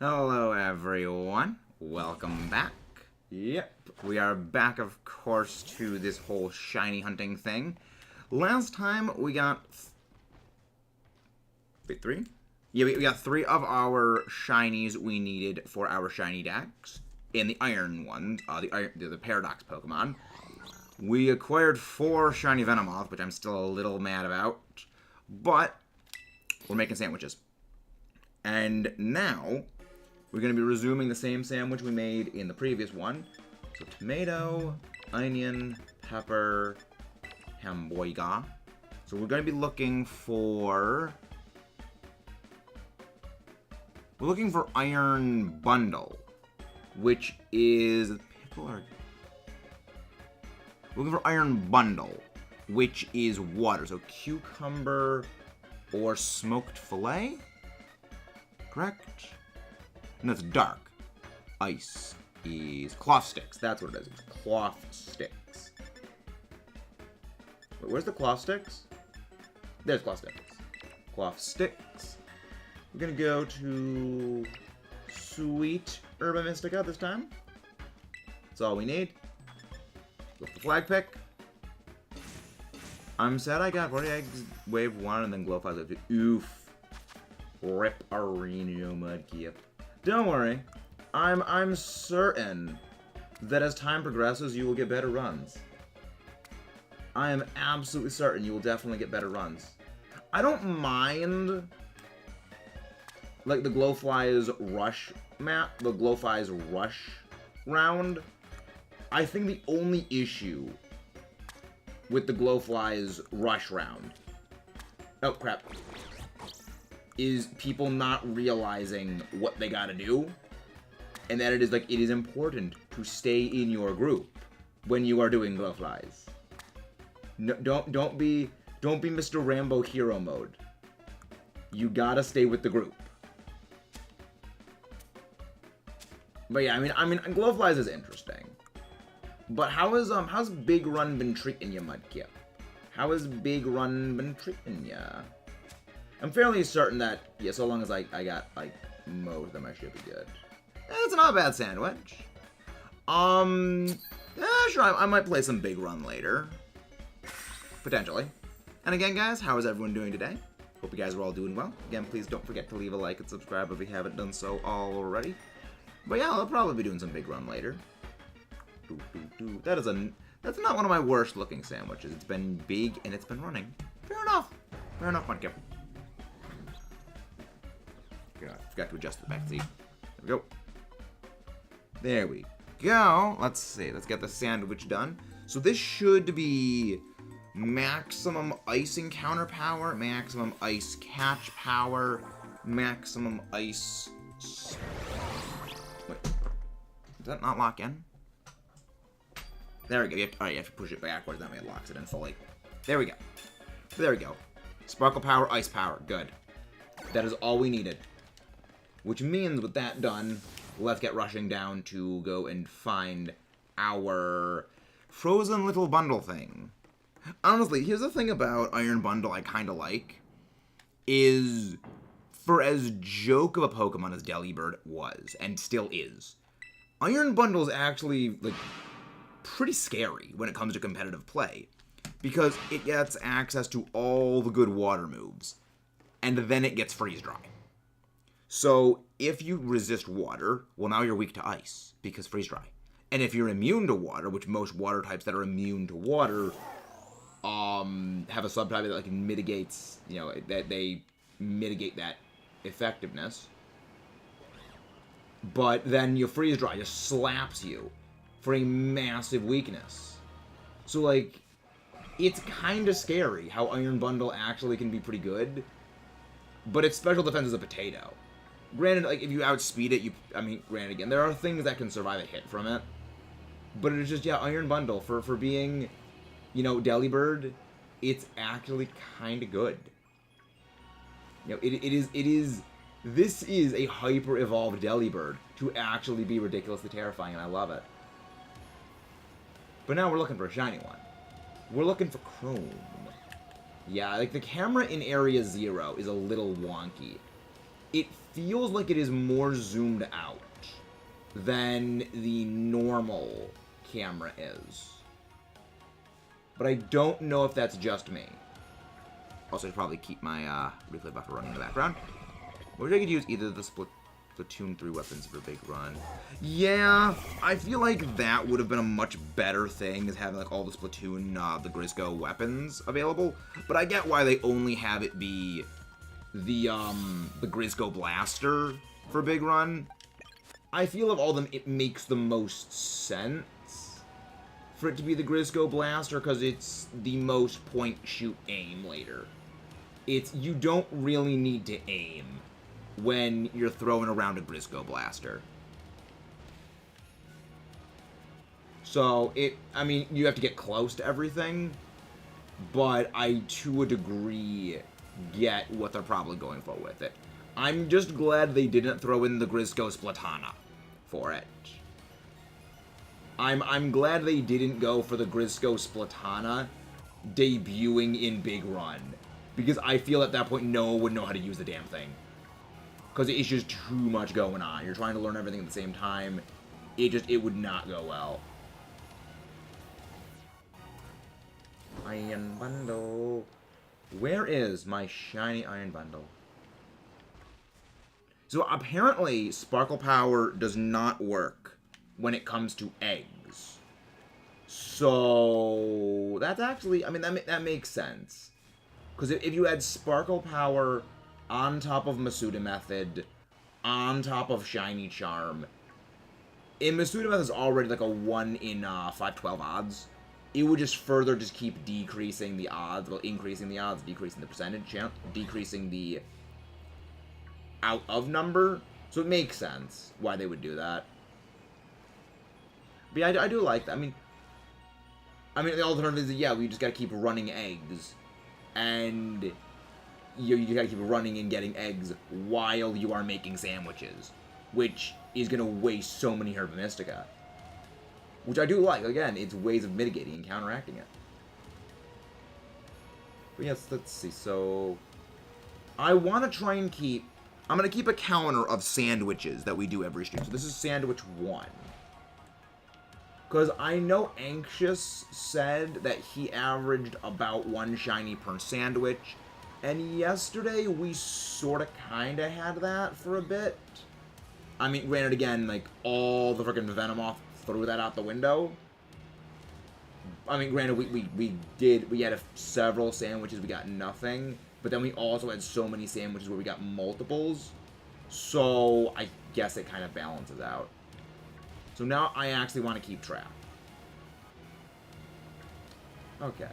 Hello everyone, welcome back. Yep, we are back of course to this whole shiny hunting thing. Last time we got... Wait, 3? Yeah, we got 3 of our shinies we needed for our shiny decks. And the iron ones, the paradox Pokemon. We acquired 4 shiny Venomoth, which I'm still a little mad about. But, we're making sandwiches. And now... we're going to be resuming the same sandwich we made in the previous one. So tomato, onion, pepper, hamburger. So we're going to be looking for... we're looking for iron bundle, which is... we're looking for iron bundle, which is water. So cucumber or smoked fillet? Correct? And that's dark. Ice is cloth sticks. That's what it is. It's cloth sticks. Wait, where's the cloth sticks? There's cloth sticks. Cloth sticks. We're gonna go to Sweet Herba Mystica this time. That's all we need. With the flag pick. I'm sad I got 40 eggs, wave 1, and then glow 5. Oof. Rip Arena Mudkip. Don't worry, I'm certain that as time progresses, you will get better runs. I am absolutely certain you will definitely get better runs. I don't mind, like, the Glowfly's rush map, the Glowfly's rush round. I think the only issue with the Glowfly's rush round... oh, crap. Is people not realizing what they gotta do, and that it is important to stay in your group when you are doing Glowflies. No, don't be Mr. Rambo hero mode. You gotta stay with the group. But yeah, I mean, Glowflies is interesting. But how's Big Run been treating you, Mudkip? How has Big Run been treating ya? I'm fairly certain that, yeah, so long as I got, like, most of them, I should be good. It's not a bad sandwich. Yeah, sure, I might play some Big Run later. Potentially. And again, guys, how is everyone doing today? Hope you guys are all doing well. Again, please don't forget to leave a like and subscribe if you haven't done so already. But yeah, I'll probably be doing some Big Run later. That's not one of my worst looking sandwiches. It's been big and it's been running. Fair enough. Fair enough, Mudkip. God, I forgot to adjust the back seat. There we go. There we go. Let's see. Let's get the sandwich done. So this should be maximum ice encounter power, maximum ice catch power, maximum ice... wait. Does that not lock in? There we go. Alright, you have to push it backwards. That way it locks it in fully. There we go. There we go. Sparkle power, ice power. Good. That is all we needed. Which means, with that done, let's get rushing down to go and find our frozen little bundle thing. Honestly, here's the thing about Iron Bundle I kind of like, is for as joke of a Pokemon as Delibird was, and still is, Iron Bundle is actually, like, pretty scary when it comes to competitive play, because it gets access to all the good water moves, and then it gets freeze dry. So, if you resist water, well, now you're weak to ice, because freeze dry. And if you're immune to water, which most water types that are immune to water, have a subtype that, like, mitigates, you know, that they mitigate that effectiveness. But then your freeze dry just slaps you for a massive weakness. So, like, it's kind of scary how Iron Bundle actually can be pretty good, but its special defense is a potato. Granted, like, if you outspeed it, granted, again, there are things that can survive a hit from it. But it's just, yeah, Iron Bundle, for being, you know, Delibird, it's actually kind of good. You know, this is a hyper-evolved Delibird to actually be ridiculously terrifying, and I love it. But now we're looking for a shiny one. We're looking for Chrome. Yeah, like, the camera in Area 0 is a little wonky. it feels like it is more zoomed out than the normal camera is. But I don't know if that's just me. Also, I should probably keep my replay buffer running in the background. Or I could use either the Splatoon 3 weapons for a big run. Yeah, I feel like that would have been a much better thing, is having like all the Splatoon, the Grisco weapons available. But I get why they only have it be the Grisco blaster for a big run. I feel of all of them, it makes the most sense for it to be the Grisco blaster, because it's the most point, shoot, aim later. You don't really need to aim when you're throwing around a Grisco blaster. So, I mean, you have to get close to everything, but I, to a degree, get what they're probably going for with it. I'm just glad they didn't throw in the Grisco Splatana for it. I'm glad they didn't go for the Grisco Splatana debuting in Big Run, because I feel at that point no one would know how to use the damn thing. Because it's just too much going on. You're trying to learn everything at the same time. It would not go well. Iron Bundle. Where is my shiny Iron Bundle? So apparently, Sparkle Power does not work when it comes to eggs. So that's actually, I mean, that makes sense. Because if you had Sparkle Power on top of Masuda Method, on top of Shiny Charm, and Masuda Method is already like a 1 in 512 odds, it would just further just keep decreasing the odds, well, increasing the odds, decreasing the percentage, decreasing the out of number. So it makes sense why they would do that. But yeah, I do like that. I mean, the alternative is, yeah, we just gotta keep running eggs. And you gotta keep running and getting eggs while you are making sandwiches. Which is gonna waste so many Herba Mystica. Which I do like. Again, it's ways of mitigating and counteracting it. But yes, let's see. So, I want to try and keep... I'm going to keep a counter of sandwiches that we do every stream. So this is sandwich 1. Because I know Anxious said that he averaged about 1 shiny per sandwich. And yesterday, we sort of kind of had that for a bit. I mean, granted, again, like, all the freaking Venomoth threw that out the window. I mean, granted, we had several sandwiches, we got nothing. But then we also had so many sandwiches where we got multiples. So, I guess it kind of balances out. So now I actually want to keep track. Okay.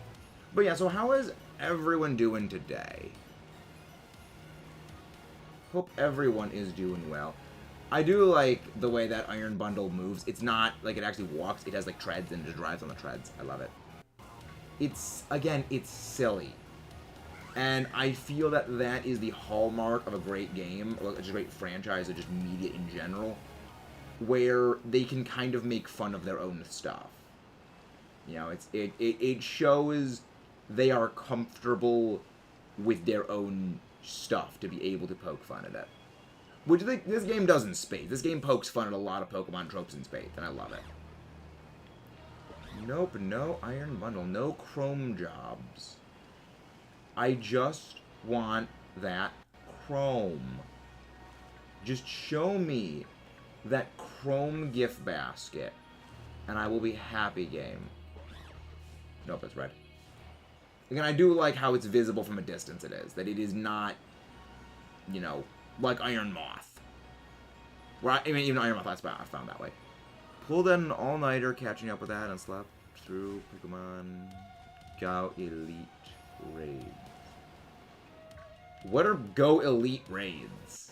But yeah, so how is everyone doing today? Hope everyone is doing well. I do like the way that Iron Bundle moves. It's not like it actually walks. It has like treads and it just drives on the treads. I love it. It's, again, it's silly. And I feel that that is the hallmark of a great game, or just a great franchise, or just media in general, where they can kind of make fun of their own stuff. You know, it shows they are comfortable with their own stuff to be able to poke fun at it. Which this game does in spades. This game pokes fun at a lot of Pokemon tropes in spades, and I love it. Nope, no Iron Bundle, no Chrome jobs. I just want that Chrome. Just show me that Chrome gift basket, and I will be happy, game. Nope, it's red. Again, I do like how it's visible from a distance it is. That it is not, you know, like Iron Moth. Where I mean, even Iron Moth, I found that way. Pulled in an all-nighter, catching up with that, and slept through Pokemon Go Elite Raids. What are Go Elite Raids?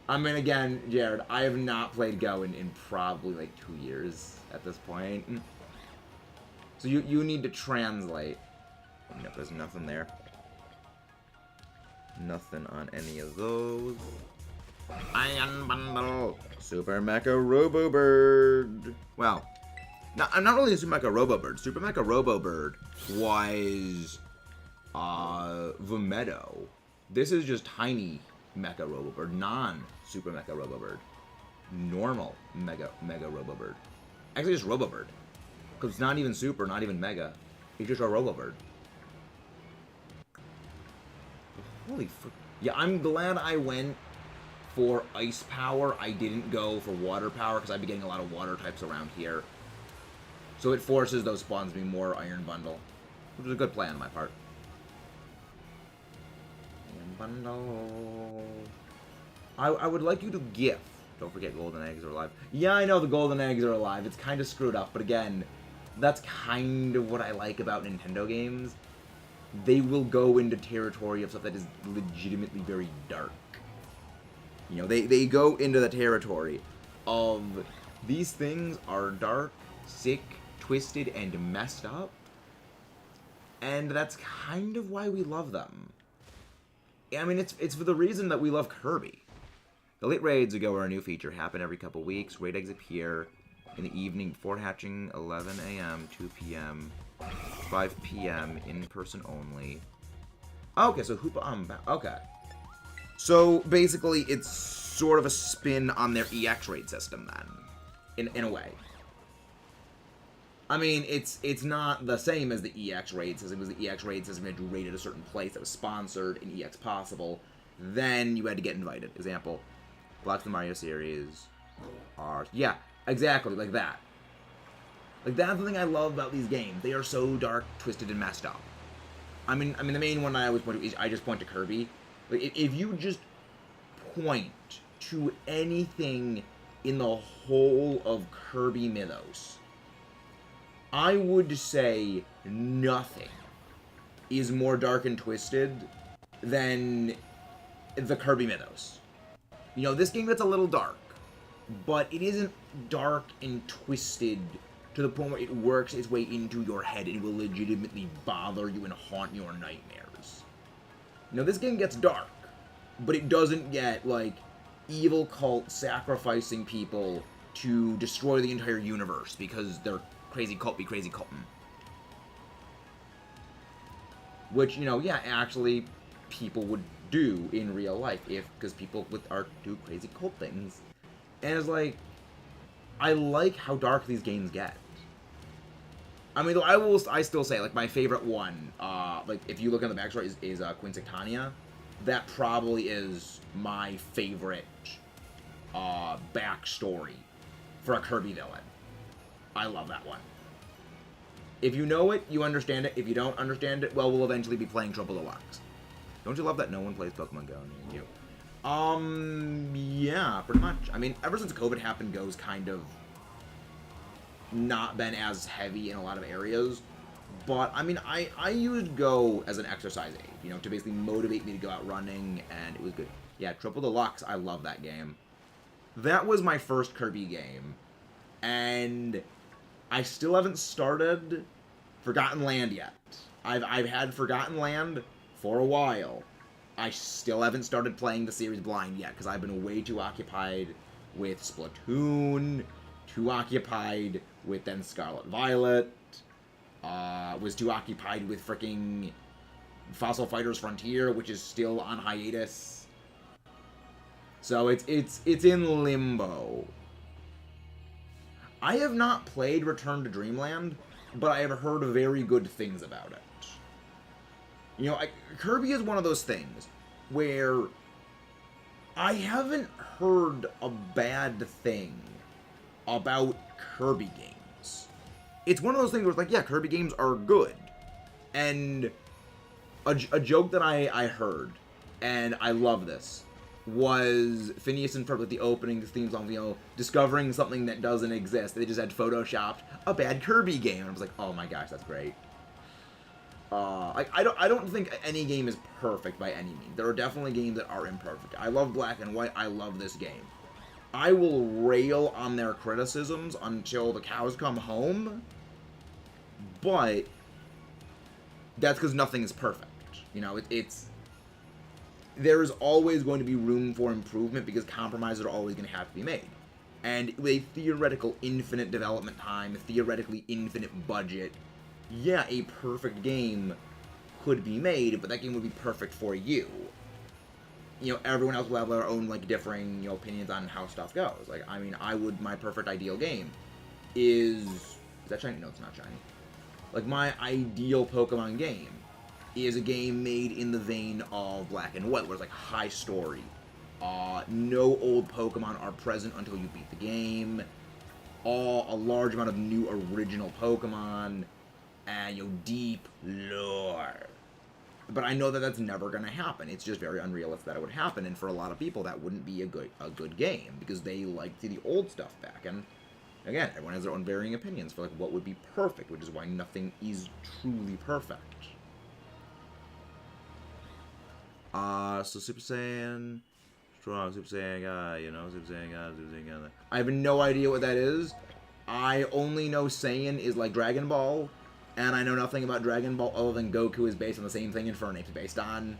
I mean, again, Jared, I have not played Go in probably like 2 years at this point. So you need to translate. Nope, there's nothing there. Nothing on any of those. Iron Bundle. Super Mecha Robo Bird. Well, I'm not really a Super Mecha Robo Bird. Super Mecha Robo Bird was Vametto. This is just Tiny Mecha Robobird, non-Super Mecha Robobird, normal Mega Robobird. Actually, just Robobird. Because it's not even Super, not even Mega. It's just a Robobird. Holy frick. Yeah, I'm glad I went for Ice Power. I didn't go for Water Power, because I'd be getting a lot of Water types around here. So it forces those spawns to be more Iron Bundle. Which is a good play on my part. Iron Bundle. I would like you to gift. Don't forget golden eggs are alive. Yeah, I know the golden eggs are alive. It's kind of screwed up, but again, that's kind of what I like about Nintendo games. They will go into territory of stuff that is legitimately very dark. You know, they go into the territory of these things are dark, sick, twisted, and messed up. And that's kind of why we love them. I mean, it's for the reason that we love Kirby. The late raids ago are a new feature. Happen every couple weeks. Raid eggs appear in the evening before hatching, 11 a.m., 2 p.m., 5 p.m., in person only. Okay, so Hoopa okay. So, basically, it's sort of a spin on their EX raid system, then. In a way. I mean, it's not the same as the EX raid system, because the EX raid system had to raid at a certain place that was sponsored in EX Possible. Then you had to get invited. Example, Blocks the Mario series are... Yeah, exactly, like that. Like, that's the thing I love about these games. They are so dark, twisted, and messed up. I mean, the main one I always point to is I just point to Kirby. Like, if you just point to anything in the whole of Kirby mythos, I would say nothing is more dark and twisted than the Kirby mythos. You know, this game gets a little dark, but it isn't dark and twisted to the point where it works its way into your head and will legitimately bother you and haunt your nightmares. You know, this game gets dark, but it doesn't get, like, evil cults sacrificing people to destroy the entire universe because they're crazy cult be crazy cultin'. Which, you know, yeah, actually, people would do in real life, because people are do crazy cult things. And it's like, I like how dark these games get. I mean, though I still say, like, my favorite one, like, if you look in the backstory, is Quincytania. That probably is my favorite, backstory for a Kirby villain. I love that one. If you know it, you understand it. If you don't understand it, well, we'll eventually be playing Triple Deluxe. Don't you love that no one plays Pokemon Go near you? Yeah, pretty much. I mean, ever since COVID happened, Go's kind of not been as heavy in a lot of areas. But, I mean, I used Go as an exercise aid, you know, to basically motivate me to go out running, and it was good. Yeah, Triple Deluxe, I love that game. That was my first Kirby game, and I still haven't started Forgotten Land yet. I've had Forgotten Land for a while. I still haven't started playing the series blind yet, because I've been way too occupied with Splatoon, too occupied with then Scarlet Violet, was too occupied with fricking Fossil Fighters Frontier, which is still on hiatus. So it's in limbo. I have not played Return to Dreamland, but I have heard very good things about it. You know, Kirby is one of those things where I haven't heard a bad thing about Kirby games. It's one of those things where it's like, yeah, Kirby games are good. And a joke that I heard, and I love this, was Phineas and Ferb, with the opening theme song, you know, discovering something that doesn't exist. They just had photoshopped a bad Kirby game. And I was like, oh my gosh, that's great. I don't think any game is perfect by any means. There are definitely games that are imperfect. I love Black and White. I love this game. I will rail on their criticisms until the cows come home, but that's because nothing is perfect. You know, there is always going to be room for improvement because compromises are always going to have to be made. And with a theoretical infinite development time, a theoretically infinite budget, yeah, a perfect game could be made, but that game would be perfect for you. everyone else will have their own, like, differing, opinions on how stuff goes. Like, I mean, my perfect ideal game is that shiny? No, it's not shiny. Like, my ideal Pokemon game is a game made in the vein of Black and White, where it's, like, high story. No old Pokemon are present until you beat the game. A large amount of new original Pokemon, and, deep lore. But I know that that's never going to happen. It's just very unrealistic that it would happen, and for a lot of people, that wouldn't be a good game, because they like the old stuff back. And again, everyone has their own varying opinions for, like, what would be perfect, which is why nothing is truly perfect. So Super Saiyan, strong Super Saiyan guy, Super Saiyan guy, Super Saiyan guy. I have no idea what that is. I only know Saiyan is like Dragon Ball, and I know nothing about Dragon Ball other than Goku is based on the same thing Infernape's based on.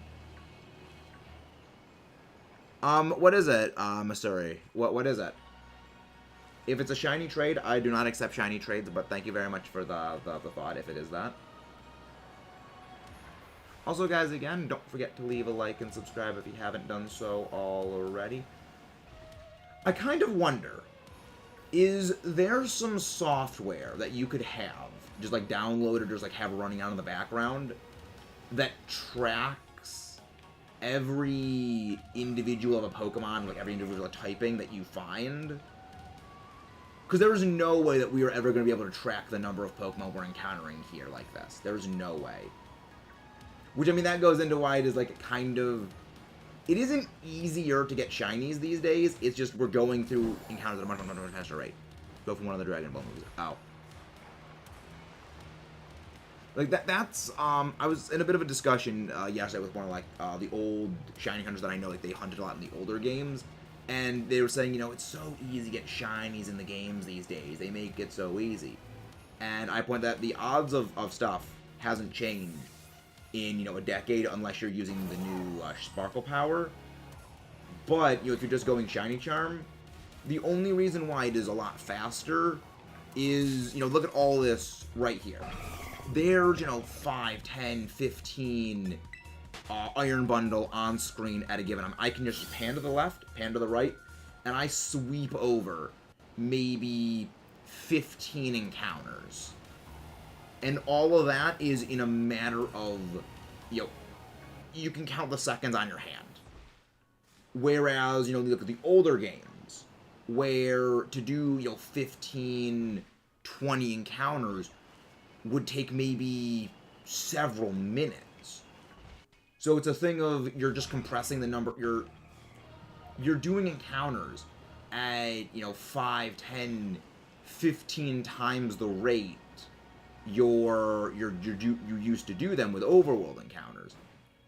What is it, Missouri? What is it? If it's a shiny trade, I do not accept shiny trades, but thank you very much for the thought, if it is that. Also, guys, again, don't forget to leave a like and subscribe if you haven't done so already. I kind of wonder, is there some software that you could have, just like download or just like have running on in the background, that tracks every individual of a Pokemon, like every individual typing that you find? Because there is no way that we are ever going to be able to track the number of Pokemon we're encountering here like this. There's no way. Which, I mean, that goes into why it is, like, kind of... It isn't easier to get shinies these days. It's just we're going through encounters at a much faster rate. Go from one of the Dragon Ball movies. Ow. Like, that's, I was in a bit of a discussion yesterday with one of, like, the old shiny hunters that I know, like, they hunted a lot in the older games. And they were saying, it's so easy to get shinies in the games these days. They make it so easy. And I point that the odds of stuff hasn't changed in, a decade, unless you're using the new Sparkle Power. But, if you're just going Shiny Charm, the only reason why it is a lot faster is, look at all this right here. There's, 5, 10, 15 Iron Bundle on screen at a given time. I can just pan to the left, pan to the right, and I sweep over maybe 15 encounters. And all of that is in a matter of, you can count the seconds on your hand. Whereas, you look at the older games, where to do, 15, 20 encounters would take maybe several minutes. So it's a thing of, you're just compressing the number, you're doing encounters at, 5, 10, 15 times the rate you used to do them with overworld encounters.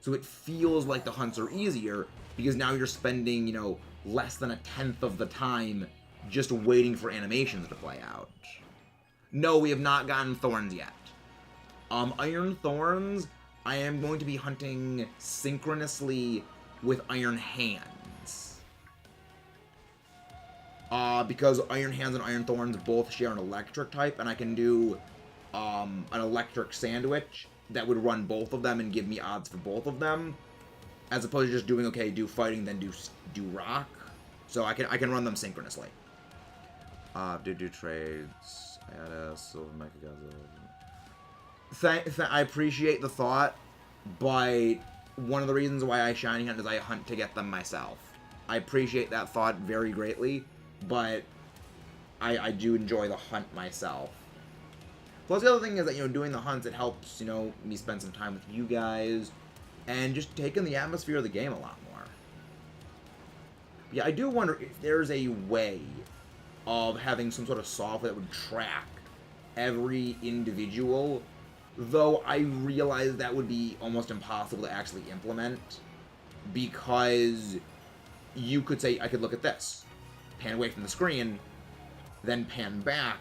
So it feels like the hunts are easier because now you're spending, less than 1/10 of the time just waiting for animations to play out. No, we have not gotten thorns yet. Iron thorns, I am going to be hunting synchronously with Iron Hands. Because Iron Hands and Iron Thorns both share an electric type, and I can do an electric sandwich that would run both of them and give me odds for both of them, as opposed to just doing, okay, do fighting, then do rock. So I can run them synchronously. Do trades. I had a silver Mechagodzilla. I appreciate the thought, but one of the reasons why I shiny hunt is I hunt to get them myself. I appreciate that thought very greatly, but I do enjoy the hunt myself. Plus, the other thing is that, doing the hunts, it helps, me spend some time with you guys, and just take in the atmosphere of the game a lot more. Yeah, I do wonder if there's a way of having some sort of software that would track every individual, though I realize that would be almost impossible to actually implement, because you could say, I could look at this, pan away from the screen, then pan back,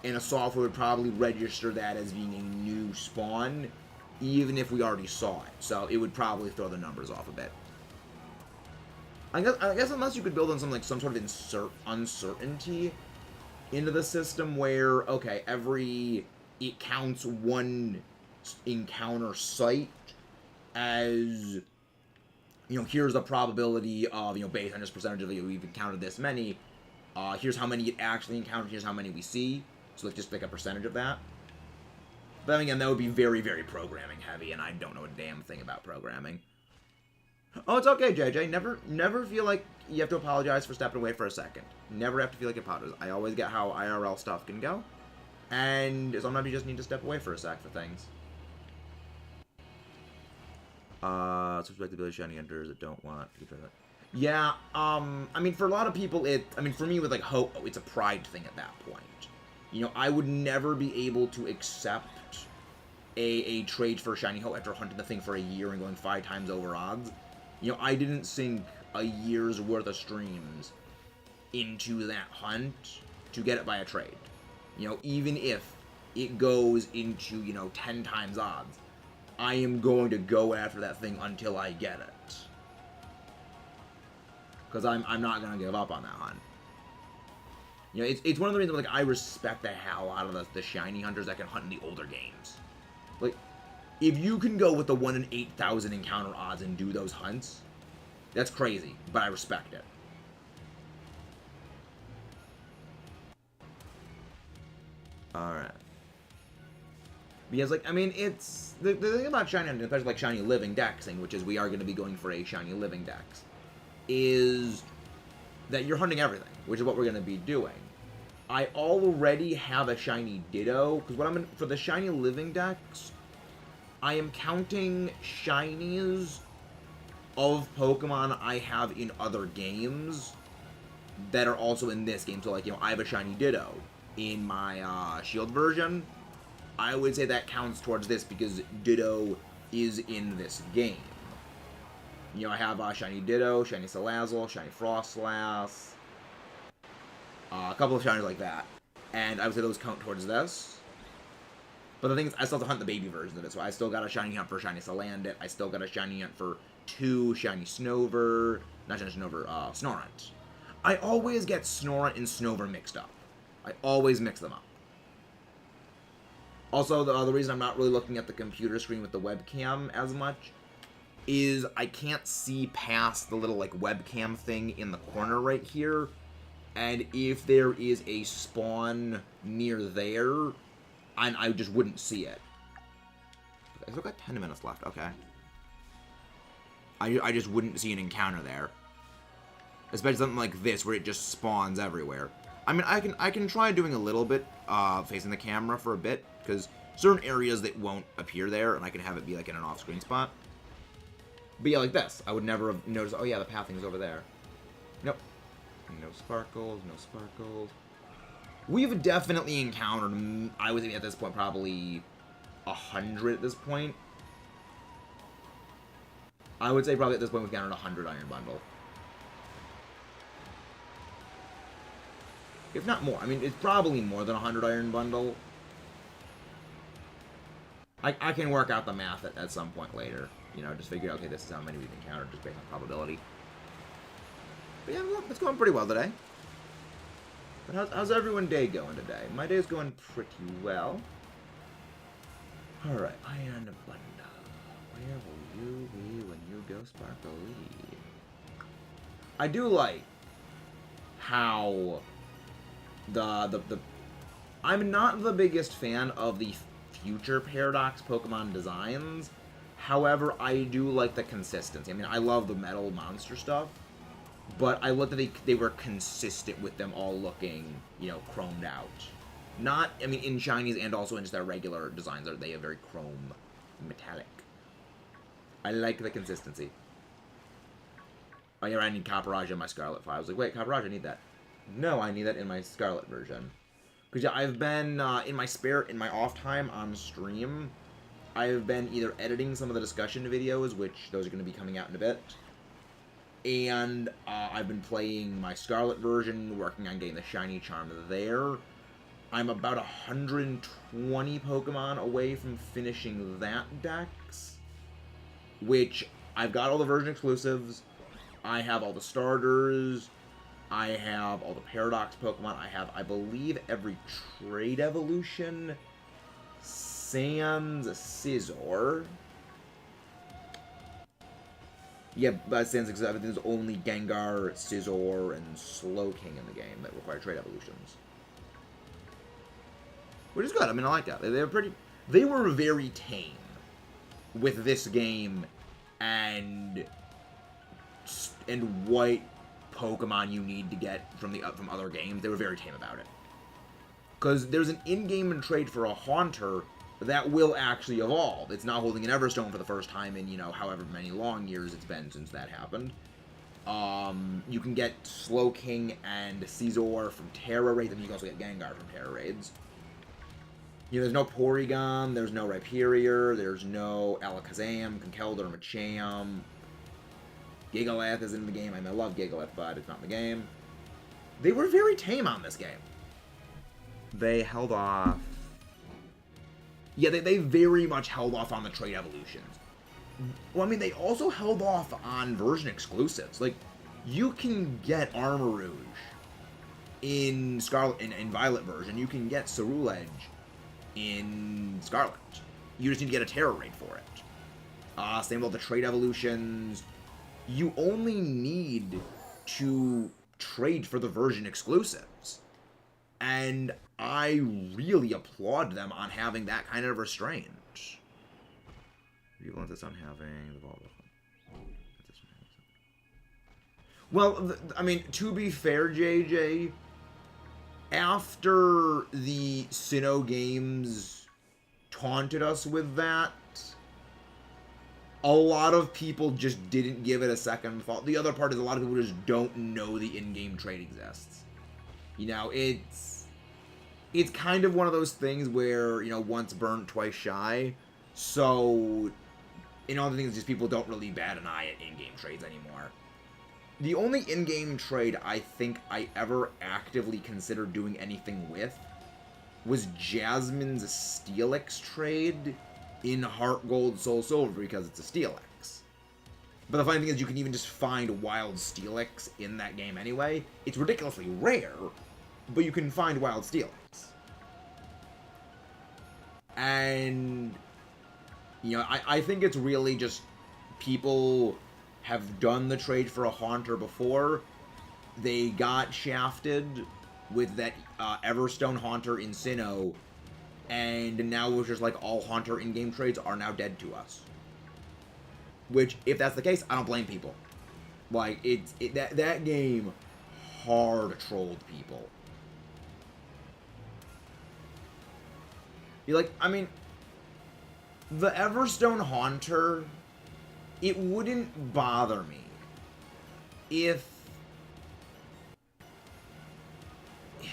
and a software would probably register that as being a new spawn, even if we already saw it. So it would probably throw the numbers off a bit. I guess unless you could build in some sort of uncertainty into the system where, okay, it counts one encounter site as, you know, here's the probability of, you know, based on this percentage of, you know, we've encountered this many. Here's how many it actually encountered. Here's how many we see. So let's just pick a percentage of that. But then again, that would be very, very programming heavy, and I don't know a damn thing about programming. Oh, it's okay, JJ. Never feel like you have to apologize for stepping away for a second. Never have to feel like you apologize. I always get how IRL stuff can go. And sometimes you just need to step away for a sec for things. Suspectability shiny hunters that don't want to try that. Yeah, I mean, for a lot of people, for me with, like, Ho-Oh, it's a pride thing at that point. You know, I would never be able to accept a trade for shiny Ho after hunting the thing for a year and going 5 times over odds. You know, I didn't sink a year's worth of streams into that hunt to get it by a trade. You know, even if it goes into, you know, 10 times odds, I am going to go after that thing until I get it. Because I'm not going to give up on that hunt. You know, it's one of the reasons, like, I respect the hell out of the shiny hunters that can hunt in the older games. Like, if you can go with the 1 in 8,000 encounter odds and do those hunts, that's crazy, but I respect it. Alright. Because, like, I mean, it's... The thing about shiny hunting, especially, like, shiny living dexing, which is we are going to be going for a shiny living dex, is that you're hunting everything, which is what we're going to be doing. I already have a shiny Ditto, because what I'm in, for the shiny living dex, I am counting shinies of Pokemon I have in other games that are also in this game. So, like, you know, I have a shiny Ditto in my Shield version. I would say that counts towards this because Ditto is in this game. You know, I have shiny Ditto, shiny Salazzle, shiny Frostlass, a couple of shinies like that. And I would say those count towards this. But the thing is, I still have to hunt the baby version of it, so I still got a shiny hunt for shiny Salandit. I still got a shiny hunt for 2 shiny Snover. Not shiny Snover, Snorunt. I always get Snorunt and Snover mixed up. I always mix them up. Also, the reason I'm not really looking at the computer screen with the webcam as much is I can't see past the little, like, webcam thing in the corner right here. And if there is a spawn near there, I just wouldn't see it. I still got 10 minutes left, okay. I just wouldn't see an encounter there. Especially something like this, where it just spawns everywhere. I mean, I can try doing a little bit, facing the camera for a bit, because certain areas that won't appear there, and I can have it be, like, in an off-screen spot. But yeah, like this. I would never have noticed, oh yeah, the pathing is over there. Nope. No sparkles, no sparkles. We've definitely encountered, I would think at this point, probably 100 at this point. I would say probably at this point we've encountered 100 Iron Bundle. If not more. I mean, it's probably more than 100 Iron Bundle. I can work out the math at some point later. You know, just figure out, okay, this is how many we've encountered just based on probability. But yeah, well, it's going pretty well today. But how's everyone's day going today? My day's going pretty well. Alright, Iron Bundle. Where will you be when you go sparkly? I do like how I'm not the biggest fan of the future Paradox Pokemon designs. However, I do like the consistency. I mean, I love the metal monster stuff, but I love that they were consistent with them all looking, you know, chromed out. Not, I mean, in shinies and also in just their regular designs, they are very chrome metallic. I like the consistency. Oh yeah, I need Copperage in my Scarlet file. I was like, wait, Copperage, I need that. No, I need that in my Scarlet version. Because yeah, I've been, in my off time on stream, I've been either editing some of the discussion videos, which those are going to be coming out in a bit, and I've been playing my Scarlet version, working on getting the shiny charm there. I'm about 120 Pokemon away from finishing that dex, which I've got all the version exclusives, I have all the starters, I have all the Paradox Pokemon, I have, I believe, every trade evolution, sans Scizor. Yeah, but since I think there's only Gengar, Scizor, and Slowking in the game that require trade evolutions. Which is good. I mean, I like that. They were pretty... They were very tame with this game and what Pokemon you need to get from other games. They were very tame about it. Because there's an in-game trade for a Haunter that will actually evolve. It's not holding an Everstone for the first time in, you know, however many long years it's been since that happened. You can get Slowking and Scizor from Terra Raids, and you can also get Gengar from Terra Raids. You know, there's no Porygon, there's no Rhyperior, there's no Alakazam, Conkeldurr, Machamp. Gigalith is in the game. I mean, I love Gigalith, but it's not in the game. They were very tame on this game. They held off... Yeah, they very much held off on the trade evolutions. Well, I mean, they also held off on version exclusives. Like, you can get Armarouge in Scarlet, in Violet version. You can get Ceruledge in Scarlet. You just need to get a Terra Raid for it. Same with the trade evolutions. You only need to trade for the version exclusives. And I really applaud them on having that kind of restraint. You want this on having the ball. Well, I mean, to be fair, JJ, after the Sinnoh games taunted us with that, a lot of people just didn't give it a second thought. The other part is a lot of people just don't know the in-game trade exists. You know, it's kind of one of those things where, you know, once burnt, twice shy. So, in all the things, just people don't really bat an eye at in-game trades anymore. The only in-game trade I think I ever actively considered doing anything with was Jasmine's Steelix trade in Heart Gold Soul Silver because it's a Steelix. But the funny thing is you can even just find wild Steelix in that game anyway. It's ridiculously rare, but you can find wild Steelix. And, you know, I think it's really just people have done the trade for a Haunter before. They got shafted with that Everstone Haunter in Sinnoh, and now it's just like all Haunter in-game trades are now dead to us. Which, if that's the case, I don't blame people. Like, that game hard trolled people. You're like, I mean, the Everstone Haunter, it wouldn't bother me if... Yeah.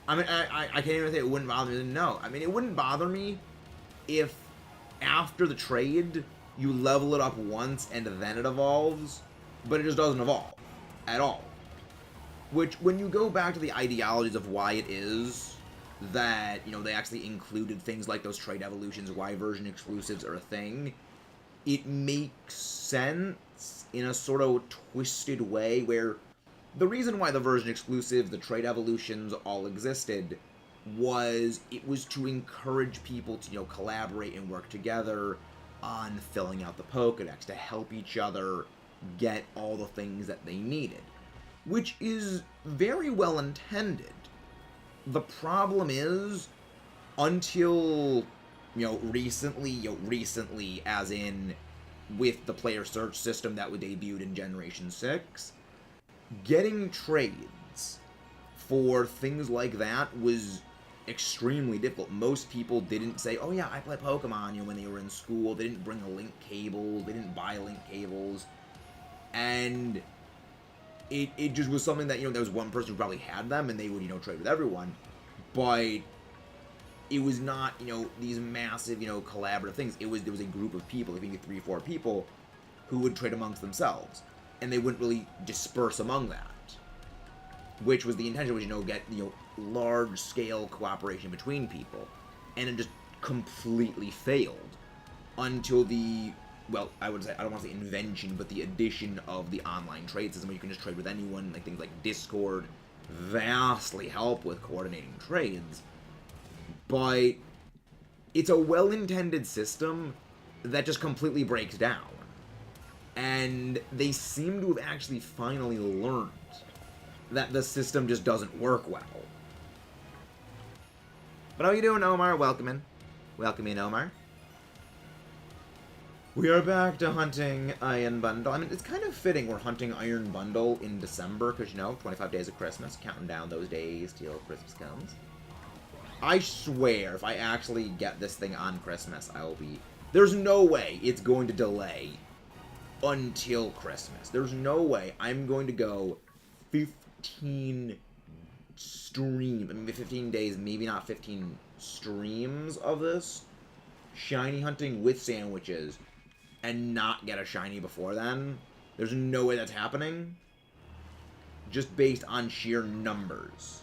I mean, I can't even say it wouldn't bother me. No. I mean, it wouldn't bother me if after the trade, you level it up once and then it evolves, but it just doesn't evolve at all. Which, when you go back to the ideologies of why it is that, you know, they actually included things like those trade evolutions, why version exclusives are a thing, it makes sense in a sort of twisted way where the reason why the version exclusives, the trade evolutions all existed was it was to encourage people to, you know, collaborate and work together on filling out the Pokedex, to help each other get all the things that they needed, which is very well intended. The problem is, until, recently, as in with the player search system that was debuted in Generation 6, getting trades for things like that was extremely difficult. Most people didn't say, oh yeah, I play Pokemon, when they were in school. They didn't bring a link cable, they didn't buy link cables, and it just was something that, there was one person who probably had them, and they would, trade with everyone, but it was not, these massive, collaborative things. There was a group of people, I think 3-4 people, who would trade amongst themselves, and they wouldn't really disperse among that, which was the intention, was, get, large-scale cooperation between people, and it just completely failed until the, well, I would say, I don't want to say invention, but the addition of the online trade system where you can just trade with anyone, like things like Discord vastly help with coordinating trades, but it's a well-intended system that just completely breaks down. And they seem to have actually finally learned that the system just doesn't work well. But how you doing, Omar? Welcome in. Welcome in, Omar. We are back to hunting Iron Bundle. I mean, it's kind of fitting we're hunting Iron Bundle in December, because, you know, 25 days of Christmas, counting down those days till Christmas comes. I swear, if I actually get this thing on Christmas, I will be... There's no way it's going to delay until Christmas. There's no way I'm going to go 15 days, maybe not 15 streams of this shiny hunting with sandwiches and not get a shiny before then. There's no way that's happening. Just based on sheer numbers.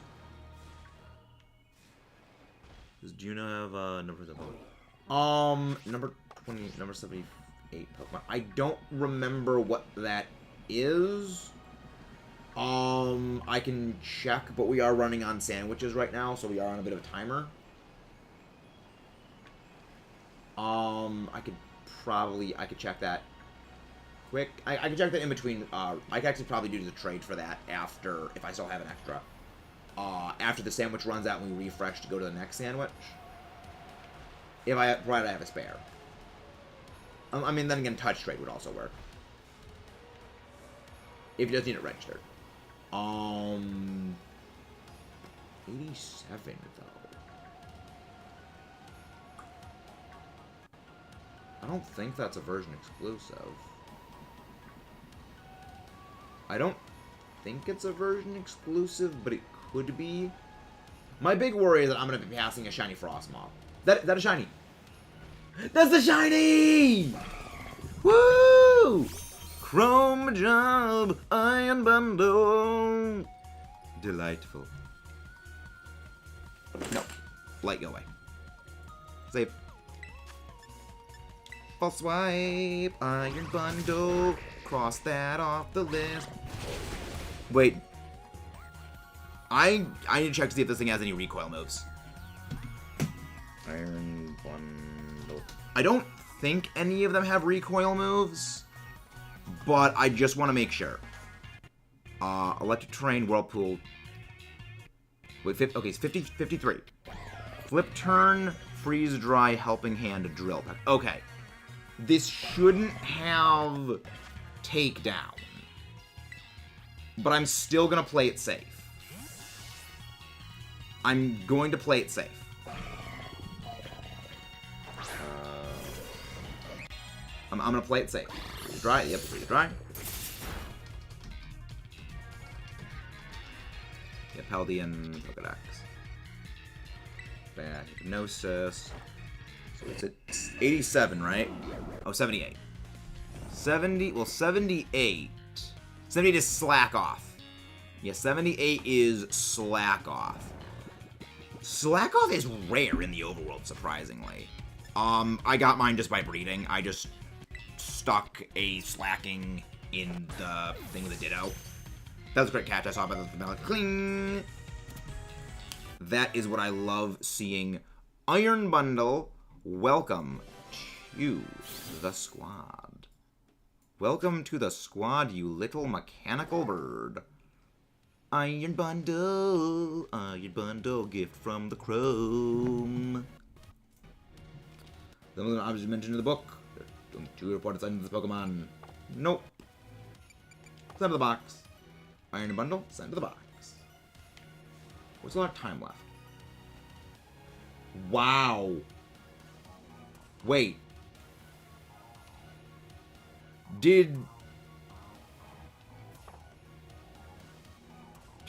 Does Juno have numbers of number 20, number 78 Pokemon. I don't remember what that is. I can check, but we are running on sandwiches right now, so we are on a bit of a timer. I could check that quick. I could check that in between. I could actually probably do the trade for that after, if I still have an extra. After the sandwich runs out and we refresh to go to the next sandwich. Provided I have a spare. I mean, then again, touch trade would also work. If you just need it registered. 87, though. I don't think that's a version exclusive. I don't think it's a version exclusive, but it could be. My big worry is that I'm going to be passing a shiny Frostmoth. That a shiny? That's a shiny! Woo! Chrome Job, Iron Bundle. Delightful. No. Light, go away. Save. False swipe, Iron Bundle. Cross that off the list. Wait. I need to check to see if this thing has any recoil moves. Iron Bundle. I don't think any of them have recoil moves, but I just want to make sure. Electric Terrain, Whirlpool. Wait, okay, it's 53. Flip Turn, Freeze Dry, Helping Hand, Drill Peck. Okay. This shouldn't have Takedown, but I'm still going to play it safe. I'm going to play it safe. I'm going to play it safe. Freeze Dry. Yep, Freeze Dry. Yep, Paldean, Pokedex. Back, Hypnosis. So it's at 87, right? Oh, 78. 78. 78 is Slack Off. Yeah, 78 is Slack Off. Slack Off is rare in the overworld, surprisingly. I got mine just by breeding. I just stuck a slacking in the thing with a Ditto. That was a great catch. I saw it by the cling. That is what I love seeing. Iron Bundle, welcome to the squad. Welcome to the squad, you little mechanical bird. Iron Bundle, gift from the Chrome. Some of them obviously mentioned in the book. Two reported signs of this Pokemon. Nope. Send to the box. Iron Bundle, send to the box. What's a lot of time left? Wow. Wait. Did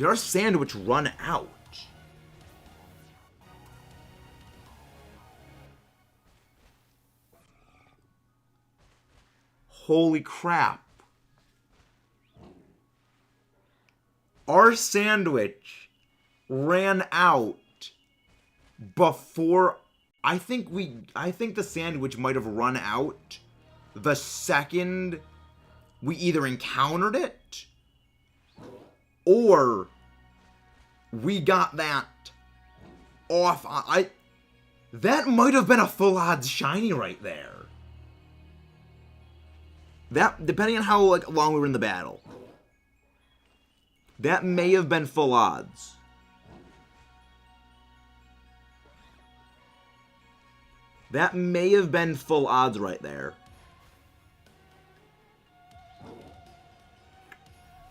our sandwich run out? Holy crap. Our sandwich ran out before... I think the sandwich might have run out the second we either encountered it or we got that off. That might have been a full odds shiny right there. That, depending on how like long we were in the battle, that may have been full odds. That may have been full odds right there.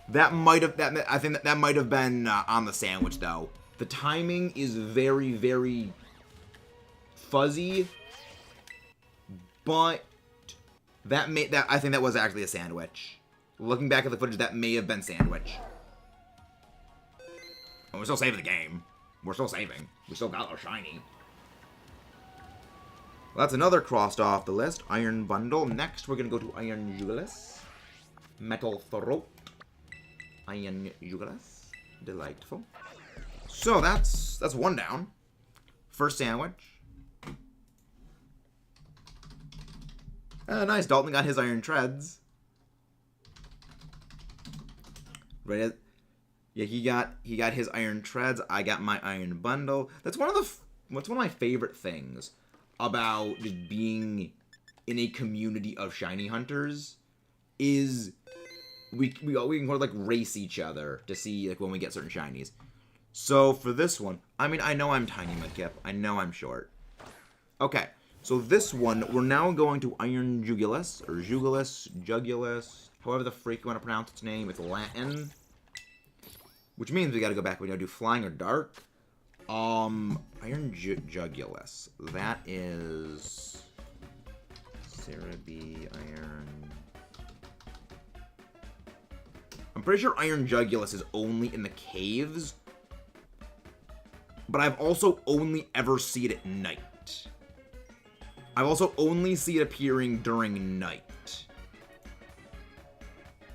That might have, I think that might have been on the sandwich, though. The timing is very, very fuzzy, but I think that was actually a sandwich. Looking back at the footage, that may have been sandwich. Oh, we're still saving the game. We're still saving. We still got our shiny. Well, that's another crossed off the list. Iron Bundle. Next, we're going to go to Iron Jugulas. Metal Throat. Iron Jugulas. Delightful. So, that's one down. First sandwich. Nice. Dalton got his Iron Treads. Right. Yeah, he got his Iron Treads. I got my Iron Bundle. That's one of my favorite things about just being in a community of shiny hunters is we can go like race each other to see like when we get certain shinies. So for this one, I mean, I know I'm tiny, Mudkip. I know I'm short. Okay, so this one, we're now going to Iron Jugulas, or Jugulus, however the freak you want to pronounce its name. It's Latin. Which means we gotta go back. We gotta do flying or dark. Iron Jugulus. That is Sarah B. Iron. I'm pretty sure Iron Jugulus is only in the caves, but I've also only ever seen it at night. I've also only seen it appearing during night.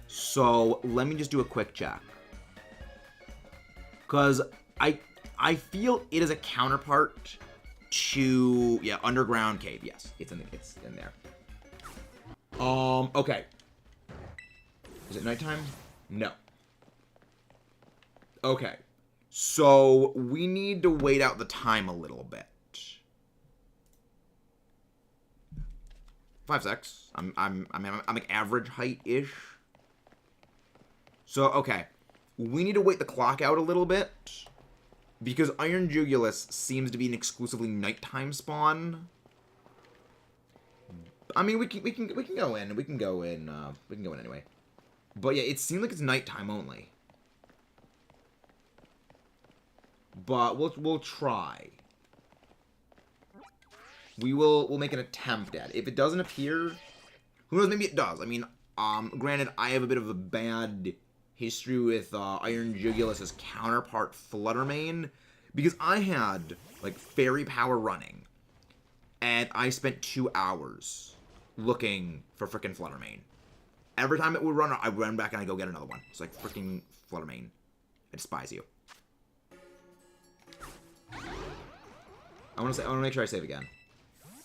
So let me just do a quick check. Because I feel it is a counterpart to, yeah, Underground Cave. Yes, it's in there. Okay. Is it nighttime? No. Okay. So we need to wait out the time a little bit. 5'6". I'm like average height-ish. So okay. We need to wait the clock out a little bit, because Iron Jugulus seems to be an exclusively nighttime spawn. I mean, we can go in. We can go in anyway. But yeah, it seems like it's nighttime only. But we'll try. We'll make an attempt at it. If it doesn't appear, who knows? Maybe it does. I mean, granted, I have a bit of a bad history with Iron Jugulus's counterpart Fluttermane, because I had like fairy power running, and I spent 2 hours looking for frickin' Fluttermane. Every time it would run, I run back and I go get another one. It's like frickin' Fluttermane. I despise you. I want to make sure I save again.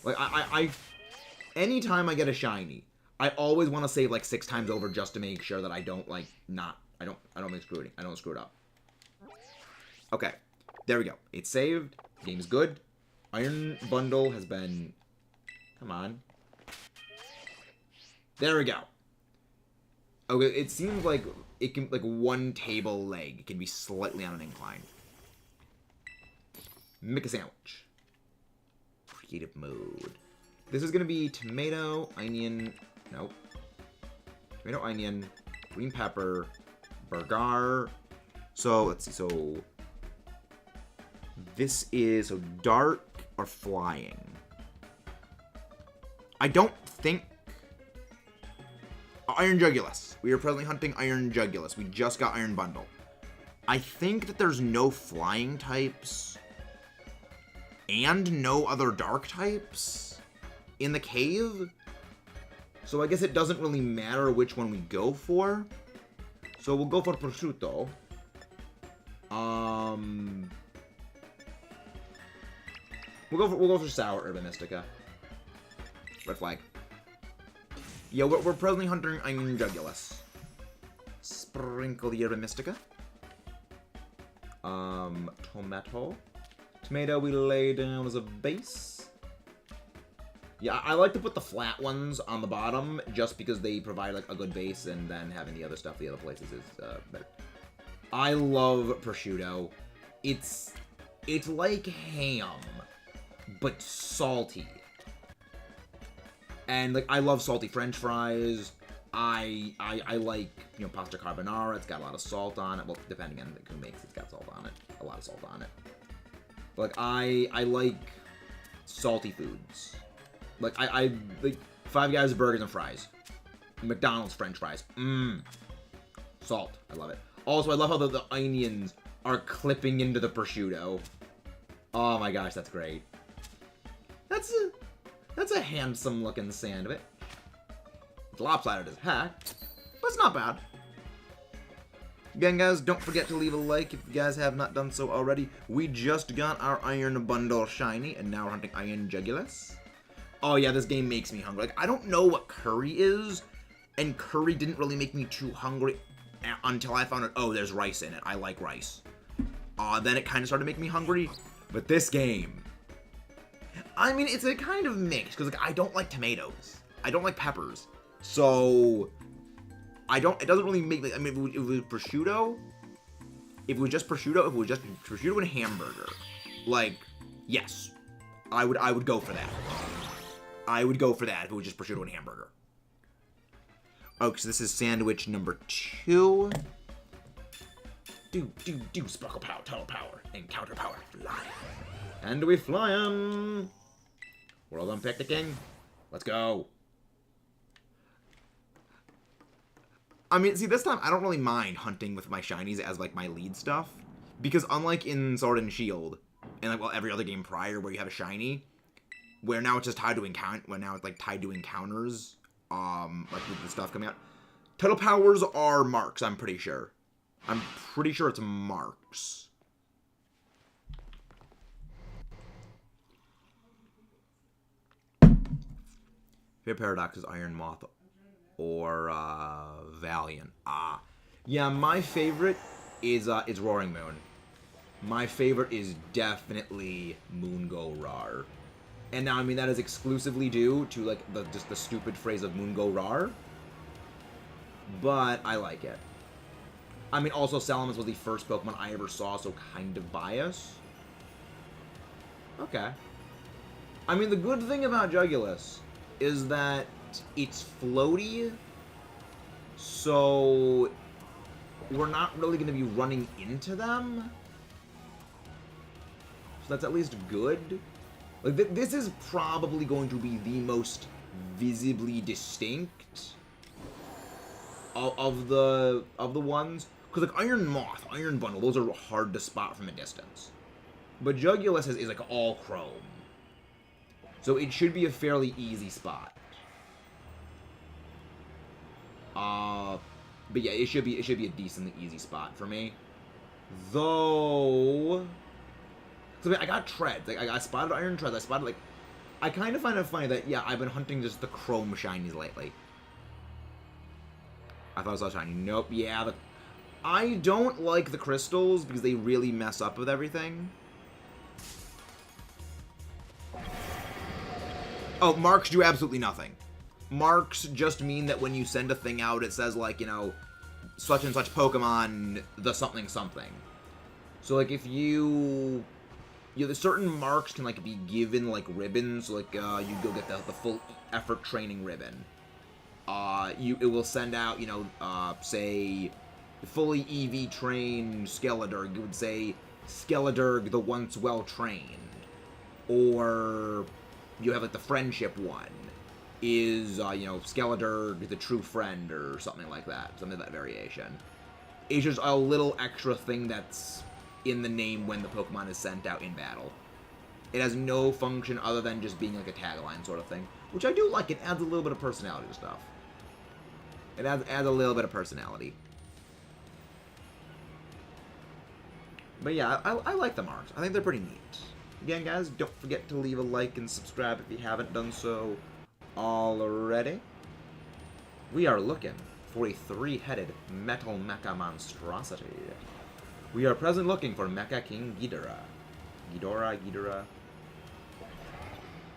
Like I anytime I get a shiny, I always want to save like 6 times over just to make sure that I don't like I don't screw it up. Okay. There we go. It's saved. Game's good. Iron Bundle has been, come on. There we go. Okay, it seems like it can, like, one table leg can be slightly on an incline. Make a sandwich. Creative mode. This is gonna be tomato, onion, nope. Tomato, onion, green pepper, burger. So, let's see, so this is, so dark or flying. I don't think, Iron Jugulus. We are presently hunting Iron Jugulus. We just got Iron Bundle. I think that there's no flying types and no other dark types in the cave. So I guess it doesn't really matter which one we go for. So we'll go for prosciutto. We'll go for sour Herba Mystica. Red flag. Yeah, we're presently hunting Iron Jugulus. Sprinkle the Herba Mystica. Tomato. Tomato we lay down as a base. Yeah, I like to put the flat ones on the bottom just because they provide like a good base, and then having the other stuff the other places is better. I love prosciutto. It's like ham, but salty. And like I love salty French fries. I like, you know, pasta carbonara. It's got a lot of salt on it. Well, depending on who makes it, it's got salt on it. A lot of salt on it. But, like I like salty foods. Like I like Five Guys burgers and fries. McDonald's French fries. Salt. I love it. Also, I love how the onions are clipping into the prosciutto. Oh my gosh, that's great. That's a handsome looking sandwich. It's lopsided as heck, but it's not bad. Again, guys, don't forget to leave a like if you guys have not done so already. We just got our Iron Bundle shiny, and now we're hunting Iron Jugulas. Oh yeah, this game makes me hungry. Like, I don't know what curry is, and curry didn't really make me too hungry until I found out, oh, there's rice in it. I like rice. Then it kind of started making me hungry, but this game, I mean, it's a kind of mix, because like, I don't like tomatoes. I don't like peppers. So, it doesn't really make, like, I mean, if it was prosciutto, if it was just prosciutto and hamburger, like, yes, I would go for that. I would go for that if it was just prosciutto and hamburger. Okay, so this is sandwich number 2. Do, sparkle power, tower power, and counter power, fly. And we fly 'em. World on picnicking. Let's go. I mean, see, this time I don't really mind hunting with my shinies as, like, my lead stuff. Because unlike in Sword and Shield, and, like, well, every other game prior where you have a shiny, where now it's just tied to tied to encounters, like, with the stuff coming out. Tidal powers are marks, I'm pretty sure. I'm pretty sure it's marks. Favorite Paradox is Iron Moth or Valiant. Yeah, my favorite is Roaring Moon. My favorite is definitely Moon Go Rar. And now, I mean, that is exclusively due to, like, just the stupid phrase of Moon Go Rar. But I like it. I mean, also, Salamence was the first Pokemon I ever saw, so kind of biased. Okay. I mean, the good thing about Jugulas is that it's floaty, so we're not really going to be running into them. So that's at least good. Like, this is probably going to be the most visibly distinct of the ones. Because, like, Iron Moth, Iron Bundle, those are hard to spot from a distance. But Jugulas is like, all chrome. So it should be a fairly easy spot. But yeah, it should be a decently easy spot for me. Though, so I mean, I got treads. Like, I spotted iron treads. I spotted, like, I kind of find it funny that, yeah, I've been hunting just the chrome shinies lately. I thought I saw shiny. Nope. Yeah, I don't like the crystals because they really mess up with everything. Oh, marks do absolutely nothing. Marks just mean that when you send a thing out, it says, like, you know, such and such Pokemon, the something something. So, like, if you know, the certain marks can, like, be given, like, ribbons. Like, you go get the full effort training ribbon. It will send out, you know, say, fully EV trained Skeledirge. It would say, Skeledirge, the once well trained. Or you have, like, the friendship one is, you know, Skeledirge, the true friend, or something like that. Something of that variation. It's just a little extra thing that's in the name when the Pokemon is sent out in battle. It has no function other than just being, like, a tagline sort of thing. Which I do like. It adds a little bit of personality to stuff. It adds a little bit of personality. But yeah, I like the marks. I think they're pretty neat. Again, guys, don't forget to leave a like and subscribe if you haven't done so already. We are looking for a 3-headed metal mecha monstrosity. We are presently looking for Mecha King Ghidorah. Ghidorah.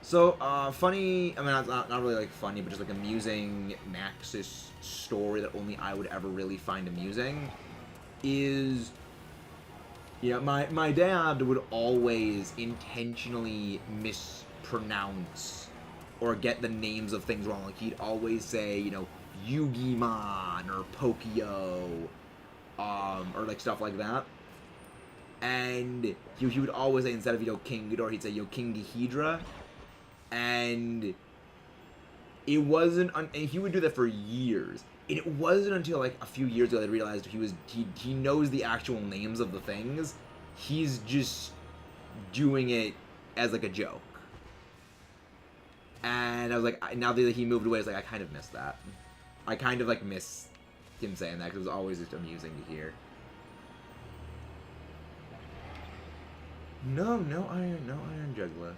So, funny, I mean, not really, like, funny, but just, like, amusing Max's story that only I would ever really find amusing is, you know, my dad would always intentionally mispronounce or get the names of things wrong. Like, he'd always say, you know, Yu-Gi-Man or Pokio, or, like, stuff like that. And he would always say, instead of, you know, King Ghidorah, he'd say, you know, King Ghidorah. And it wasn't, and he would do that for years. And it wasn't until like a few years ago that I realized he knows the actual names of the things. He's just doing it as like a joke. And I was like, now that he moved away, I was like, I kind of miss that. I kind of like miss him saying that because it was always just amusing to hear. No iron jugulas.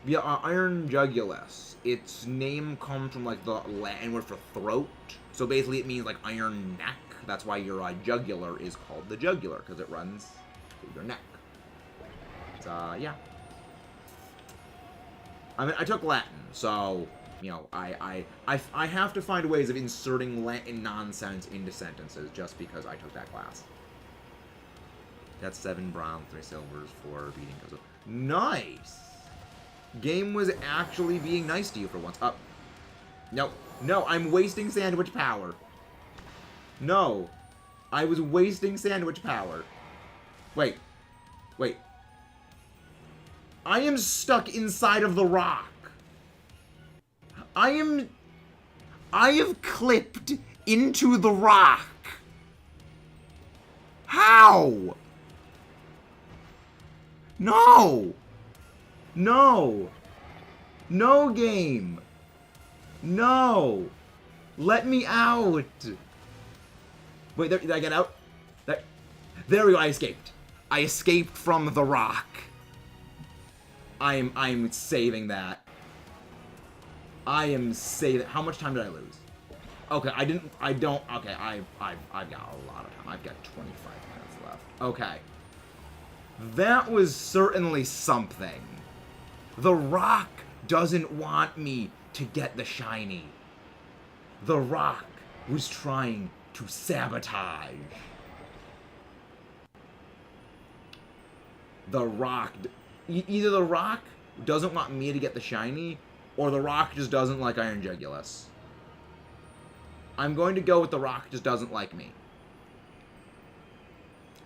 Yeah, iron jugulas. Its name comes from like the Latin word for throat. So basically, it means like iron neck. That's why your jugular is called the jugular because it runs through your neck. Yeah. I mean, I took Latin, so you know, I have to find ways of inserting Latin nonsense into sentences just because I took that class. That's 7 bronze, 3 silvers, 4 beating goes up. Nice. Game was actually being nice to you for once. Up. No, I'm wasting sandwich power. No, I was wasting sandwich power. Wait. I am stuck inside of the rock. I have clipped into the rock. How? No, game. No. Let me out. Wait, did I get out? There we go, I escaped. I escaped from the rock. I'm saving that. I am saving. How much time did I lose? Okay, I've got a lot of time. I've got 25 minutes left. Okay. That was certainly something. The rock doesn't want me to get the shiny. The rock was trying to sabotage. The rock... Either the rock doesn't want me to get the shiny, or the rock just doesn't like Iron Jugulas. I'm going to go with the rock just doesn't like me.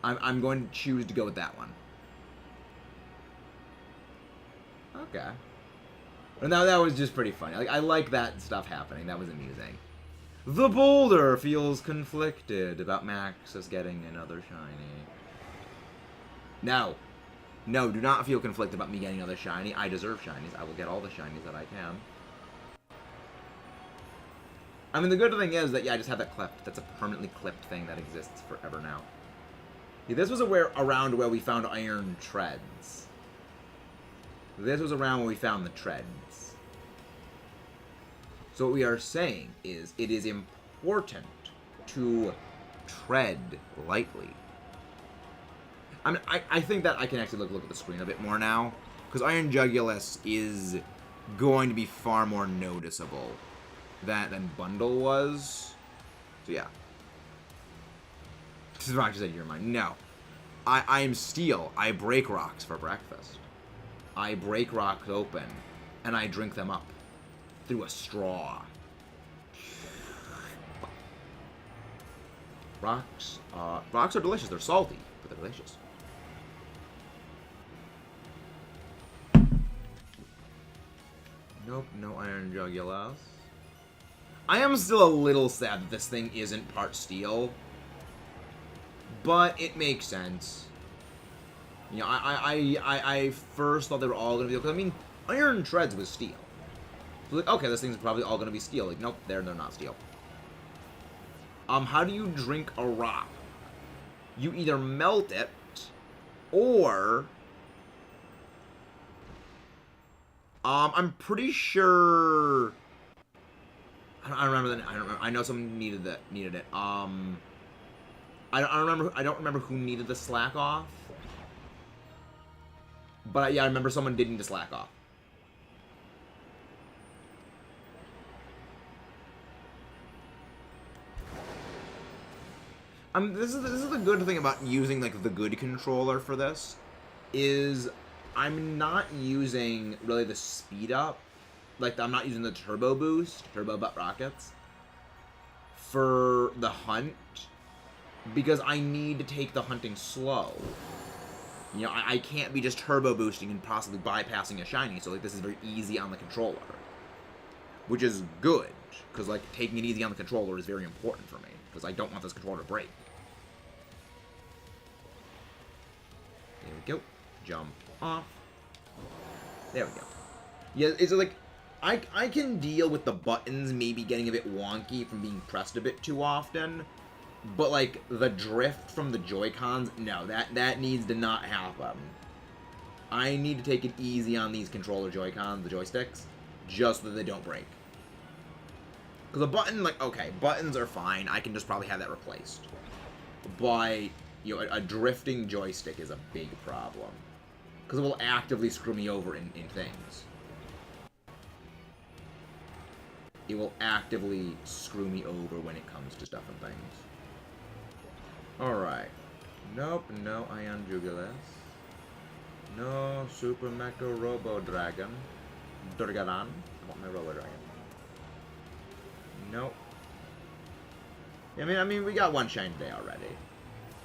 I'm going to choose to go with that one. Okay. Well, now that was just pretty funny. Like, I like that stuff happening. That was amusing. The boulder feels conflicted about Maxus getting another shiny. No, do not feel conflicted about me getting another shiny. I deserve shinies. I will get all the shinies that I can. I mean, the good thing is that, yeah, I just have that clipped. That's a permanently clipped thing that exists forever now. Yeah, this was around where we found iron treads. This was around where we found the treads. So what we are saying is it is important to tread lightly. I mean, I think that I can actually look at the screen a bit more now, because Iron Jugulas is going to be far more noticeable than Bundle was. So yeah. This is what I just said in your mind. No. I am steel. I break rocks for breakfast. I break rocks open, and I drink them up through a straw. Rocks are delicious. They're salty, but they're delicious. Nope, no Iron Jugulas. I am still a little sad that this thing isn't part steel, but it makes sense. You know, I first thought they were all gonna be, because I mean, Iron Treads was steel. So like, okay, this thing's probably all gonna be steel. Like, nope, they're not steel. How do you drink a rock? You either melt it, or I'm pretty sure. I don't remember. I don't remember. I know someone needed it. I don't remember who needed the slack off. But yeah, I remember someone did need to slack off. This is the good thing about using like the good controller for this, is I'm not using really the speed up, like I'm not using the turbo boost, turbo butt rockets, for the hunt, because I need to take the hunting slow. You know, I can't be just turbo boosting and possibly bypassing a shiny, so like this is very easy on the controller. Which is good, because like taking it easy on the controller is very important for me, because I don't want this controller to break. There we go. Jump off. There we go. Yeah, it's like, I can deal with the buttons maybe getting a bit wonky from being pressed a bit too often, but like the drift from the Joy-Cons, no, that needs to not happen. I need to take it easy on these controller Joy-Cons, the joysticks, just so that they don't break. Because a button, like, okay, buttons are fine, I can just probably have that replaced. But, you know, a drifting joystick is a big problem. Because it will actively screw me over in things. It will actively screw me over when it comes to stuff and things. Alright. Nope, no Ion Jugulas. No Super Mecha Robo Dragon. Durgaran. I want my Robo Dragon. Nope. I mean, we got one shiny today already.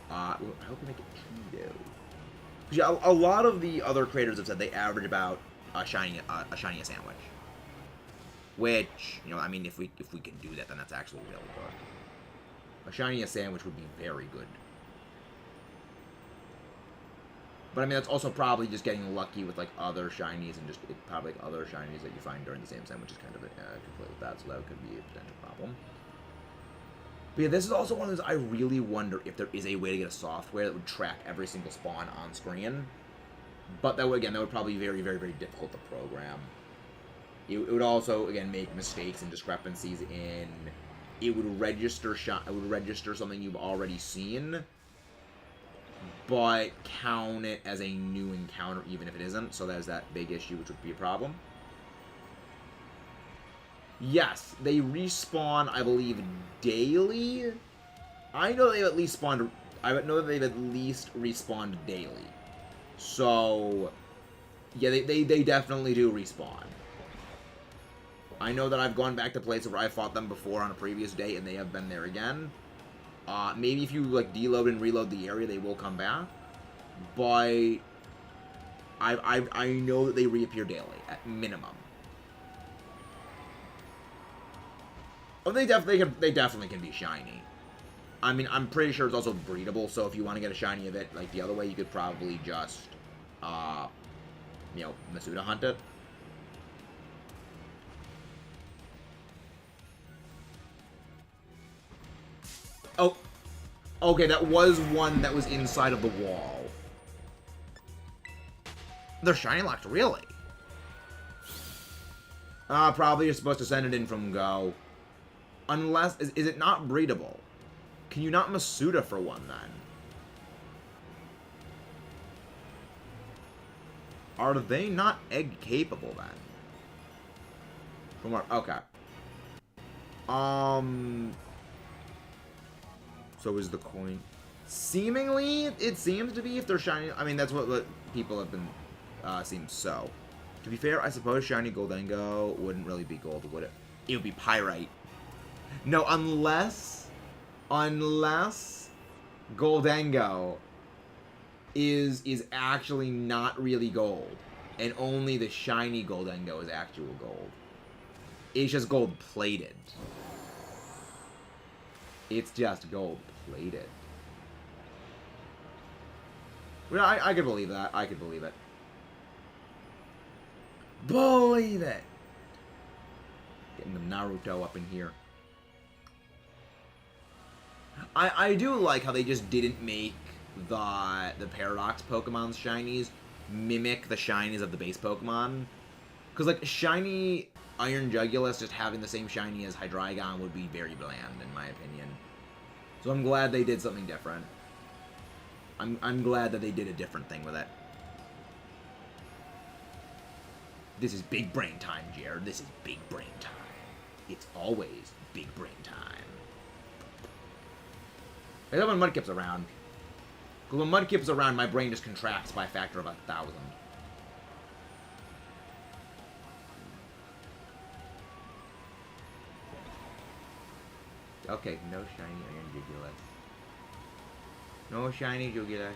I hope we make it two, though. Yeah, a lot of the other creators have said they average about a shiny a sandwich. Which, you know, I mean, if we can do that, then that's actually really good. A shiny sandwich would be very good. But I mean, that's also probably just getting lucky with like other shinies and just probably like, other shinies that you find during the same sandwich is kind of completely bad. So that could be a potential problem. But yeah, this is also one of those I really wonder if there is a way to get a software that would track every single spawn on screen. But that would, again, that would probably be very, very, very difficult to program. It would also, again, make mistakes and discrepancies in. It would register something you've already seen, but count it as a new encounter even if it isn't. So there's that big issue, which would be a problem. Yes, they respawn, I believe, daily. I know they've at least spawned. I know that they've at least respawned daily. So, yeah, they definitely do respawn. I know that I've gone back to places where I fought them before on a previous day, and they have been there again. Maybe if you like deload and reload the area, they will come back. But I know that they reappear daily at minimum. Oh, they definitely can be shiny. I mean, I'm pretty sure it's also breedable, so if you want to get a shiny of it, like the other way, you could probably just, you know, Masuda hunt it. Oh, okay, that was one that was inside of the wall. They're shiny locked, really? Probably you're supposed to send it in from Go. Unless, is it not breedable? Can you not Masuda for one, then? Are they not egg capable, then? From where? Okay. So is the coin... Seemingly, it seems to be if they're shiny... I mean, that's what people have been... seems so. To be fair, I suppose shiny Goldengo wouldn't really be gold, would it? It would be pyrite. No, unless Goldengo is actually not really gold, and only the shiny Goldengo is actual gold. It's just gold plated. It's just gold plated. Well, I could believe that. I could believe it. Believe it. Getting the Naruto up in here. I do like how they just didn't make the Paradox Pokemon's shinies mimic the shinies of the base Pokemon. Because, like, shiny Iron Jugulas just having the same shiny as Hydreigon would be very bland, in my opinion. So I'm glad they did something different. I'm glad that they did a different thing with it. This is big brain time, Jared. This is big brain time. It's always big brain time. Except when Mudkip's around. Because when Mudkip's around, my brain just contracts by a factor of 1,000. Okay, no shiny iron jugulas. No shiny jugulas.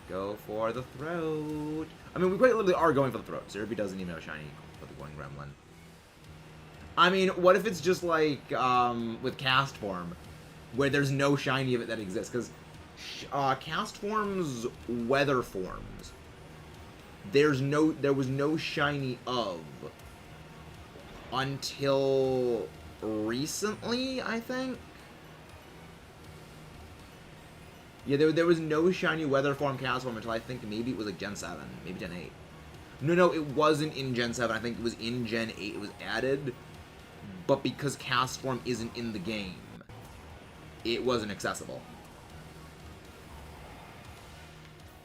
Go for the throat. I mean, we quite literally are going for the throat. Cerebi doesn't even have a shiny for the Going Gremlin. I mean, what if it's just like with Cast Form, where there's no shiny of it that exists? Because Cast Form's weather forms, there was no shiny of until recently, I think. Yeah, there was no shiny weather form Cast Form until I think maybe it was like Gen 7, maybe Gen 8. No, it wasn't in Gen 7. I think it was in Gen 8. It was added, but because Cast Form isn't in the game, it wasn't accessible.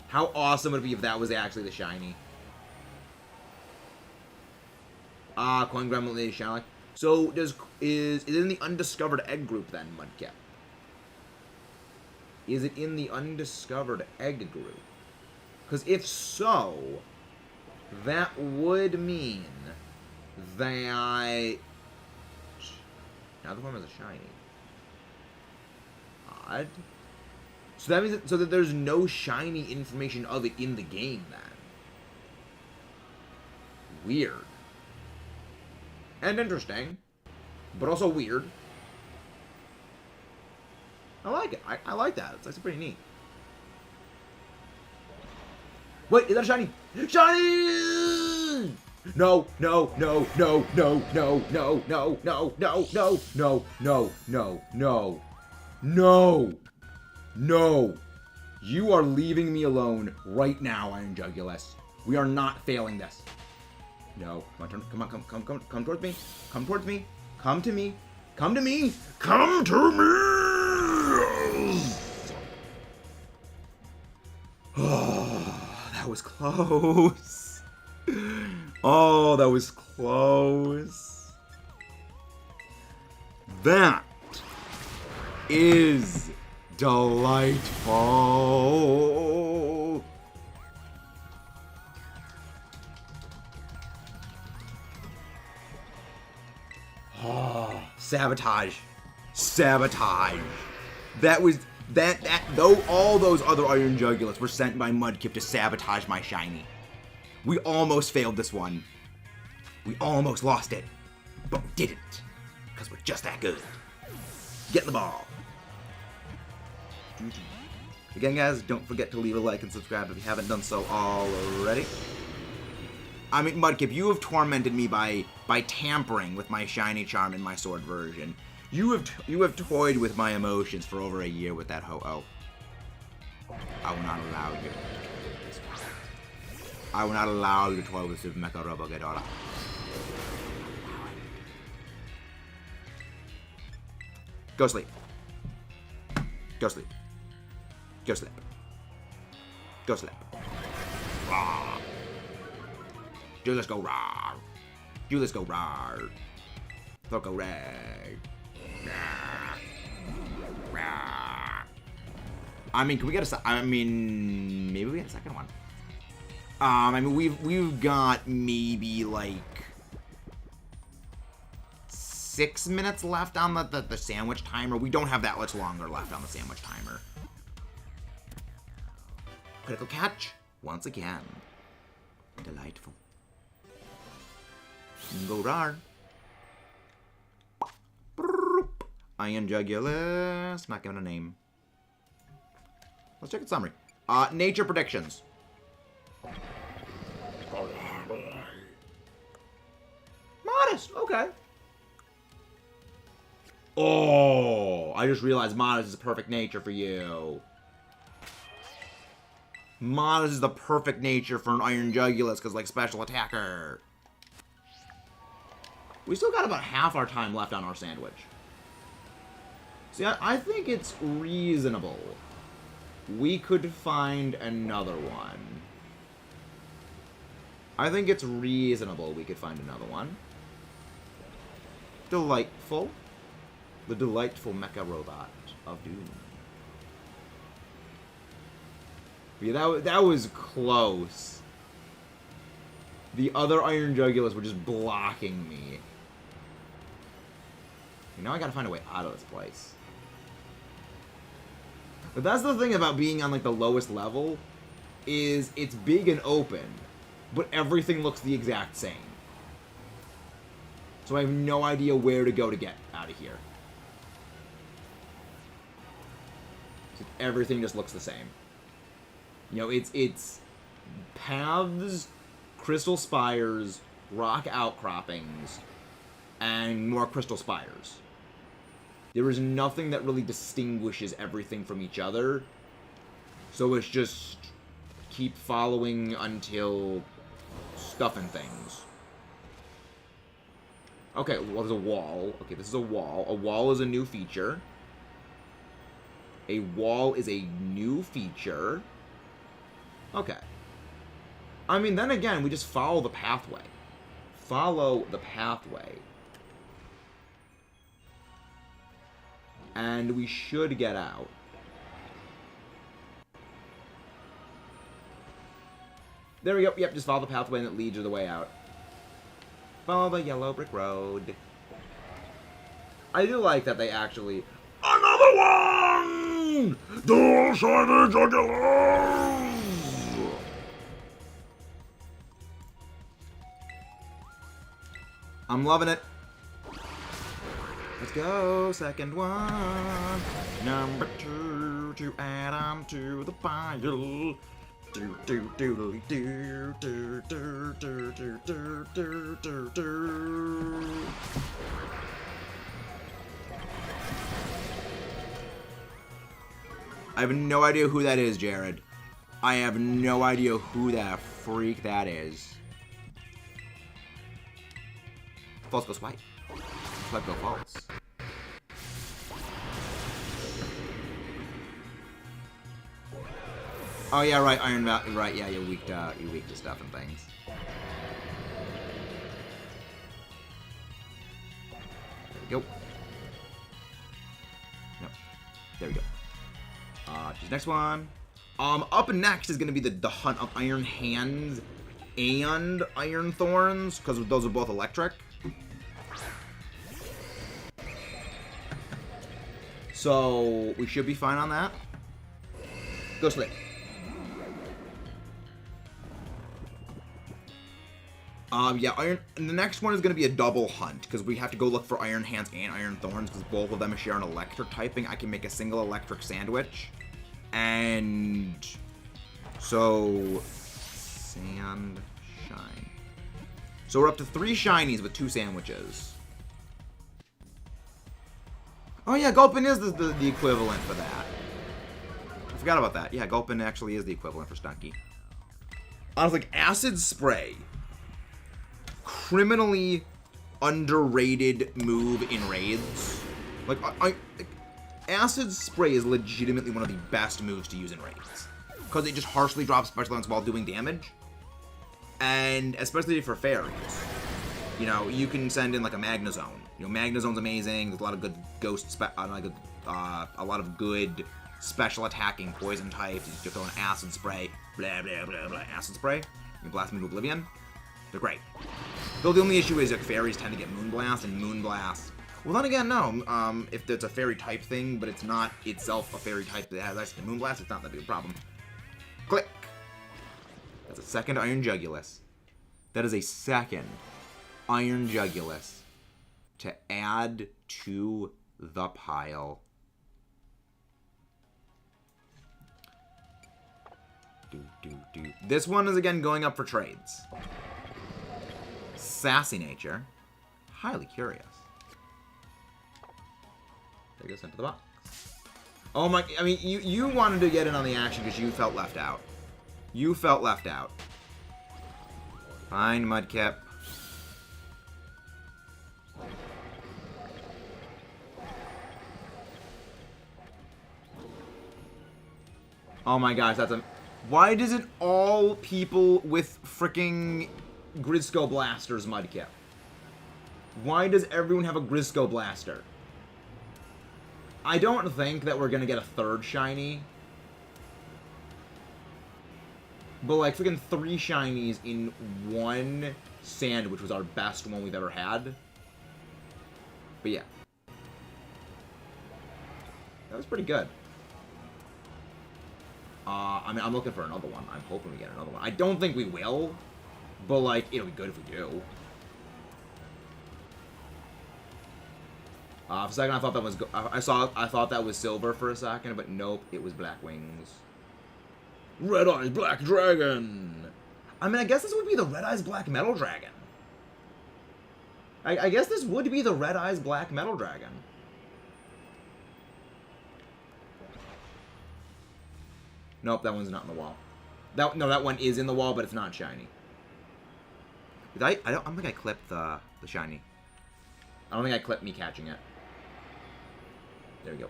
How awesome would it be if that was actually the shiny? Coin Gremlin Lady Shallak. So is it in the undiscovered egg group then, Mudkip? Is it in the undiscovered egg group? Because if so, that would mean that now the form is a shiny. Odd. So that means that there's no shiny information of it in the game then. Weird. And interesting. But also weird. I like it. I like that. It's actually pretty neat. Wait, is that a shiny? Shiny! No, no, no, no, no, no, no, no, no, no, no, no, no, no, no, no, no. You are leaving me alone right now, Iron Jugulas. We are not failing this. No, my turn. Come on, come towards me. Come towards me. Come to me. Come to me. Come to me. Oh, that was close. Oh, that was close. That is delightful. Oh, sabotage. Sabotage. That was though all those other Iron Jugulas were sent by Mudkip to sabotage my shiny. We almost failed this one. We almost lost it. But we didn't. Because we're just that good. Get the ball. Again, guys, don't forget to leave a like and subscribe if you haven't done so already. I mean, Mudkip, you have tormented me by tampering with my shiny charm in my sword version. You have toyed with my emotions for over a year with that ho-oh. I will not allow you. I will not allow you to toy with Super Mecha Robo Ghidorah. Go sleep. Go sleep. Go sleep. Go sleep. Rawr. Do let's go rawr. Do let's go rawr. Throw go rag. I mean, can we get a? I mean, maybe we get a second one. I mean, we've got maybe like 6 minutes left on the sandwich timer. We don't have that much longer left on the sandwich timer. Critical catch once again. Delightful. Go rar. Iron Jugulas. Not giving a name. Let's check its summary. Nature predictions. Modest. Okay. Oh, I just realized Modest is the perfect nature for you. Modest is the perfect nature for an Iron Jugulas because, like, special attacker. We still got about half our time left on our sandwich. See, I think it's reasonable. We could find another one. I think it's reasonable we could find another one. Delightful. The delightful mecha robot of doom. Yeah, that was close. The other Iron Jugulas were just blocking me. Now I gotta find a way out of this place. But that's the thing about being on, like, the lowest level, is it's big and open, but everything looks the exact same. So I have no idea where to go to get out of here. So everything just looks the same. You know, it's paths, crystal spires, rock outcroppings, and more crystal spires. There is nothing that really distinguishes everything from each other. So it's just keep following until stuffing things. Okay, well, there's a wall. Okay, this is a wall. A wall is a new feature. A wall is a new feature. Okay. I mean, then again, we just follow the pathway. Follow the pathway. And we should get out. There we go. Yep, just follow the pathway and it leads you the way out. Follow the yellow brick road. I do like that they actually... Another one! Dual shiny jugulars! I'm loving it. Let's go, second one. Number 2 to add on to the pile. Do do do do do do do do do do do do. I have no idea who that is, Jared. I have no idea who that freak that is. False goes white. White go false. Oh yeah, right, Iron Mountain. Right, yeah, you're weak to stuff and things. There we go. Nope. There we go. Choose next one. Up next is gonna be the hunt of Iron Hands and Iron Thorns, because those are both electric. So we should be fine on that. Go Slick. Yeah, the next one is going to be a double hunt, because we have to go look for Iron Hands and Iron Thorns, because both of them share an electric typing. I can make a single electric sandwich. And... so... sand, shine. So we're up to 3 shinies with 2 sandwiches. Oh yeah, Gulpin is the equivalent for that. I forgot about that. Yeah, Gulpin actually is the equivalent for Stunky. I was like, Acid Spray. Criminally underrated move in raids. Like, Acid Spray is legitimately one of the best moves to use in raids. Because it just harshly drops special events while doing damage. And especially for fairies. You know, you can send in like a Magnezone. You know, Magnezone's amazing. There's a lot of good ghost, a lot of good special attacking poison types. You just throw an Acid Spray, blah blah blah blah. Acid Spray. You blast them into oblivion. They're great. Though the only issue is that fairies tend to get Moonblast, and Moonblast... well, then again, no. If it's a fairy type thing, but it's not itself a fairy type that has actually Moonblast, it's not that big a problem. Click! That's a second Iron Jugulus. That is a second Iron Jugulus to add to the pile. This one is again going up for trades. Sassy nature. Highly curious. There goes into the box. Oh my, I mean, you wanted to get in on the action because you felt left out. You felt left out. Fine, Mudkip. Oh my gosh, that's a... why doesn't all people with fricking Grisco Blasters Mudkip? Why does everyone have a Grisco Blaster? I don't think that we're gonna get a third shiny. But, like, freaking 3 shinies in 1 sand, which was our best one we've ever had. But, yeah. That was pretty good. I mean, I'm looking for another one. I'm hoping we get another one. I don't think we will. But, like, it'll be good if we do. For a second, I thought that was... I thought that was silver for a second, but nope, it was black wings. Red Eyes Black Dragon! I mean, I guess this would be the Red Eyes Black Metal Dragon. I guess this would be the Red Eyes Black Metal Dragon. Nope, that one's not in the wall. No, that one is in the wall, but it's not shiny. I don't think I clipped the shiny. I don't think I clipped me catching it. There we go.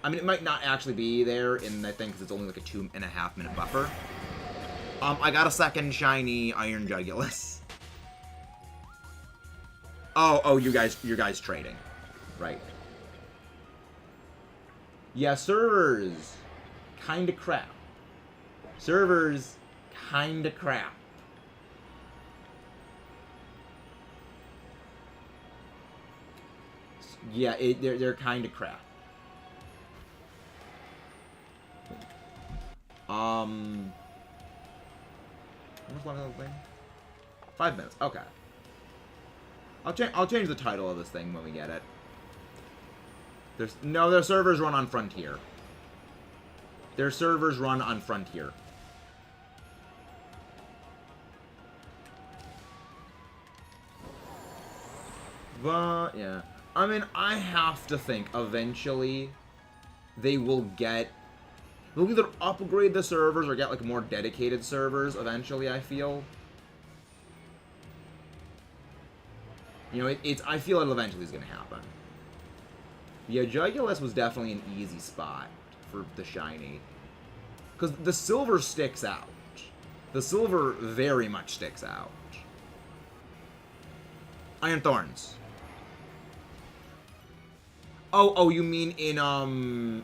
I mean, it might not actually be there in that thing because it's only like a 2.5 minute buffer. I got a second shiny Iron Jugulas. Oh, you guys trading, right? Yeah, servers, kinda crap. Servers, kinda crap. Yeah, they're kinda crap. How much longer is that thing? 5 minutes. Okay. I'll change the title of this thing when we get it. Their servers run on Frontier. Their servers run on Frontier. But yeah, I mean, I have to think eventually they will get. They'll either upgrade the servers or get like more dedicated servers eventually, I feel. You know, I feel it eventually is going to happen. Yeah, Jugulas was definitely an easy spot for the shiny. Because the silver sticks out. The silver very much sticks out. Iron Thorns. Oh, you mean in,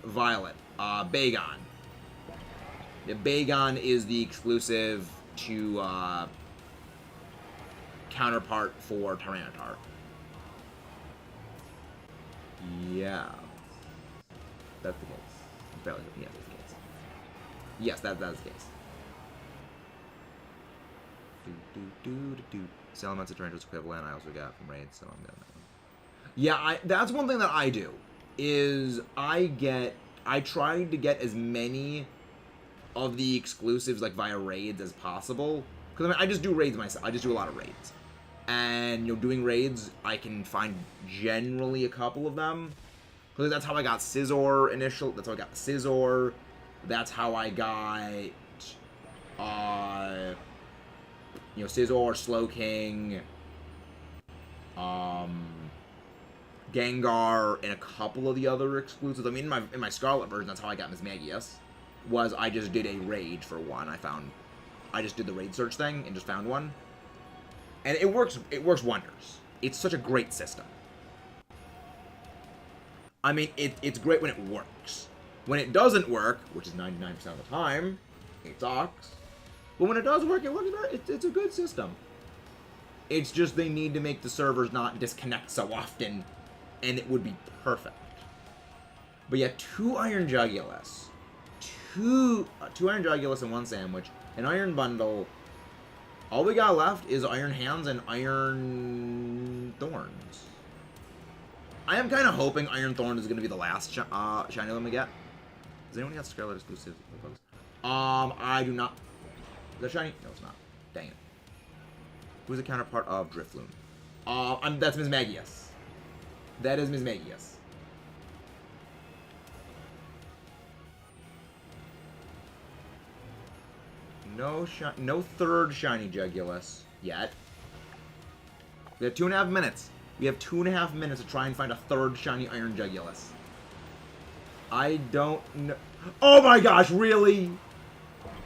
Violet. Bagon. The Bagon is the exclusive to, counterpart for Tyranitar. Yeah. That's the case. Yeah, that's the case. Yes, that's the case. Salamence of Tarantulas equivalent I also got from raids, so I'm doing that one. Yeah, that's one thing that I do. Is I try to get as many of the exclusives like via raids as possible. Because I mean, I just do raids myself. I just do a lot of raids. And, you know, doing raids, I can find generally a couple of them. Because that's how I got Scizor initial. That's how I got Scizor. That's how I got, you know, Scizor, Slowking, Gengar, and a couple of the other exclusives. I mean, in my Scarlet version, that's how I got Miss Magius. Was I just did a raid for one. I just did the raid search thing and just found one. And it works wonders. It's such a great system. I mean, it's great when it works. When it doesn't work, which is 99% of the time, it sucks. But when it does work, it works very, it's a good system. It's just they need to make the servers not disconnect so often, and it would be perfect. But yeah, 2 Iron Jugulas. 2 Iron Jugulas and 1 Sandwich. An Iron Bundle. All we got left is Iron Hands and Iron Thorns. I am kind of hoping Iron Thorns is going to be the last shiny one we get. Does anyone got Scarlet exclusive? I do not. Is that shiny? No, it's not. Dang it. Who's the counterpart of Drifloon? That's Miss Magius. That is Miss Magius. No third shiny Jugulas yet. We have 2.5 minutes. We have 2.5 minutes to try and find a third shiny Iron Jugulas. I don't know. Oh my gosh, really?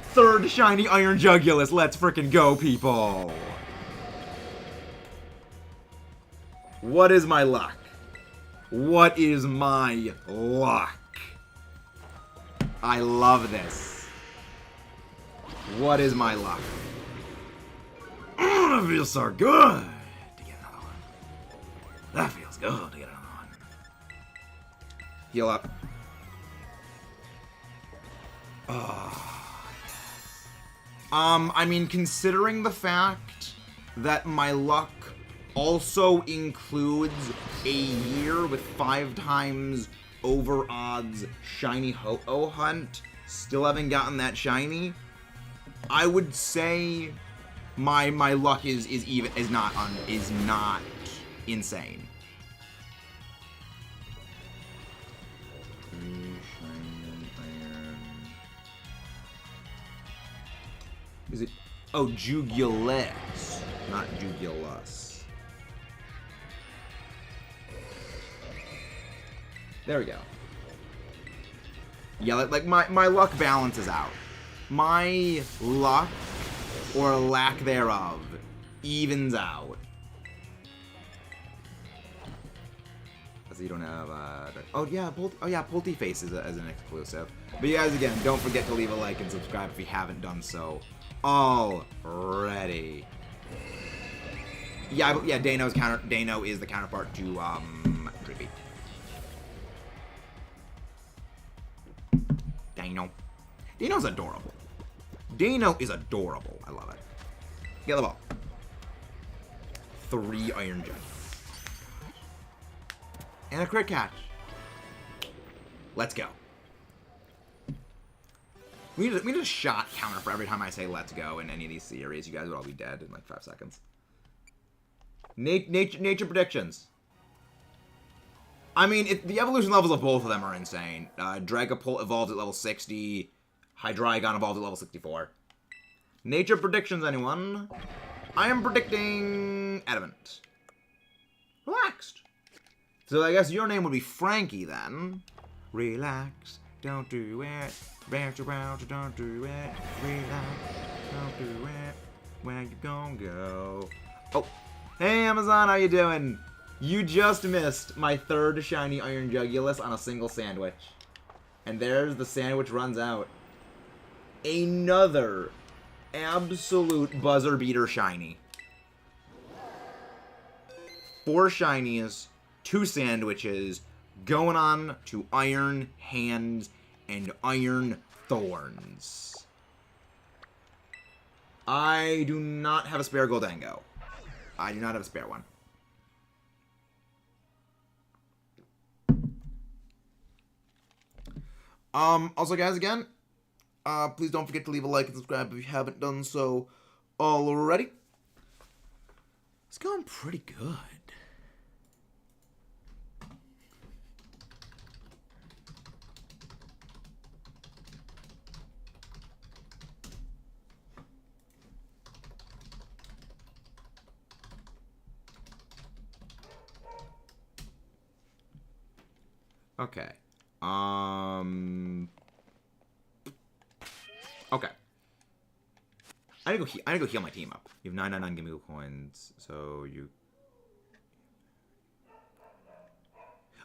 Third shiny Iron Jugulas. Let's frickin' go, people. What is my luck? What is my luck? I love this. What is my luck? That feels so good to get another one. That feels good to get another one. Heal up. I mean, considering the fact that my luck also includes a year with 5 times over odds shiny Ho-Oh hunt, still haven't gotten that shiny, I would say my luck is not insane. Is it? Oh, jugulas, not jugulas. There we go. Yeah, like my luck balances out. My luck, or lack thereof, evens out. So you don't have Polty Face is an exclusive. But you guys, again, don't forget to leave a like and subscribe if you haven't done so already. Yeah, Dano is the counterpart to Drippy. Dano's adorable. Dano is adorable. I love it. Get the ball. 3 Iron Gems. And a crit catch. Let's go. We need a shot counter for every time I say let's go in any of these series. You guys would all be dead in like 5 seconds. Nature predictions. I mean, the evolution levels of both of them are insane. Dragapult evolved at level 60. Hydreigon evolved at level 64. Nature predictions, anyone? I am predicting Adamant. Relaxed. So I guess your name would be Frankie then. Relax, don't do it. Bounce around, don't do it. Relax, don't do it. Where you gonna go? Oh, hey Amazon, how you doing? You just missed my 3rd shiny Iron Jugulas on a single sandwich. And there's the sandwich runs out. Another absolute buzzer beater shiny. 4 shinies, 2 sandwiches, going on to Iron Hands and Iron Thorns. I do not have a spare Goldango. I do not have a spare one. Also, guys, again, please don't forget to leave a like and subscribe if you haven't done so already. It's going pretty good. Okay. Okay. I need to go heal my team up. You have 999 Gimme coins, so you...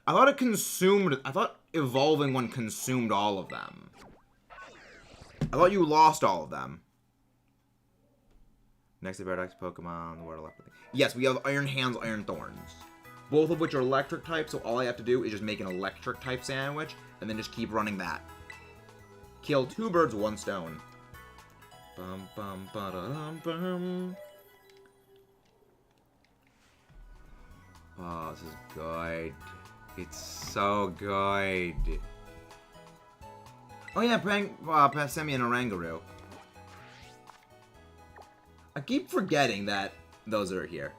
I thought evolving one consumed all of them. I thought you lost all of them. Next to Paradox Pokemon, the water left. Yes, we have Iron Hands, Iron Thorns. Both of which are electric type, so all I have to do is just make an electric type sandwich, and then just keep running that. Kill 2 birds, 1 stone. Bum bum ba dum bum. Oh, this is good. It's so good. Oh yeah, send me an Oranguru. I keep forgetting that those are here.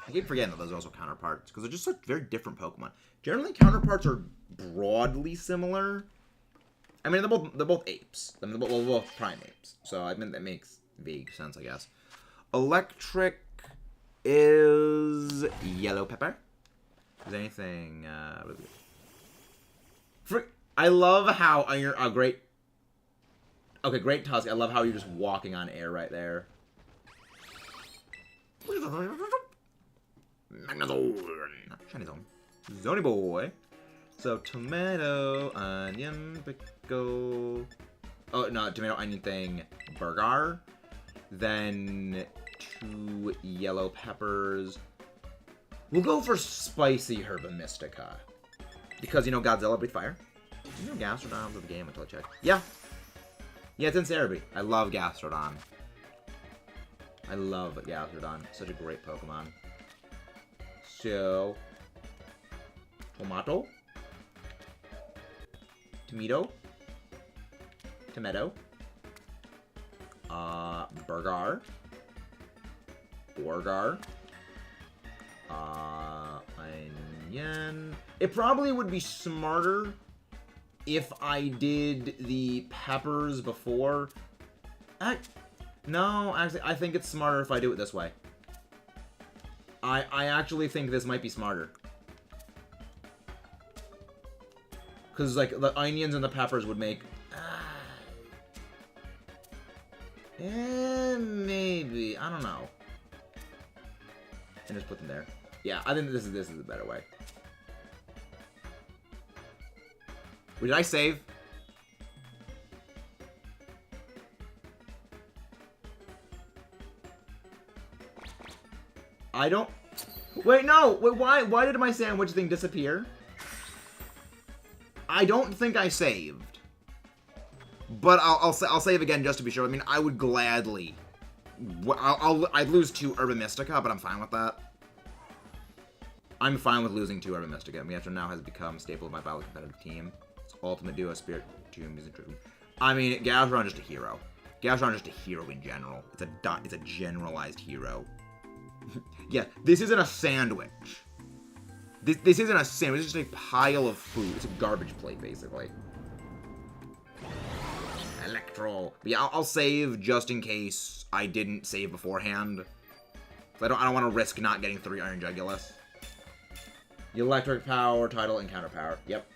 I keep forgetting that those are also counterparts, because they're just like very different Pokemon. Generally, counterparts are broadly similar. I mean, they're both apes. I mean, they're both primates. So I mean, that makes vague sense, I guess. Electric is yellow pepper. Is there anything really good? I love how great Tusk. I love how you're just walking on air right there. Shiny Zone. Zony boy. So, tomato, onion, pickle. Oh, no, tomato, onion thing, burger. Then 2 yellow peppers. We'll go for spicy herba mystica. Because, you know, Godzilla breathed fire. You know Gastrodon was the game until I checked. Yeah. Yeah, it's in Cerebi. I love Gastrodon. I love Gastrodon. Such a great Pokemon. So... Tomato. Tomato. Tomato. Burger. Orgar. Onion. It probably would be smarter if I did the peppers before. No, actually, I think it's smarter if I do it this way. I actually think this might be smarter. Because, like, the onions and the peppers would make... maybe. I don't know. And just put them there. Yeah, I think this is a better way. Wait, did I save? I don't... Wait, no! Wait, why did my sandwich thing disappear? I don't think I saved. But I'll save again just to be sure. I mean, I would gladly... I'd lose 2 Herba Mystica, but I'm fine with that. I'm fine with losing 2 Herba Mystica. Meowth now has become a staple of my battle competitive team. It's ultimate duo, Spirit Tomb, is true. I mean, Gastrodon is just a hero. Gastrodon is just a hero in general. It's a generalized hero. Yeah, this isn't a sandwich. This isn't a sandwich. It's just a pile of food. It's a garbage plate, basically. Electro. But yeah, I'll save just in case I didn't save beforehand. I don't want to risk not getting 3 Iron Jugulas. Electric power, tidal, and counter power. Yep.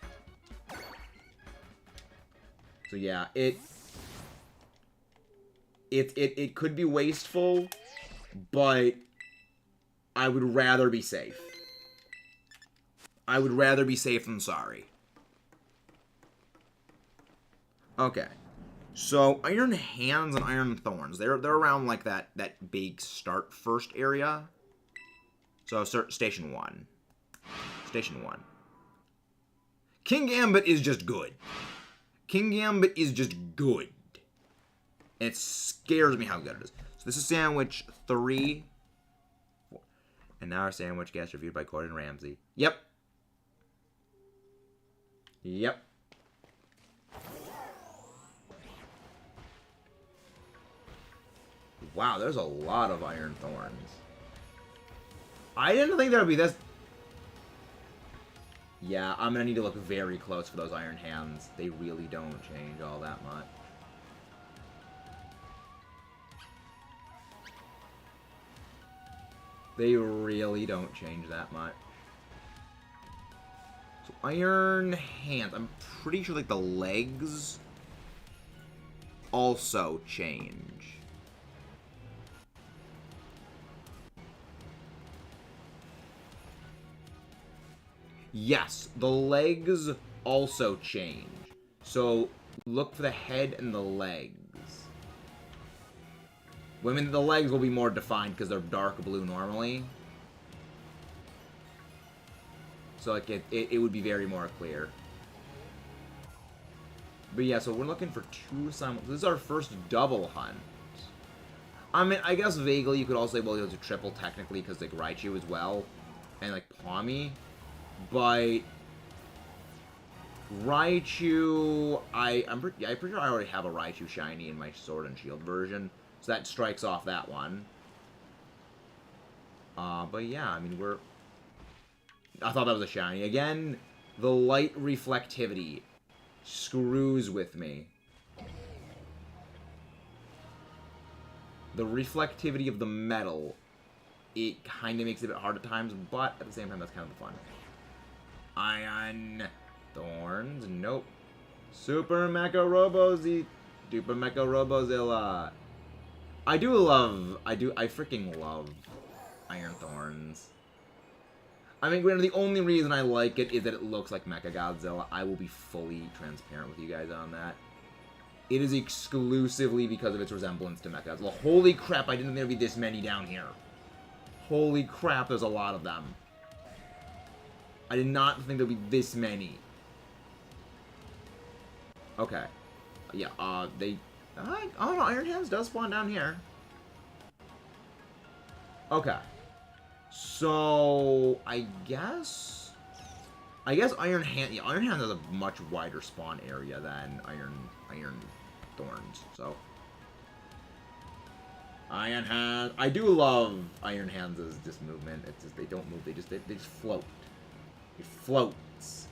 So yeah, it could be wasteful, but I would rather be safe. I would rather be safe than sorry. Okay. So, Iron Hands and Iron Thorns, they're around, like, that big start first area. So, Station 1. Station 1. King Gambit is just good. King Gambit is just good. And it scares me how good it is. So, this is Sandwich 3. And now our sandwich gets reviewed by Gordon Ramsay. Yep. Yep. Wow, there's a lot of Iron Thorns. I didn't think there would be this. Yeah, I'm going to need to look very close for those Iron Hands. They really don't change all that much. They really don't change that much. So, Iron Hands. I'm pretty sure, like, the legs also change. Yes, the legs also change. So, look for the head and the legs. Women, the legs will be more defined because they're dark blue normally. So, like, it would be very more clear. But yeah, so we're looking for 2 simultaneous. This is our first double hunt. I mean, I guess vaguely you could also say, well, it was a triple technically because, like, Raichu as well. And, like, Pawmi. But Raichu, I'm pretty sure I already have a Raichu shiny in my Sword and Shield version, so that strikes off that one. But yeah, I mean I thought that was a shiny again. The light reflectivity screws with me. The reflectivity of the metal, it kind of makes it a bit hard at times, but at the same time, that's kind of the fun. Iron Thorns, nope. Super Mecha Robozilla. I freaking love Iron Thorns. I mean, granted, the only reason I like it is that it looks like Mecha Godzilla. I will be fully transparent with you guys on that. It is exclusively because of its resemblance to Mecha. Well, holy crap, I didn't think there'd be this many down here. Holy crap, there's a lot of them. I did not think there'd be this many. Okay. Yeah, oh no, Iron Hands does spawn down here. Okay. So, I guess Iron Hand, yeah, Iron Hands has a much wider spawn area than Iron Thorns, so. Iron Hands, I do love Iron Hands' this movement. It's just, they don't move, they just float. It floats.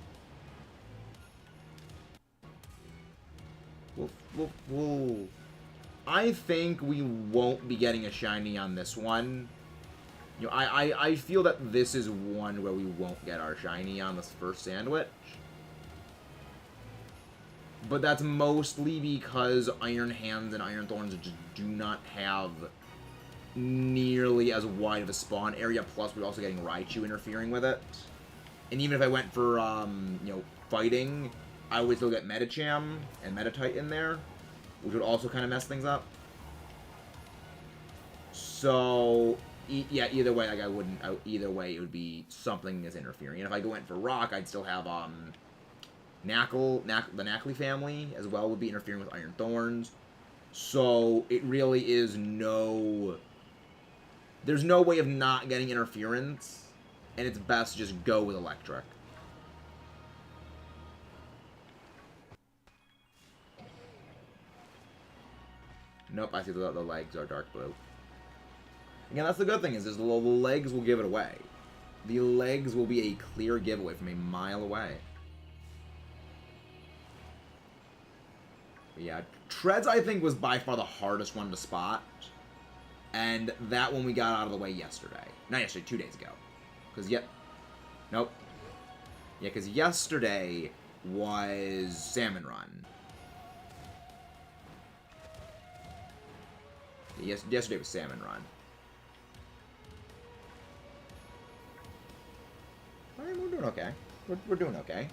We'll I think we won't be getting a shiny on this one. You know, I feel that this is one where we won't get our shiny on this first sandwich. But that's mostly because Iron Hands and Iron Thorns just do not have nearly as wide of a spawn area, plus we're also getting Raichu interfering with it. And even if I went for, you know, fighting, I would still get Medicham and Meditite in there, which would also kind of mess things up. So, yeah, either way, like, either way, it would be something that's interfering. And if I went for Rock, I'd still have, the Knackly family as well would be interfering with Iron Thorns. So, it really is there's no way of not getting interference, and it's best to just go with Electric. Nope, I see the legs are dark blue. Again, that's the good thing, is the legs will give it away. The legs will be a clear giveaway from a mile away. But yeah, Treads, I think, was by far the hardest one to spot. And that one we got out of the way yesterday. Not yesterday, 2 days ago. Because nope. Yeah, because yesterday was Salmon Run. Yesterday was Salmon Run. Alright, we're doing okay. We're doing okay.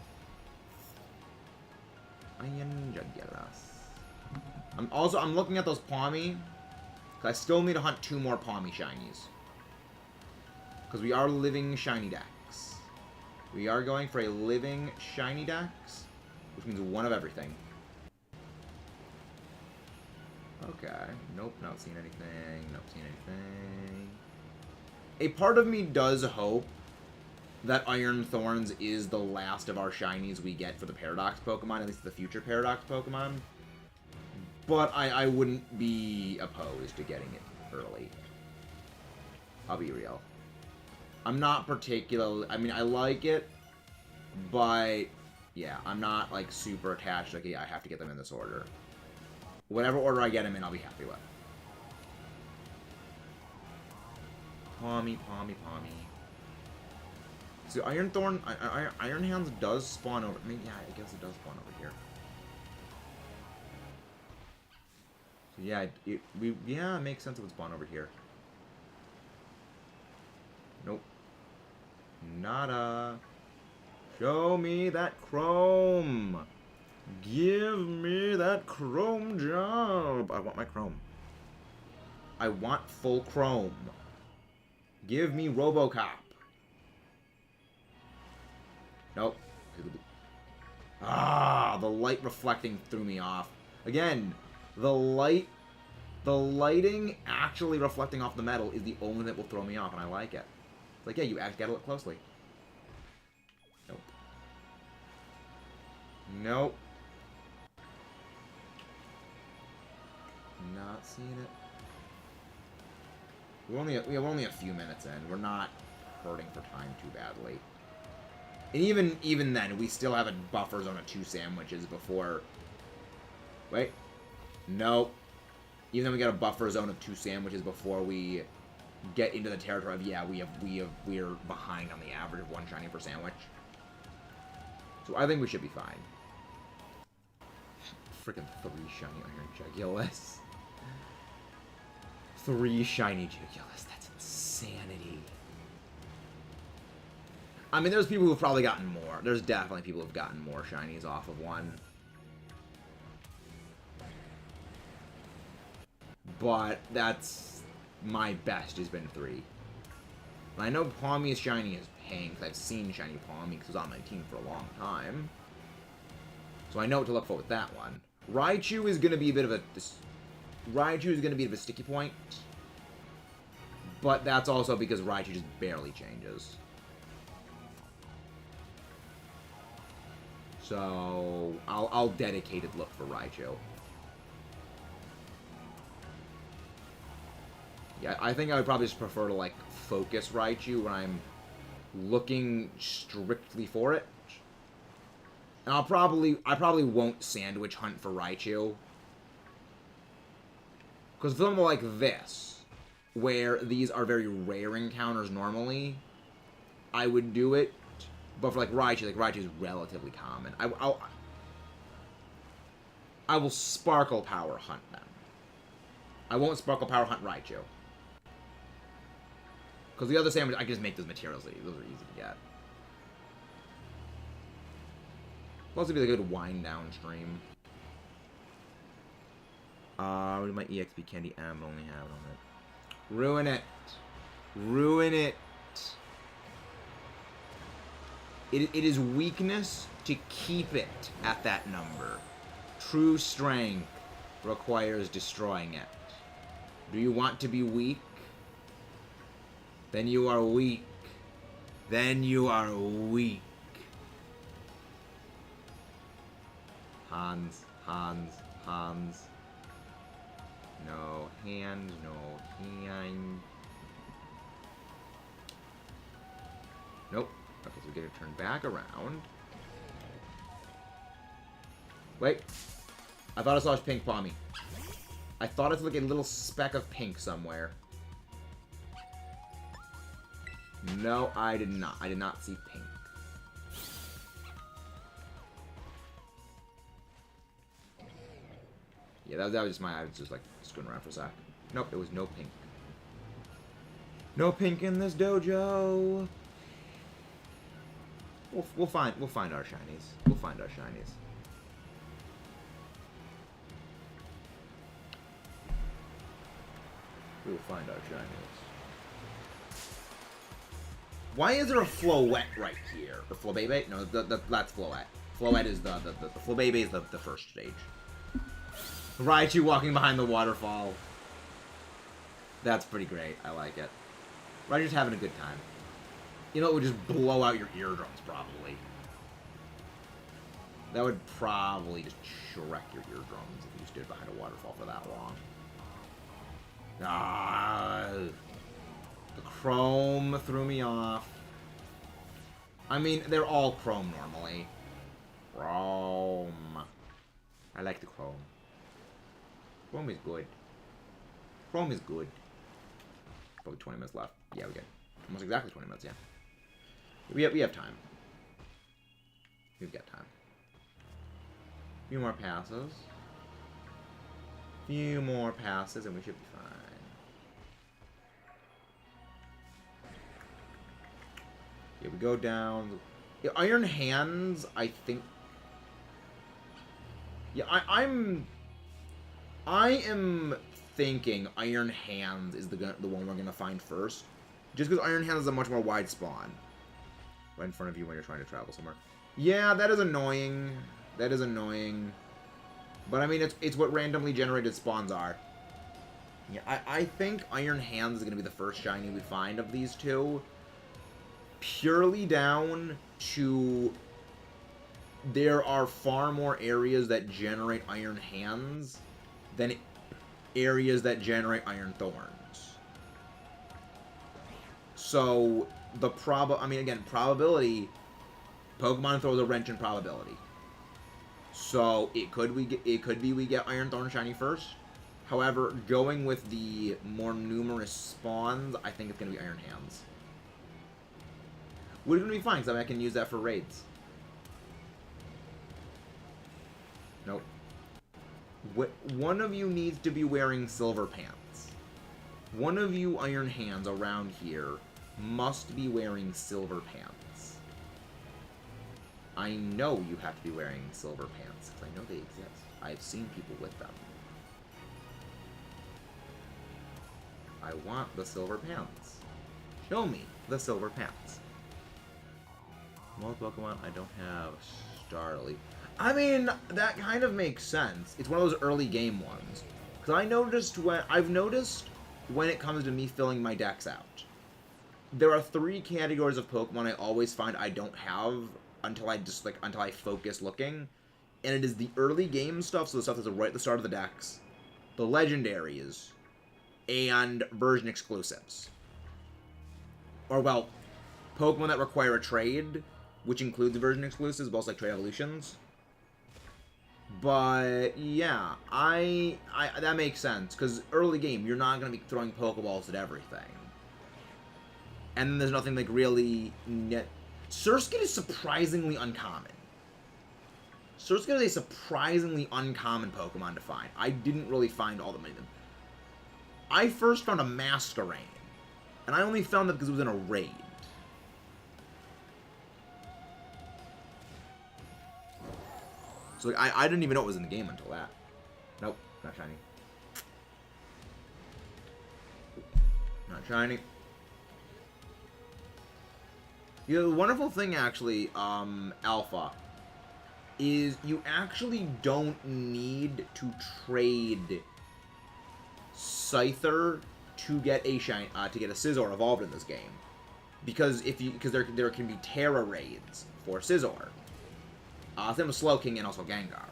Iron jugulas. I'm looking at those Pawmi. Because I still need to hunt 2 more Pawmi shinies. Because we are living shiny decks. We are going for a living shiny decks, which means one of everything. Okay. Nope, not seeing anything. Not seeing anything. A part of me does hope that Iron Thorns is the last of our shinies we get for the Paradox Pokemon, at least the future Paradox Pokemon. But I wouldn't be opposed to getting it early. I'll be real. I'm not particularly... I mean, I like it, but... yeah, I'm not, like, super attached. Like, yeah, I have to get them in this order. Whatever order I get them in, I'll be happy with. Pawmi. So Iron Hands does spawn over... I mean, yeah, I guess it does spawn over here. So yeah, it makes sense it would spawn over here. Nope. Nada. Show me that chrome. Give me that chrome job. I want my chrome. I want full chrome. Give me RoboCop. Nope. Ah, the light reflecting threw me off. Again, the lighting actually reflecting off the metal is the only thing that will throw me off, and I like it. It's like, yeah, you gotta look closely. Nope. Nope. Not seeing it. We're only a few minutes in. We're not hurting for time too badly. And even then, we still have a buffer zone of 2 sandwiches before... Wait. Nope. Even then, we got a buffer zone of 2 sandwiches before we get into the territory of, yeah, we're behind on the average of 1 shiny per sandwich. So I think we should be fine. Freaking 3 shiny Iron Jugulas. 3 shiny Jugulas. That's insanity. I mean, there's people who've probably gotten more. There's definitely people who've gotten more shinies off of one. but that's my best has been 3. And I know Palmy is shiny as pain, because I've seen shiny Palmy, because it was on my team for a long time. So I know what to look for with that one. Raichu is going to be a bit of a... Raichu is going to be a bit of a sticky point. But that's also because Raichu just barely changes. So I'll dedicated look for Raichu. Yeah, I think I would probably just prefer to, like, focus Raichu when I'm looking strictly for it. And I probably won't sandwich hunt for Raichu. Because for something like this, where these are very rare encounters normally, I would do it. But for, like, Raichu is relatively common. I will Sparkle Power hunt them. I won't Sparkle Power hunt Raichu. Because the other sandwich, I can just make those materials. Those are easy to get. It'll also be a good wind down stream. My EXP candy M only have on it. Ruin it. Ruin it. It is weakness to keep it at that number. True strength requires destroying it. Do you want to be weak? Then you are weak. Then you are weak. Hans, Hans, Hans. No hand, no hand. Nope. Okay, so we get to turn back around. Wait. I thought I saw a pink Palmy. I thought I saw like a little speck of pink somewhere. No, I did not. I did not see pink. Yeah, that was just I was just like screwing around for a sec. Nope, there was no pink. No pink in this dojo. We'll find our shinies. We'll find our shinies. We'll find our shinies. Why is there a Floette right here? Or Flabebe? No, that's Floette. Floette is the Flabebe is the first stage. Raichu walking behind the waterfall. That's pretty great. I like it. Raichu's having a good time. You know, it would just blow out your eardrums, probably. That would probably just Shrek your eardrums if you stood behind a waterfall for that long. Ah, the Chrome threw me off. I mean, they're all Chrome normally. Chrome. I like the Chrome. Chrome is good. Chrome is good. Probably 20 minutes left. Yeah, we get almost exactly 20 minutes, yeah. We have time. We've got time. A few more passes. Few more passes and we should be fine. Yeah, we go down. Yeah, Iron Hands, I think. Yeah, I am thinking Iron Hands is the one we're gonna find first, just because Iron Hands is a much more wide spawn. Right in front of you when you're trying to travel somewhere. Yeah, that is annoying. That is annoying. But I mean, it's what randomly generated spawns are. Yeah, I think Iron Hands is gonna be the first shiny we find of these two. Purely down to there are far more areas that generate Iron Hands than areas that generate Iron Thorns. So the probability, Pokemon throws a wrench in probability. So it could be we get Iron Thorn shiny first. However, going with the more numerous spawns, I think it's gonna be Iron Hands. Which is gonna be fine, because I can use that for raids. Nope. One of you needs to be wearing silver pants. One of you Iron Hands around here must be wearing silver pants. I know you have to be wearing silver pants, because I know they exist. I've seen people with them. I want the silver pants. Show me the silver pants. Most Pokemon I don't have Starly. I mean, that kind of makes sense. It's one of those early game ones. Because I've noticed when it comes to me filling my decks out, there are 3 categories of Pokemon I always find I don't have until I focus looking. And it is the early game stuff, so the stuff that's right at the start of the decks, the legendaries, and version exclusives. Or, well, Pokemon that require a trade, which includes version exclusives, but also like trade evolutions. But yeah, that makes sense, because early game, you're not going to be throwing Pokeballs at everything. And then there's nothing like really... Surskit is surprisingly uncommon. Surskit is a surprisingly uncommon Pokemon to find. I didn't really find all that many of them. I first found a Masquerain, and I only found that because it was in a raid. So like, I didn't even know it was in the game until that. Nope, not shiny. Not shiny. You know, the wonderful thing, actually, Alpha, is you actually don't need to trade Scyther to get a Scizor evolved in this game, because there can be Terra raids for Scizor. Same with Slowking and also Gengar,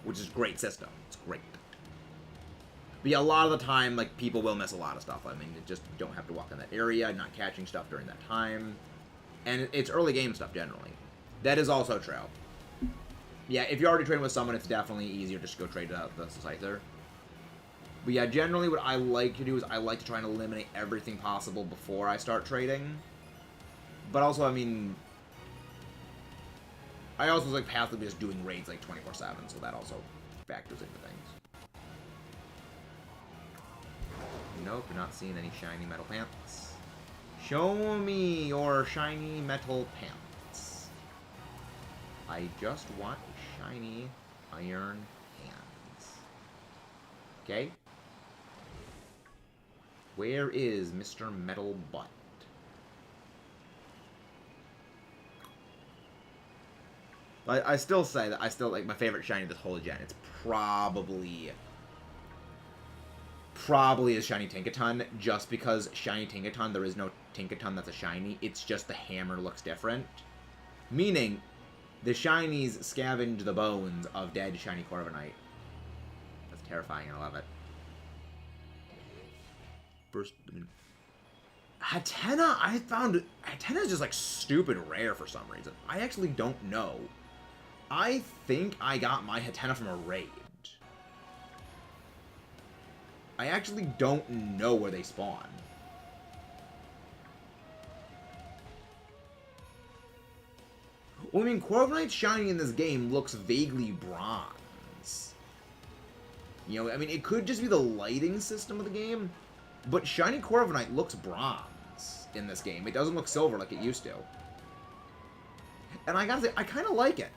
which is a great system. It's great. But yeah, a lot of the time, like, people will miss a lot of stuff. I mean, you just don't have to walk in that area, not catching stuff during that time. And it's early game stuff, generally. That is also true. Yeah, if you're already trading with someone, it's definitely easier just to go trade the Scyther. But yeah, generally what I like to do is I like to try and eliminate everything possible before I start trading. But also, I mean... I also like passively just doing raids like 24/7, so that also factors into things. Nope, you're not seeing any shiny metal pants. Show me your shiny metal pants. I just want shiny iron hands. Okay? Where is Mr. Metal Butt? I still say that like my favorite shiny this whole gen. It's probably is shiny Tinkaton, just because shiny Tinkaton, there is no Tinkaton that's a shiny. It's just the hammer looks different. Meaning, the shinies scavenge the bones of dead shiny Corviknight. That's terrifying, I love it. First, I mean, Hatena, I found Hatena is just like stupid rare for some reason. I actually don't know. I think I got my Hatena from a raid. I actually don't know where they spawn. Well, I mean, Corviknight shiny in this game looks vaguely bronze. You know, I mean, it could just be the lighting system of the game, but shiny Corviknight looks bronze in this game. It doesn't look silver like it used to. And I gotta say, I kind of like it.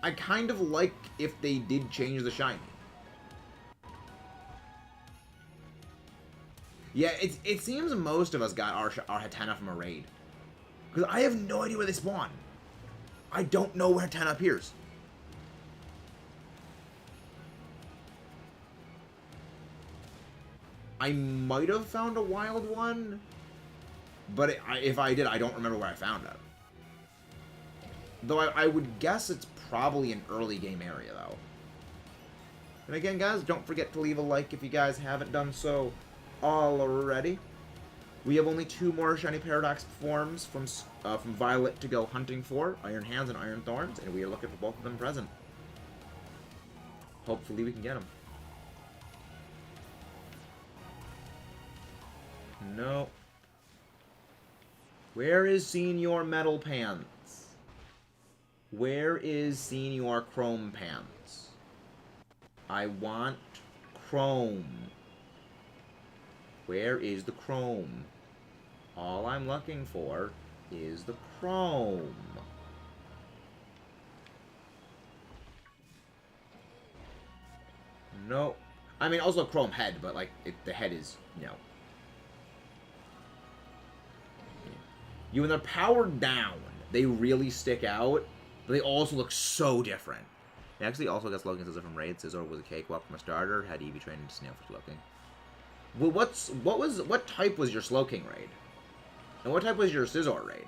I kind of like if they did change the shiny. Yeah, it seems most of us got our Hatena from a raid. Because I have no idea where they spawn. I don't know where Hatena appears. I might have found a wild one, but if I did, I don't remember where I found it. Though I would guess it's probably an early game area, though. And again, guys, don't forget to leave a like if you guys haven't done so already. We have only 2 more Shiny Paradox forms from Violet to go hunting for, Iron Hands and Iron Thorns, and we are looking for both of them present. Hopefully we can get them. No. Where is Senior Metal Pants? Where is Senior Chrome Pants? I want Chrome. Where is the Chrome? All I'm looking for is the Chrome. No. I mean, also Chrome Head, but, like, the head is, you know, When they're powered down, they really stick out, but they also look so different. It actually also got Slowking Scissor from Raid. Scissor was a cakewalk from a starter. Had EV trained into Snail for Slowking. Well, what type was your Slowking raid? And what type was your Scizor raid?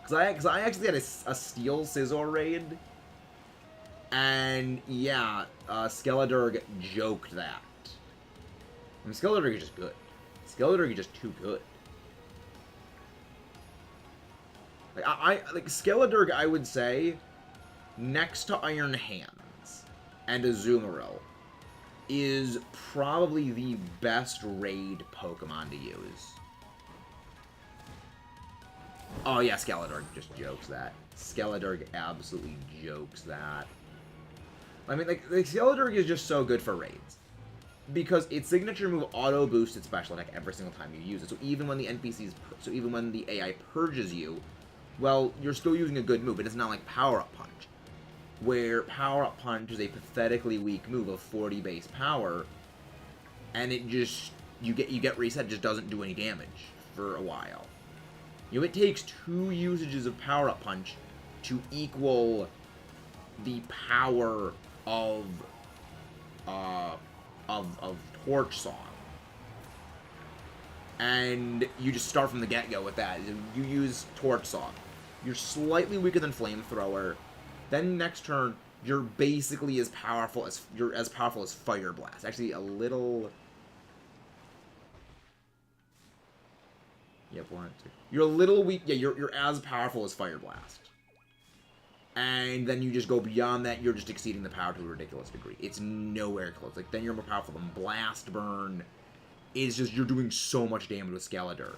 Because I actually had a Steel Scizor raid. And, yeah, Skeleturg joked that. I mean, Skeleturg is just good. Skeleturg is just too good. Like Skeleturg, I would say, next to Iron Hands and Azumarill, is probably the best raid Pokemon to use. Oh yeah, Skeleturg just jokes that. Skeleturg absolutely jokes that. I mean, like Skeleturg is just so good for raids. Because its signature move auto boosts its special attack every single time you use it. So even when the even when the AI purges you, well, you're still using a good move. It's not like Power Up Punch, where Power Up Punch is a pathetically weak move of 40 base power, and it just you get reset. It just doesn't do any damage for a while. You know, it takes 2 usages of Power Up Punch to equal the power of Torch Song. And you just start from the get-go with that. You use Torch Song. You're slightly weaker than Flamethrower. Then next turn, you're basically as powerful as Fire Blast. Actually, a little. Yep, 1, 2. You're a little weak. Yeah, you're as powerful as Fire Blast. And then you just go beyond that. You're just exceeding the power to a ridiculous degree. It's nowhere close. Like then you're more powerful than Blast Burn. It's just you're doing so much damage with Skeleturg.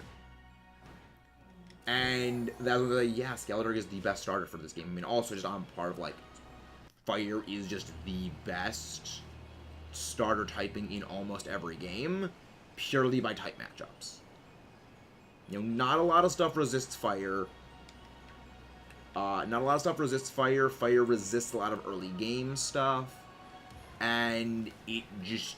And that's why, yeah, Skeleturg is the best starter for this game. I mean, also just on part of like, Fire is just the best starter typing in almost every game, purely by type matchups. You know, not a lot of stuff resists Fire. Not a lot of stuff resists Fire. Fire resists a lot of early game stuff. And it just,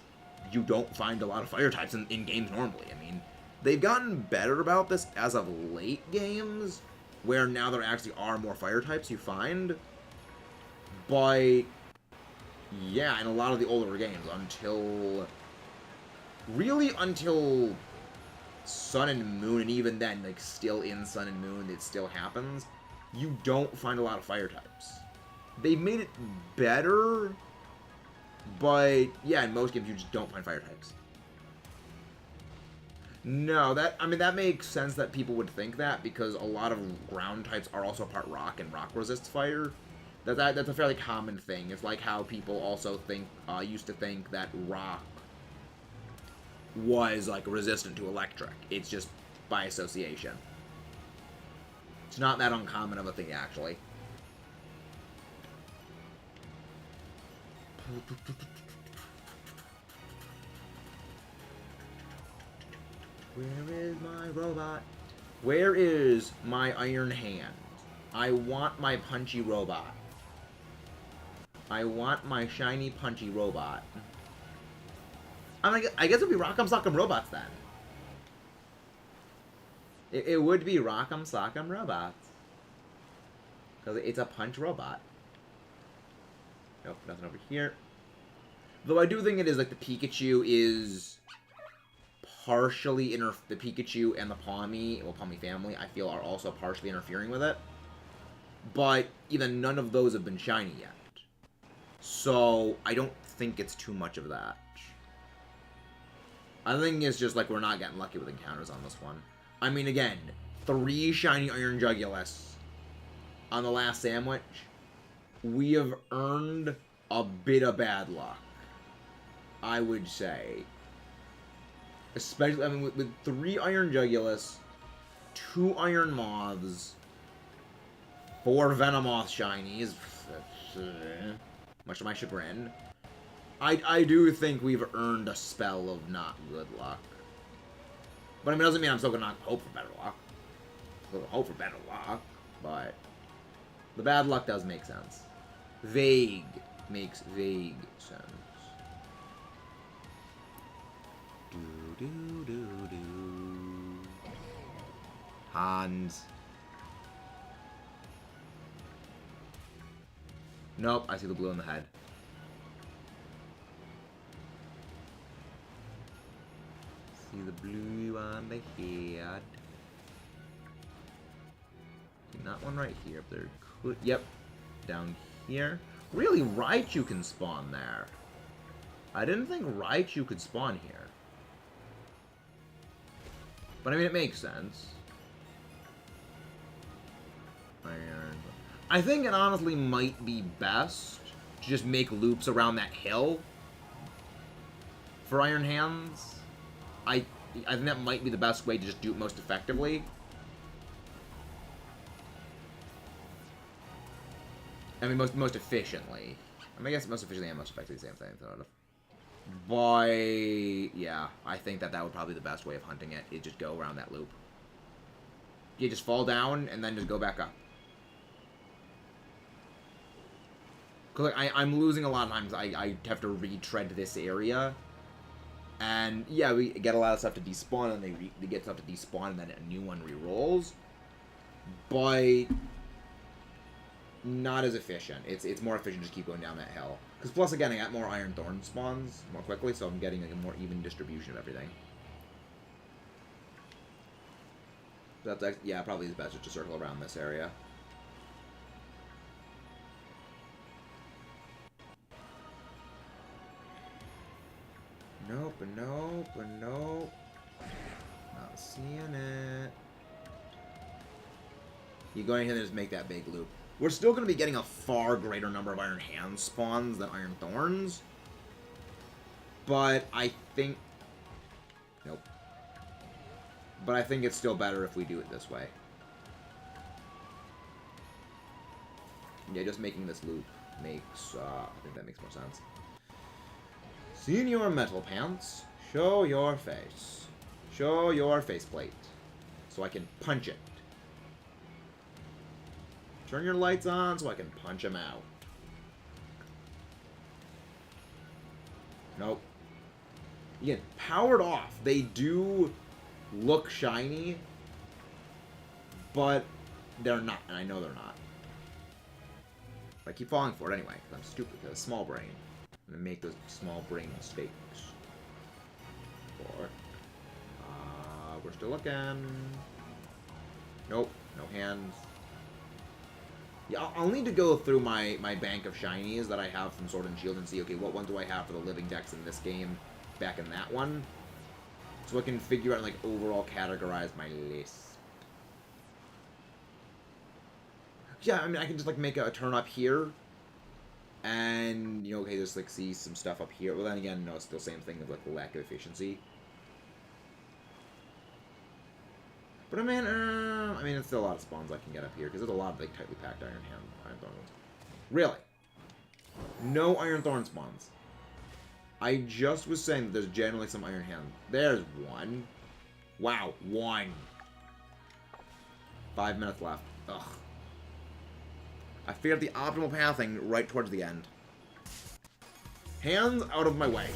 you don't find a lot of Fire types in games normally. I mean, they've gotten better about this as of late games, where now there actually are more Fire types you find. But, yeah, in a lot of the older games, until Sun and Moon, and even then, like, still in Sun and Moon, it still happens, you don't find a lot of Fire types. They've made it better, but, yeah, in most games, you just don't find Fire types. No, that makes sense that people would think that, because a lot of ground types are also part rock, and rock resists fire. That's a fairly common thing. It's like how people also used to think that rock was, like, resistant to electric. It's just by association. It's not that uncommon of a thing, actually. Where is my robot? Where is my Iron Hand? I want my punchy robot. I want my shiny punchy robot. I guess it would be Rock'em Sock'em Robots then. It would be Rock'em Sock'em Robots. Because it's a punch robot. Nope, nothing over here. Though I do think it is, like, the Pikachu is partially the Pikachu and the Pawmi family, I feel, are also partially interfering with it. But even none of those have been shiny yet. So I don't think it's too much of that. I think it's just like we're not getting lucky with encounters on this one. I mean, again, 3 shiny Iron Jugulas on the last sandwich. We have earned a bit of bad luck, I would say. Especially, I mean, with 3 Iron Jugulas, 2 Iron Moths, 4 Venomoth shinies, much to my chagrin. I do think we've earned a spell of not good luck. But I mean, it doesn't mean I'm still gonna not hope for better luck. Still hope for better luck, but the bad luck does make sense. Vague makes vague sense. Do do do do. Hands. Nope, I see the blue in the head. See the blue on the head. Not one right here, but there could... Yep. Down here. Really, Raichu can spawn there. I didn't think Raichu could spawn here. But I mean, it makes sense. Iron. I think it honestly might be best to just make loops around that hill for Iron Hands. I think that might be the best way to just do it most effectively. I mean, most efficiently. I mean, I guess most efficiently and most effectively, same thing, sort of. But, yeah, I think that would probably be the best way of hunting it, is just go around that loop. You just fall down, and then just go back up. Because like, I'm losing a lot of times. I have to retread this area. And, yeah, we get a lot of stuff to despawn, and they get stuff to despawn, and then a new one re-rolls. But... not as efficient. It's more efficient to just keep going down that hill. Because plus, again, I got more Iron Thorn spawns more quickly, so I'm getting like a more even distribution of everything. That's, yeah, probably the best just to circle around this area. Nope, nope, nope. Not seeing it. You go in here and just make that big loop. We're still going to be getting a far greater number of Iron Hand spawns than Iron Thorns. But I think... Nope. But I think it's still better if we do it this way. Yeah, just making this loop makes... I think that makes more sense. Senior Metal Pants, show your face. Show your faceplate. So I can punch it. Turn your lights on so I can punch them out. Nope. Again, powered off. They do look shiny, but they're not, and I know they're not. But I keep falling for it anyway, because I'm stupid, because small brain. I'm going to make those small brain mistakes. We're still looking. Nope, no hands. Yeah, I'll need to go through my bank of shinies that I have from Sword and Shield and see, okay, what one do I have for the living decks in this game back in that one? So I can figure out, like, overall categorize my list. Yeah, I mean, I can just, like, make a turn up here. And, you know, okay, just, like, see some stuff up here. Well, then again, no, it's still the same thing with, like, the lack of efficiency. But I mean, it's still a lot of spawns I can get up here, because there's a lot of, like, tightly packed Iron Thorn. Really? No Iron Thorn spawns. I just was saying that there's generally some Iron Hand. There's one. Wow, one. 5 minutes left. Ugh. I figured the optimal pathing right towards the end. Hands out of my way.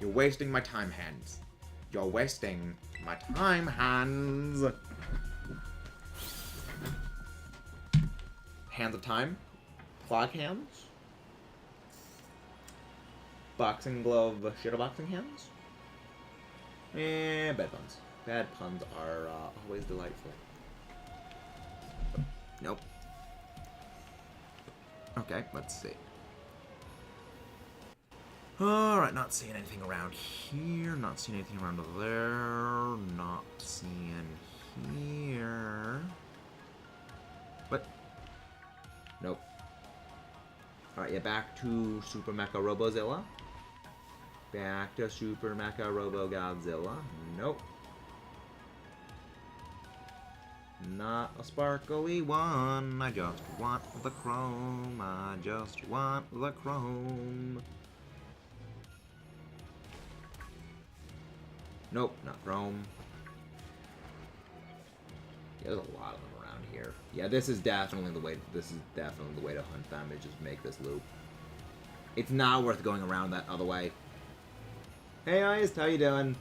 You're wasting my time, hands. You're wasting my time, hands. Hands of time. Clock hands. Boxing glove, shadowboxing hands. And bad puns. Bad puns are always delightful. Nope. Okay, let's see. Alright, not seeing anything around here. Not seeing anything around there. Not seeing here. What? Nope. Alright, yeah, back to Super Mecha Robozilla. Back to Super Mecha Robo Godzilla. Nope. Not a sparkly one. I just want the chrome. I just want the chrome. Nope, not chrome. Yeah, there's a lot of them around here. Yeah, this is definitely the way. This is definitely the way to hunt them. Is just make this loop. It's not worth going around that other way. Hey, Ice, how you doing?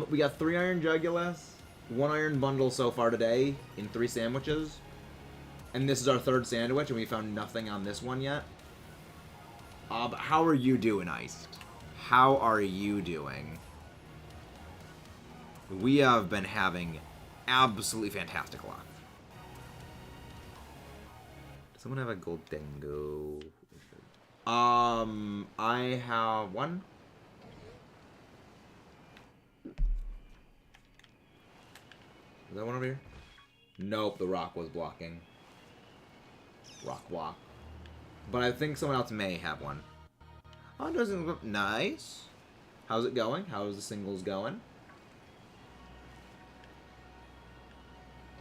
We got 3 Iron Jugulas. 1 iron bundle so far today in 3 sandwiches. And this is our 3rd sandwich, and we found nothing on this one yet. But how are you doing, Iced? How are you doing? We have been having absolutely fantastic luck. Does someone have a gold dingo? I have 1. Is that one over here? Nope, the rock was blocking. Rock block. But I think someone else may have 1. Oh, it doesn't look nice. How's it going? How's the singles going?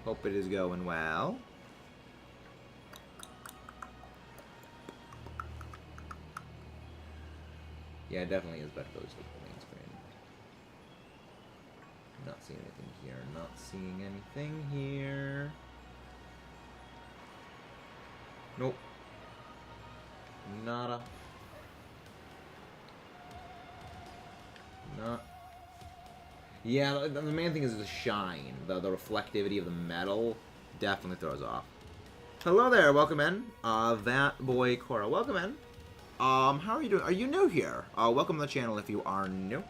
Hope it is going well. Yeah, it definitely is better to look at the main screen. Not seeing anything here. Not seeing anything here. Nope. Nada. Not. Yeah, the main thing is the shine. The reflectivity of the metal definitely throws off. Hello there, welcome in. That boy Cora, welcome in. How are you doing? Are you new here? Welcome to the channel if you are new.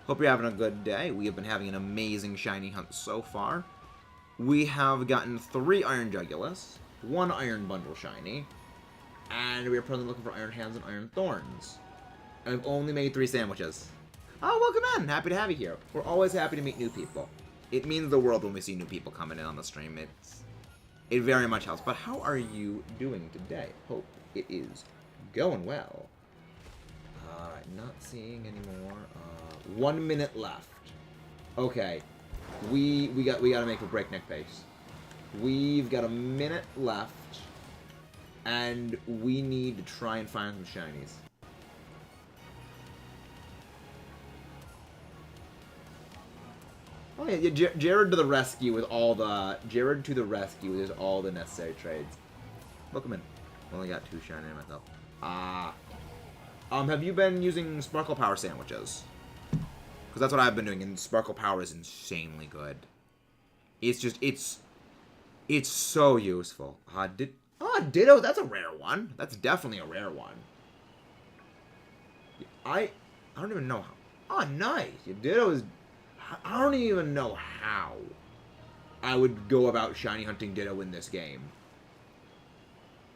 Hope you're having a good day. We have been having an amazing shiny hunt so far. We have gotten 3 iron jugulas, 1 iron bundle shiny, and we are presently looking for iron hands and iron thorns. And I've only made 3 sandwiches. Oh, welcome in! Happy to have you here. We're always happy to meet new people. It means the world when we see new people coming in on the stream. It very much helps. But how are you doing today? Hope it is going well. Alright, not seeing anymore. 1 minute left. Okay. We gotta make a breakneck pace. We've got a minute left. And we need to try and find some shinies. Oh yeah, Jared to the rescue with all the all the necessary trades. Welcome in. Only got 2 shiny myself. Have you been using Sparkle Power sandwiches? Because that's what I've been doing, and Sparkle Power is insanely good. It's just it's so useful. Ditto, that's a rare one. That's definitely a rare one. I don't even know how. Oh, nice. Ditto is. I don't even know how I would go about shiny hunting Ditto in this game.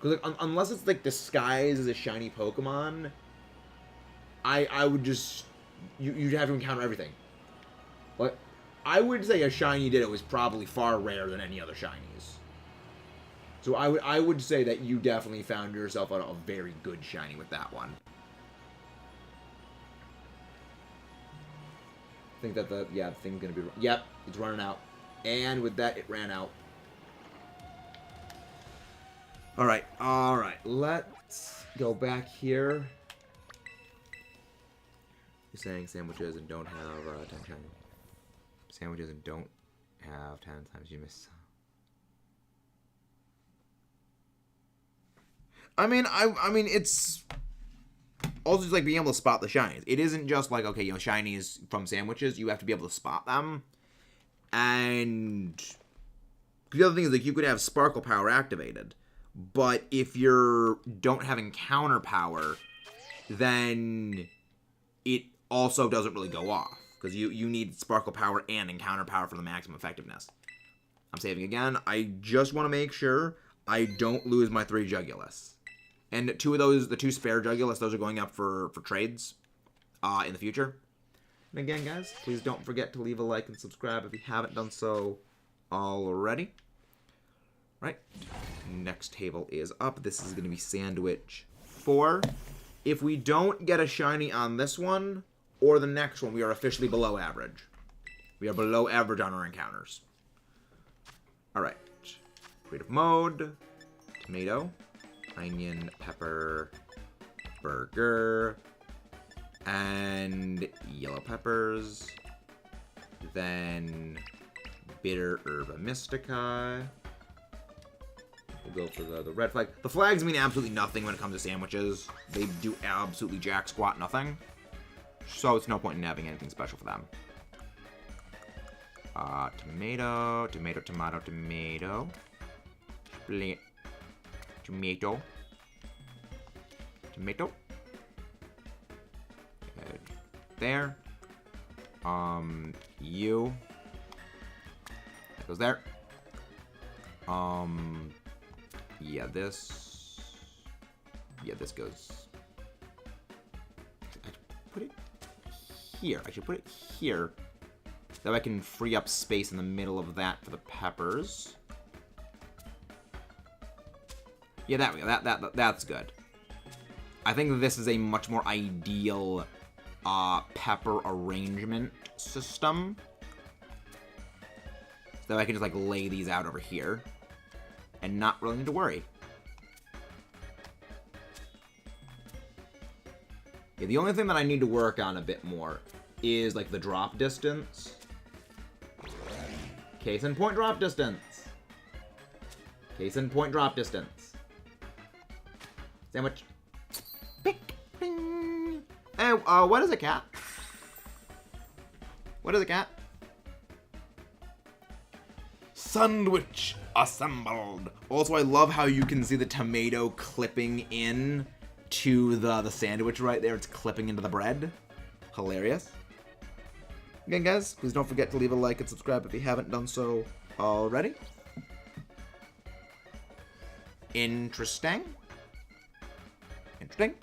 Because like, unless it's like disguised as a shiny Pokemon, I would just you'd have to encounter everything. But I would say a shiny Ditto is probably far rarer than any other shinies. So I would say that you definitely found yourself a very good shiny with that one. I think that the thing's gonna be. Yep, it's running out, and with that, it ran out. All right. Let's go back here. You're saying sandwiches and don't have 10 shiny. Sandwiches and don't have 10 times you miss. I mean, it's also just like being able to spot the shinies. It isn't just like, okay, shinies from sandwiches. You have to be able to spot them. And the other thing is, like, you could have Sparkle Power activated, but if you don't have Encounter Power, then it also doesn't really go off, because you need Sparkle Power and Encounter Power for the maximum effectiveness. I'm saving again. I just want to make sure I don't lose my 3 Jugulas. And 2 of those, the 2 spare Jugulas, those are going up for trades in the future. And again, guys, please don't forget to leave a like and subscribe if you haven't done so already. Right. Next table is up. This is going to be Sandwich 4. If we don't get a shiny on this one or the next one, we are officially below average. We are below average on our encounters. Alright. Creative mode. Tomato. Onion, pepper, burger, and yellow peppers. Then bitter herba mystica. We'll go for the red flag. The flags mean absolutely nothing when it comes to sandwiches. They do absolutely jack squat nothing. So it's no point in having anything special for them. Tomato, tomato, tomato, tomato. Tomato. Tomato. There. You. That goes there. Yeah, this. Yeah, this goes. I should put it here. I should put it here. That way I can free up space in the middle of that for the peppers. Yeah, there we go. That's good. I think this is a much more ideal pepper arrangement system. So that I can just like lay these out over here and not really need to worry. Yeah, the only thing that I need to work on a bit more is like the drop distance. Case in point, drop distance. Case in point, drop distance. Sandwich. Pick. Bing. Hey, what is a cat? What is a cat? Sandwich assembled. Also, I love how you can see the tomato clipping in to the sandwich right there. It's clipping into the bread. Hilarious. Again, guys, please don't forget to leave a like and subscribe if you haven't done so already. Interesting. Interesting.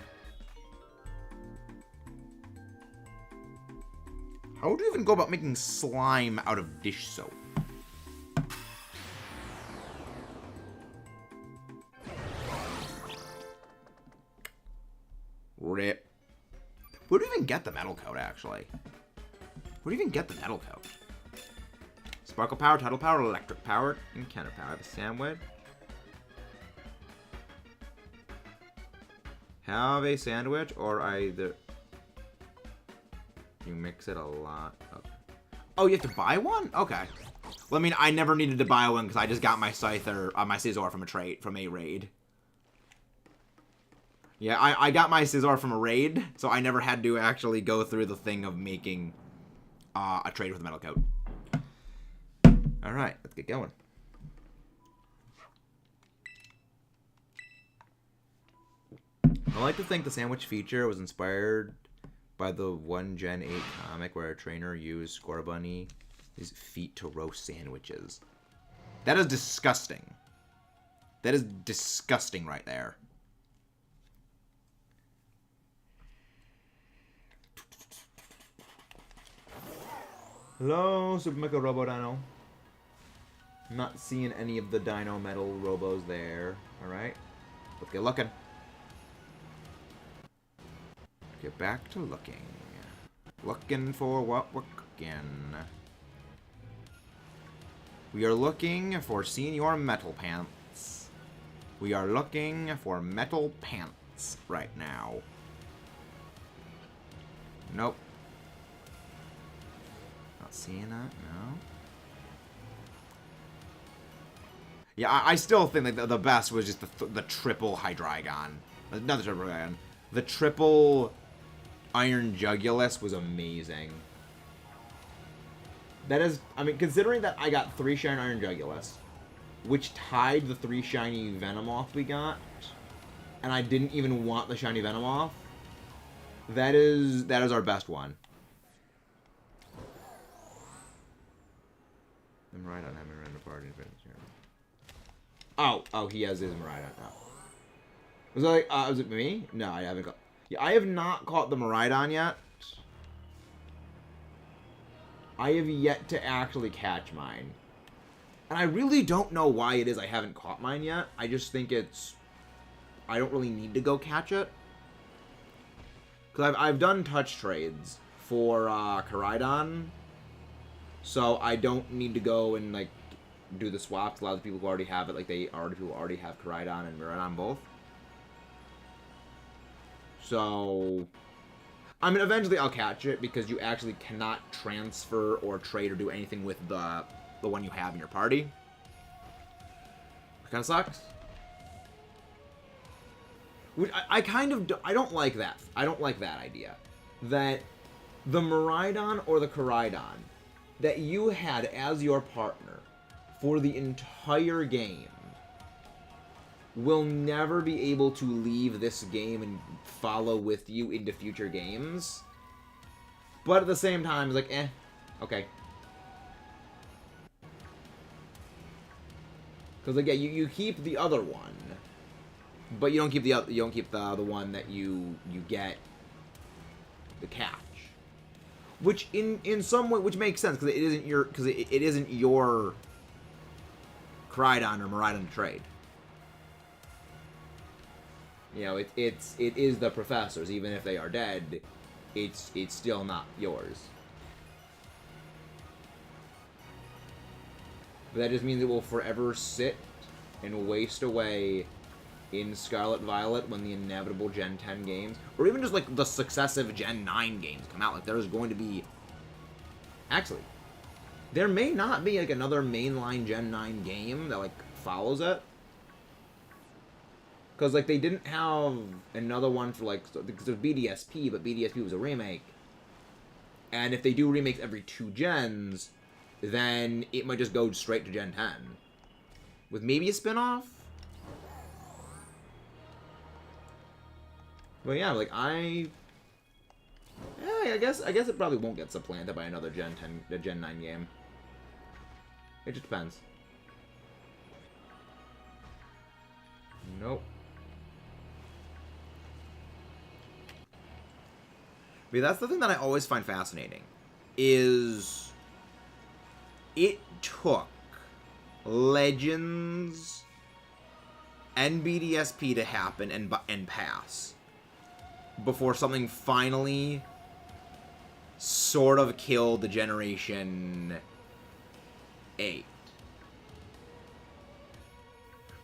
How would you even go about making slime out of dish soap? Rip. Where do you even get the metal coat, actually? Where do you even get the metal coat? Sparkle power, tidal power, electric power, and counter power. I have a sandwich. Have a sandwich, or either... You mix it a lot. Okay. Oh, you have to buy one? Okay. Well, I mean, I never needed to buy one because I just got my Scyther, my Scizor from a raid. Yeah, I got my Scizor from a raid, so I never had to actually go through the thing of making a trade with a metal coat. Alright, let's get going. I like to think the sandwich feature was inspired by the 1 Gen 8 comic where a trainer used Scorbunny's feet to roast sandwiches. That is disgusting. That is disgusting right there. Hello, Super Mecha Robo Dino. Not seeing any of the Dino Metal Robos there. Alright. Let's get looking. Get back to looking. Looking for what we're cooking. We are looking for Senior Metal Pants. We are looking for metal pants right now. Nope. Not seeing that, no. Yeah, I still think that the best was just the triple Hydreigon. Not the triple Hydreigon. The triple Iron Jugulas was amazing. That is, I mean, considering that I got 3 shiny Iron Jugulas, which tied the 3 shiny Venomoth we got, and I didn't even want the shiny Venomoth, that is our best one. I'm right on having random party. Oh, he has his Miraidon. Oh. Was it like, was it me? No, I haven't got. Yeah, I have not caught the Miraidon yet. I have yet to actually catch mine. And I really don't know why it is I haven't caught mine yet. I just think it's... I don't really need to go catch it. Because I've done touch trades for Koraidon. So I don't need to go and, like, do the swaps. A lot of the people who already have it, like, people already have Koraidon and Miraidon both. So... I mean, eventually I'll catch it, because you actually cannot transfer or trade or do anything with the one you have in your party. It kind of sucks. I don't like that. I don't like that idea. That the Miraidon or the Koraidon that you had as your partner for the entire game will never be able to leave this game and follow with you into future games. But at the same time, it's like, okay. Because like, yeah, you keep the other one, but you don't keep the one that you get the catch. Which in some way, which makes sense because it isn't your Crydon or Miraidon to trade. You know, it is the professor's. Even if they are dead, it's still not yours. But that just means it will forever sit and waste away in Scarlet Violet when the inevitable Gen 10 games, or even just like the successive Gen 9 games come out. Like there's going to be, actually, there may not be like another mainline Gen 9 game that like follows it. Because, like, they didn't have another one for, like, because of BDSP, but BDSP was a remake. And if they do remakes every 2 gens, then it might just go straight to Gen 10. With maybe a spin-off? But yeah, like, I guess it probably won't get supplanted by another Gen 9 game. It just depends. Nope. But that's the thing that I always find fascinating, is it took Legends and BDSP to happen and pass before something finally sort of killed the Generation 8.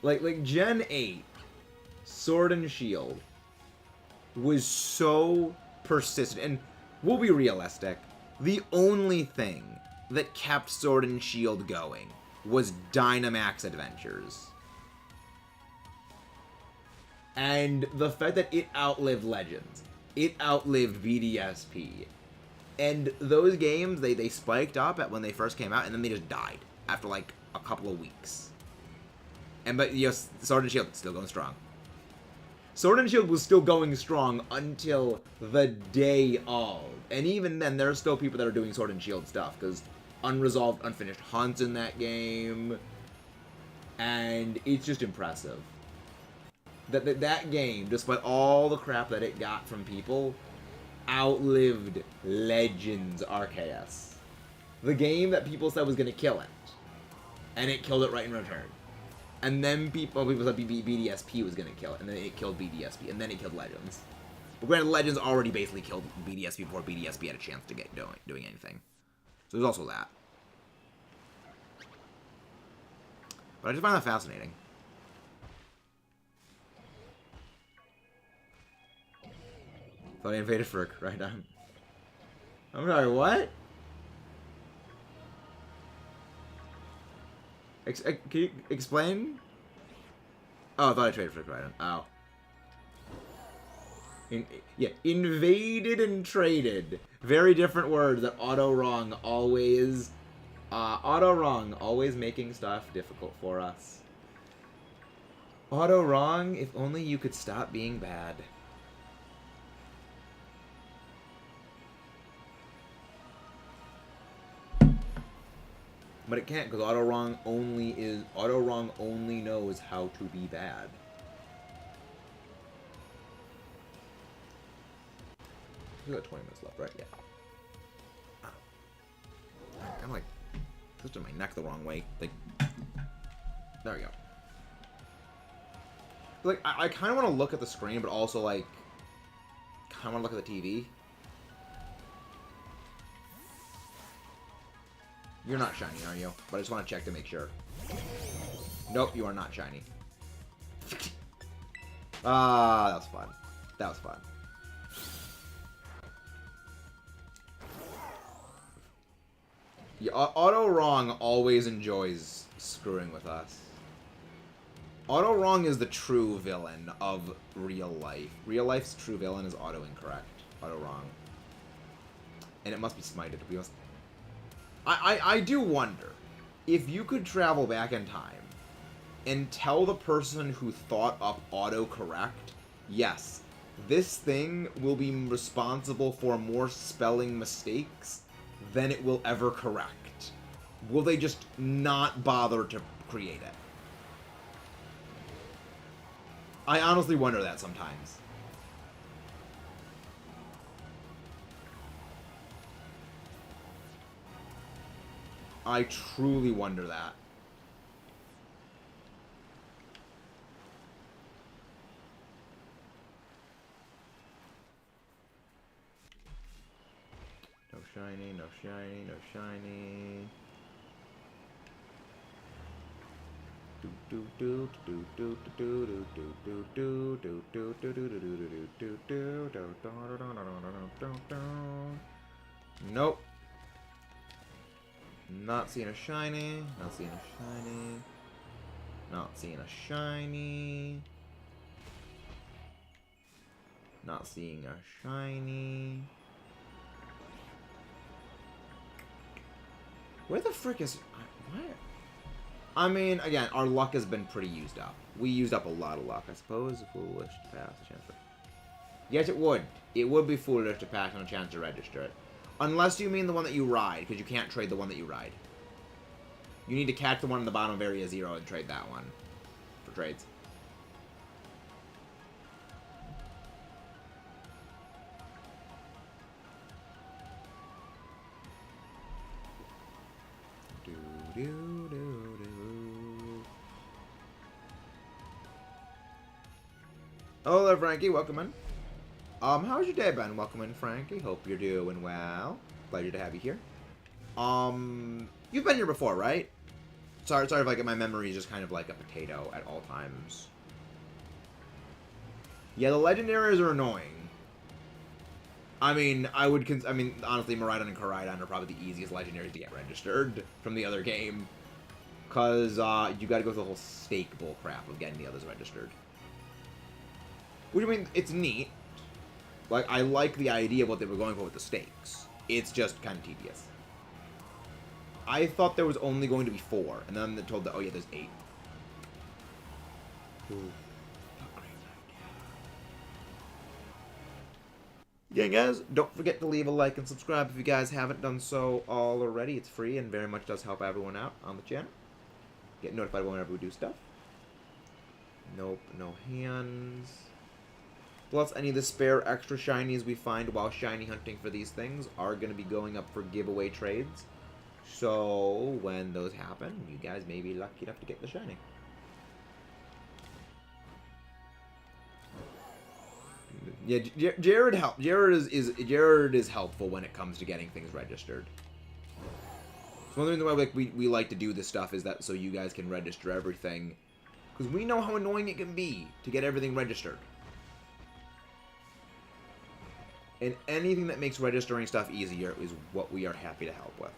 Like Gen 8, Sword and Shield was so persistent, and we'll be realistic, the only thing that kept Sword and Shield going was Dynamax Adventures. And the fact that it outlived Legends, it outlived BDSP, and those games, they spiked up at when they first came out, and then they just died after like a couple of weeks. But yes, Sword and Shield still going strong. Sword and Shield was still going strong until the day of. And even then, there are still people that are doing Sword and Shield stuff, because unresolved, unfinished hunts in that game. And it's just impressive. That game, despite all the crap that it got from people, outlived Legends Arceus. The game that people said was going to kill it. And it killed it right in return. And then people said BDSP was going to kill it, and then it killed BDSP, and then it killed Legends. But granted, Legends already basically killed BDSP before BDSP had a chance to get doing anything. So there's also that. But I just find that fascinating. Thought I invaded for a right on. I'm sorry, what? Can you explain? Oh, I thought I traded for Crydon. Oh. Yeah, invaded and traded. Very different words that auto-wrong always... auto-wrong, always making stuff difficult for us. Auto-wrong, if only you could stop being bad. But it can't, because auto-wrong only knows how to be bad. We got 20 minutes left, right? Yeah. I'm like twisting my neck the wrong way. Like, there we go. Like, I kind of want to look at the screen, but also like, kind of want to look at the TV. You're not shiny, are you? But I just want to check to make sure. Nope, you are not shiny. Ah, that was fun. That was fun. Yeah, auto-wrong always enjoys screwing with us. Auto-wrong is the true villain of real life. Real life's true villain is auto-incorrect. Auto-wrong. And it must be smited. We must... I do wonder if you could travel back in time and tell the person who thought up autocorrect, yes, this thing will be responsible for more spelling mistakes than it will ever correct. Will they just not bother to create it? I honestly wonder that sometimes. I truly wonder that. No shiny, no shiny, no shiny. Nope. Not seeing a shiny. Not seeing a shiny. Not seeing a shiny. Not seeing a shiny. Where the frick is... What? I mean, again, our luck has been pretty used up. We used up a lot of luck, I suppose. Foolish to pass a chance for... Yes, it would. It would be foolish to pass on a chance to register it. Unless you mean the one that you ride, because you can't trade the one that you ride. You need to catch the one in the bottom of Area 0 and trade that one. For trades. Hello there, Frankie. Welcome in. How's your day been? Welcome in, Frankie. Hope you're doing well. Pleasure to have you here. You've been here before, right? Sorry if like my memory is just kind of like a potato at all times. Yeah, the legendaries are annoying. I mean, honestly, Miraidon and Koraidon are probably the easiest legendaries to get registered from the other game. Because, you gotta go through the whole stake bull crap of getting the others registered. Which, I mean, it's neat. Like, I like the idea of what they were going for with the stakes. It's just kind of tedious. I thought there was only going to be 4, and then they're told that, oh yeah, there's 8. Ooh. Again, guys, don't forget to leave a like and subscribe if you guys haven't done so already. It's free and very much does help everyone out on the channel. Get notified whenever we do stuff. Nope, no hands. Plus, any of the spare extra shinies we find while shiny hunting for these things are going to be going up for giveaway trades. So, when those happen, you guys may be lucky enough to get the shiny. Yeah, Jared is helpful when it comes to getting things registered. So one reason why we like to do this stuff is that so you guys can register everything, because we know how annoying it can be to get everything registered. And anything that makes registering stuff easier is what we are happy to help with.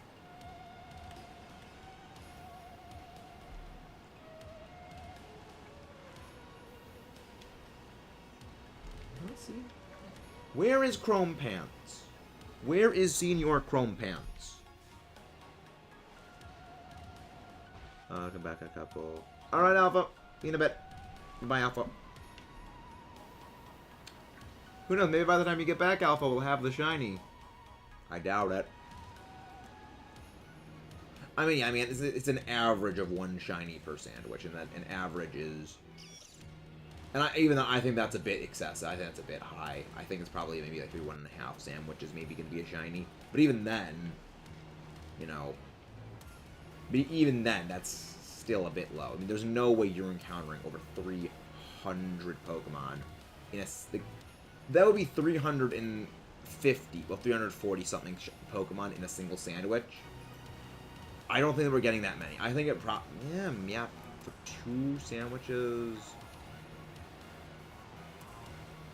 Let's see. Where is Chrome Pants? Where is Senior Chrome Pants? Come back a couple. Alright, Alpha. See you in a bit. Goodbye, Alpha. Who knows, maybe by the time you get back, Alpha will have the shiny. I doubt it. I mean, it's an average of 1 shiny per sandwich, and that an average is... And even though I think that's a bit excessive, I think that's a bit high. I think it's probably maybe like 1.5 sandwiches maybe going to be a shiny. But even then, you know... But even then, that's still a bit low. I mean, there's no way you're encountering over 300 Pokemon in a... That would be 350, well, 340 something Pokemon in a single sandwich. I don't think that we're getting that many. I think it yeah, for 2 sandwiches.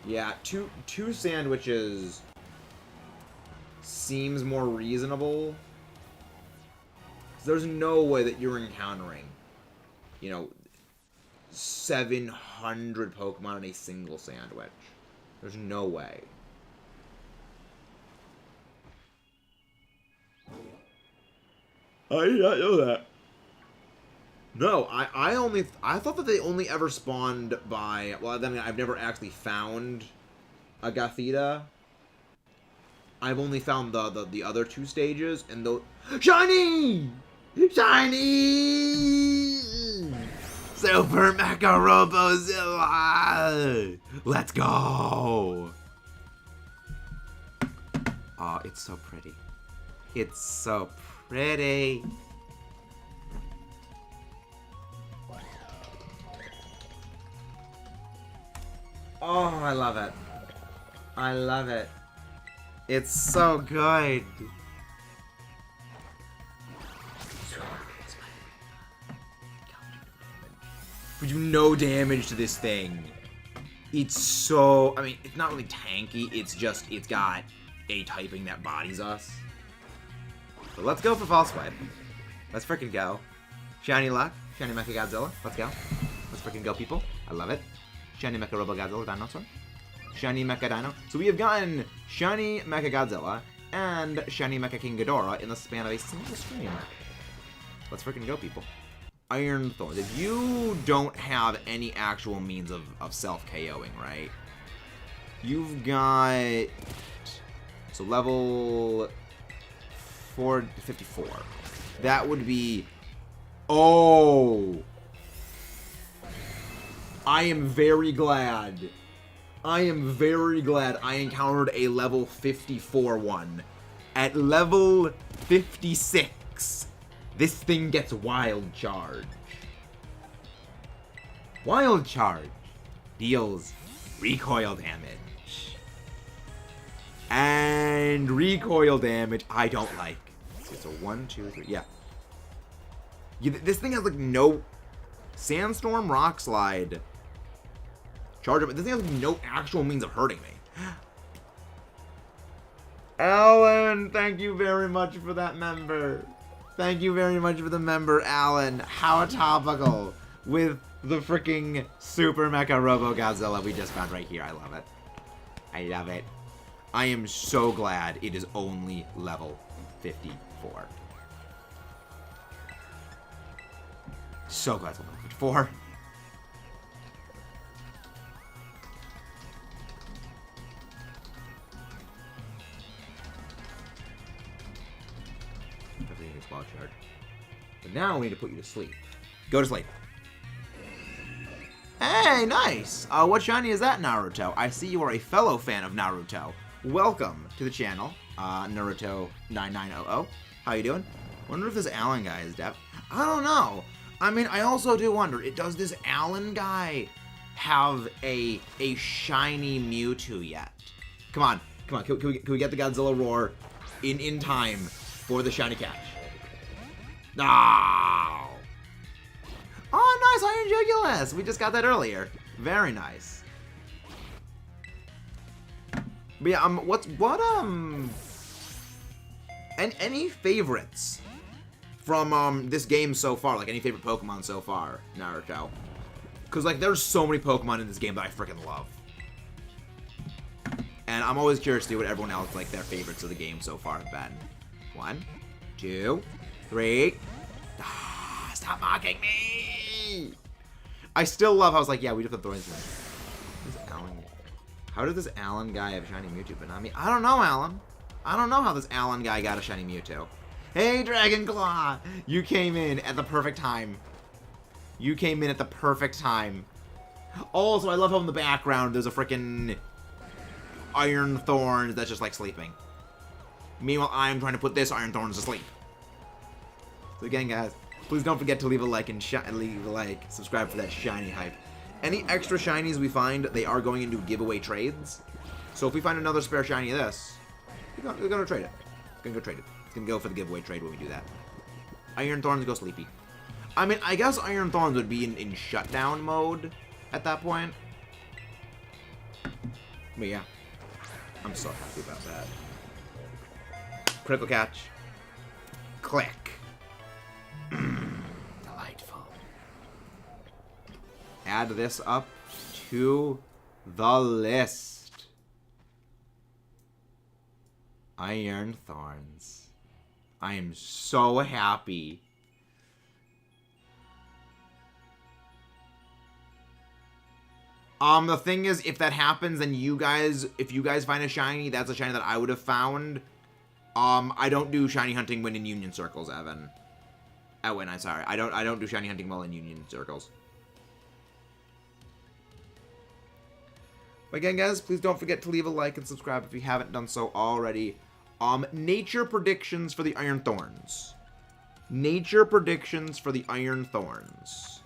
Yeah, two sandwiches seems more reasonable. There's no way that you're encountering, you know, 700 Pokemon in a single sandwich. There's no way. I did not know that. No, I thought that they only ever spawned by, well, then I've never actually found a Gothita. I've only found the other 2 stages, and the shiny! Shiny! Super Mecha Robozilla! Let's go! Oh, it's so pretty. It's so pretty. Oh, I love it. I love it. It's so good. We do no damage to this thing. It's so... I mean, it's not really tanky. It's just... It's got a typing that bodies us. So let's go for False Swipe. Let's freaking go. Shiny Luck. Shiny Mecha Godzilla. Let's go. Let's freaking go, people. I love it. Shiny Mecha Robo Godzilla Dinosaur. Shiny Mecha Dino. So we have gotten Shiny Mecha Godzilla and Shiny Mecha King Ghidorah in the span of a single stream. Let's freaking go, people. Iron Thorns. If you don't have any actual means of self-KOing, right? You've got... So level 454. That would be... Oh! I am very glad. I am very glad I encountered a level 54 one. At level 56, this thing gets Wild Charge. Wild Charge deals recoil damage. And recoil damage I don't like. So 1, 2, 3, yeah. This thing has like no... Sandstorm, Rock Slide... Charge up. This thing has like no actual means of hurting me. Alan, thank you very much for that member. Thank you very much for the member, Alan. How topical with the freaking Super Mecha Robo Godzilla we just found right here. I love it. I love it. I am so glad it is only level 54. So glad it's level 54. Charge. But now we need to put you to sleep. Go to sleep. Hey, nice! What shiny is that, Naruto? I see you are a fellow fan of Naruto. Welcome to the channel, Naruto9900. How you doing? Wonder if this Alan guy is deaf. I don't know. I mean, I also do wonder, does this Alan guy have a shiny Mewtwo yet? Come on. Come on. Can we get the Godzilla roar in time for the shiny catch? No! Oh, nice, Iron Jugulas! We just got that earlier. Very nice. But yeah, any favorites from this game so far? Like any favorite Pokemon so far, Naruto? Because like there's so many Pokemon in this game that I freaking love. And I'm always curious to see what everyone else like their favorites of the game so far have been. 1, 2, 3. Ah, stop mocking me! I still love how I was like, yeah, we just have thorns. How did this Alan guy have a shiny Mewtwo, but not me? I don't know, Alan. I don't know how this Alan guy got a shiny Mewtwo. Hey, Dragonclaw! You came in at the perfect time. You came in at the perfect time. Also, I love how in the background there's a freaking Iron Thorns that's just like sleeping. Meanwhile, I'm trying to put this Iron Thorns to sleep. So again, guys, please don't forget to leave a like and subscribe for that shiny hype. Any extra shinies we find, they are going into giveaway trades. So if we find another spare shiny of this, we're gonna trade it. We're gonna go trade it. It's gonna go for the giveaway trade when we do that. Iron Thorns go sleepy. I mean, I guess Iron Thorns would be in shutdown mode at that point. But yeah, I'm so happy about that. Critical catch. Click. Delightful. Add this up to the list. Iron Thorns. I am so happy. The thing is, if that happens, then if you guys find a shiny, that's a shiny that I would have found. I don't do shiny hunting when in union circles, Evan. Owen, I'm sorry. I don't do shiny hunting while in union circles. But again, guys, please don't forget to leave a like and subscribe if you haven't done so already. Nature predictions for the Iron Thorns. Nature predictions for the Iron Thorns.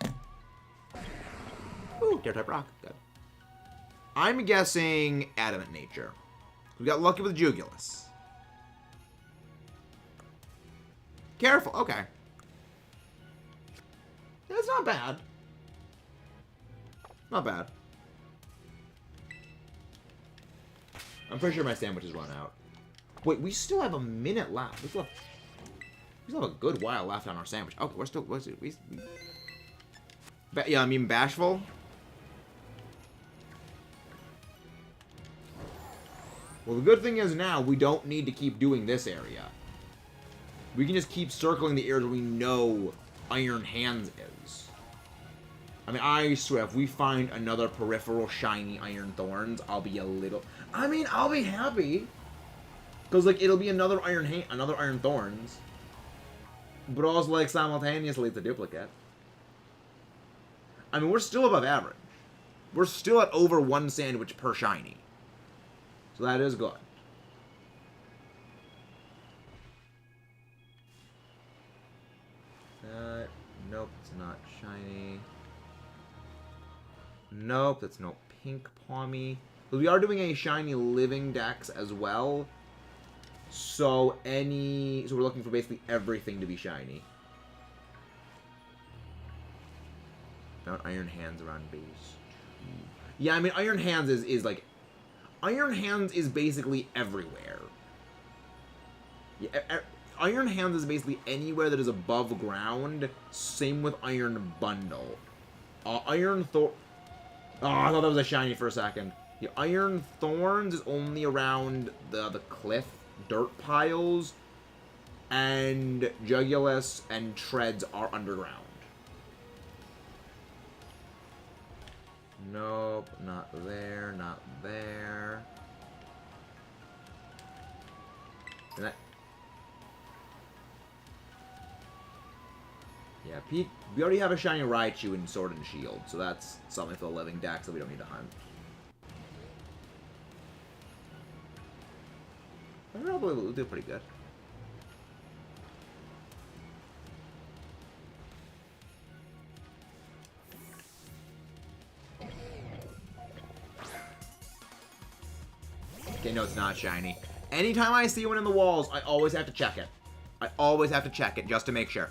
Ooh, Tear-type rock. Good. I'm guessing Adamant Nature. We got lucky with Jugulas. Careful. Okay. That's not bad. Not bad. I'm pretty sure my sandwich has run out. Wait, we still have a minute left. We still have a good while left on our sandwich. Okay, we're still... yeah, I mean, Bashful. Well, the good thing is now we don't need to keep doing this area. We can just keep circling the areas where we know Iron Hands is. I mean, I swear, if we find another peripheral shiny Iron Thorns, I'll be a little... I mean, I'll be happy. Because, like, it'll be another Iron Thorns. But also, like, simultaneously, it's a duplicate. I mean, we're still above average. We're still at over one sandwich per shiny. So that is good. Nope, it's not shiny. Nope, that's no pink Palmy. But we are doing a shiny living dex as well. So we're looking for basically everything to be shiny. Not Iron Hands around base. Yeah, I mean Iron Hands is like Iron Hands is basically everywhere. Yeah, Iron Hands is basically anywhere that is above ground. Same with Iron Bundle. Iron Thorn. Oh, I thought that was a shiny for a second. Yeah, Iron Thorns is only around the cliff dirt piles, and Jugulas and Treads are underground. Nope, not there, not there. And that... Yeah, Pete, we already have a shiny Raichu in Sword and Shield, so that's something for the living deck, so we don't need to hunt. I don't know, but we'll do pretty good. Okay, no, it's not shiny. Anytime I see one in the walls, I always have to check it. I always have to check it, just to make sure.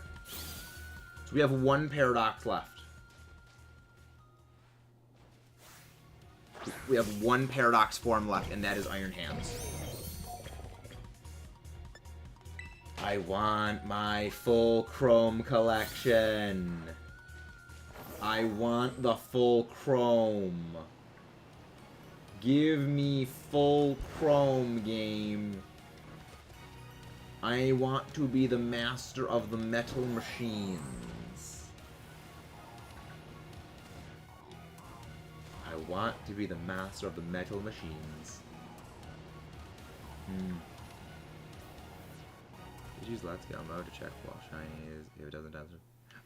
So we have one Paradox left. We have one Paradox form left, and that is Iron Hands. I want my full Chrome collection. I want the full Chrome. Give me full Chrome, game. I want to be the master of the metal machines. I want to be the master of the metal machines. Use Let's Go mode to check while shiny is if it doesn't answer.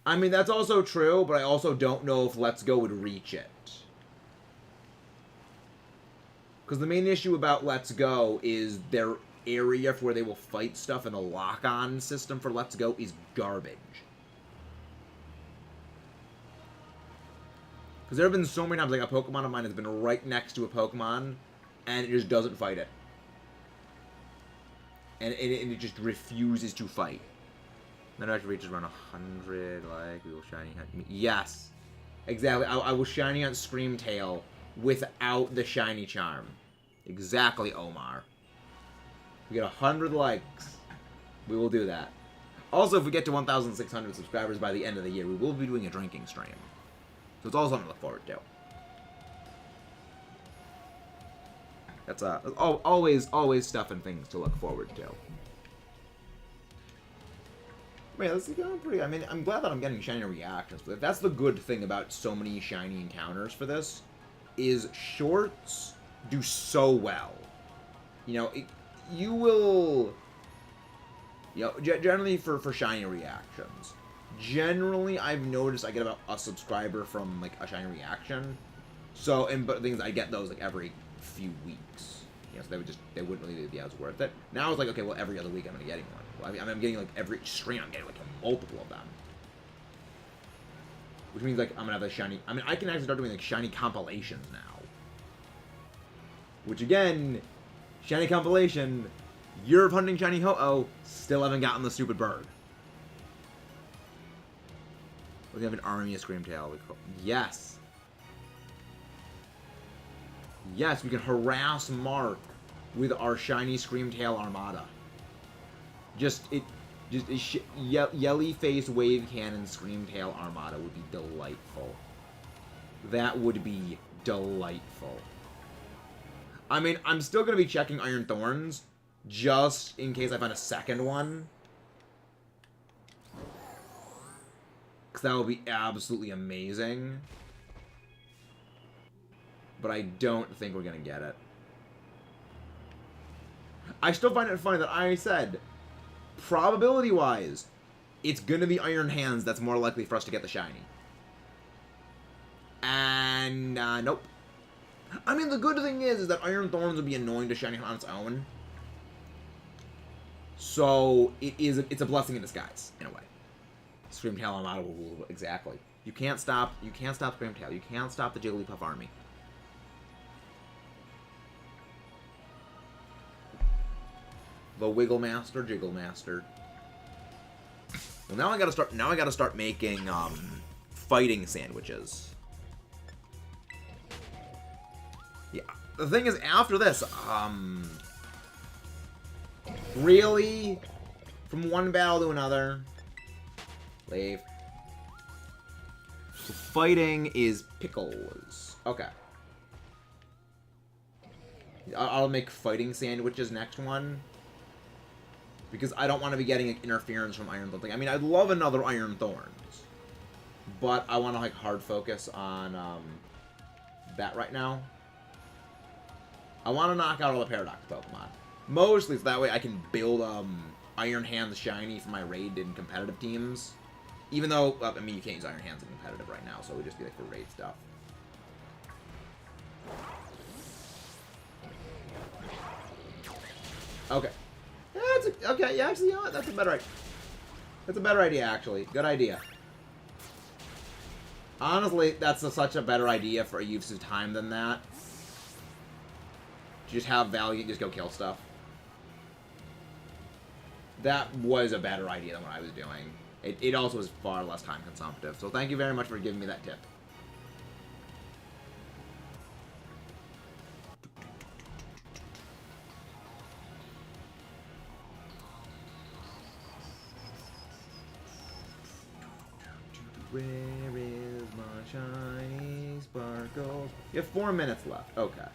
I mean, that's also true, but I also don't know if Let's Go would reach it. Because the main issue about Let's Go is their area for where they will fight stuff, and the lock-on system for Let's Go is garbage. Because there have been so many times, like, a Pokemon of mine has been right next to a Pokemon, and it just doesn't fight it. And it just refuses to fight. Then after reaches around 100, like, we will shiny hunt me. Yes! Exactly. I will shiny hunt Screamtail without the shiny charm. Exactly, Omar. We get 100 likes. We will do that. Also, if we get to 1,600 subscribers by the end of the year, we will be doing a drinking stream. So it's all something to look forward to. That's always stuff and things to look forward to. Yeah, this is going pretty. I mean, I'm glad that I'm getting shiny reactions, but that's the good thing about so many shiny encounters for this, is shorts do so well. You know, you will. You know, generally for shiny reactions. Generally, I've noticed I get about a subscriber from like a shiny reaction. So, but the thing is, I get those like every few weeks. You know, so they wouldn't really be as worth it. Now it's like, okay, well, every other week I'm gonna getting one. Well, I mean, I'm getting like every stream, I'm getting like a multiple of them. Which means like I'm gonna have a shiny. I mean, I can actually start doing like shiny compilations now. Which again, shiny compilation. Year of hunting shiny Ho-Oh, still haven't gotten the stupid bird. We have an army of Screamtail. Yes. Yes, we can harass Mark with our shiny Screamtail Armada. Yelly-faced Wave Cannon Screamtail Armada would be delightful. That would be delightful. I mean, I'm still going to be checking Iron Thorns, just in case I find a second one. Because that would be absolutely amazing. But I don't think we're going to get it. I still find it funny that I said, probability-wise, it's going to be Iron Hands that's more likely for us to get the shiny. And, nope. I mean, the good thing is that Iron Thorns would be annoying to shiny on its own. So, it's a blessing in disguise, in a way. Screamtail Armada will rule exactly. You can't stop Screamtail. You can't stop the Jigglypuff army. The Wiggle Master, Jiggle Master. Well, now I gotta start making fighting sandwiches. Yeah. The thing is, after this, really, from one battle to another. Leave. So fighting is pickles. Okay. I'll make fighting sandwiches next one. Because I don't want to be getting like, interference from Iron Thorns. I mean, I'd love another Iron Thorns. But I want to like hard focus on that right now. I want to knock out all the Paradox Pokemon. Mostly so that way I can build Iron Hands shiny for my raid in competitive teams. Even though, I mean, you can't use Iron Hands in competitive right now, so it would just be like for raid stuff. Okay. Okay, yeah, actually, you know what? That's a better idea. That's a better idea, actually. Good idea. Honestly, that's such a better idea for a use of time than that. Just have Valiant just go kill stuff. That was a better idea than what I was doing. It also was far less time consumptive. So thank you very much for giving me that tip. Where is my shiny sparkles? You have 4 minutes left. Okay.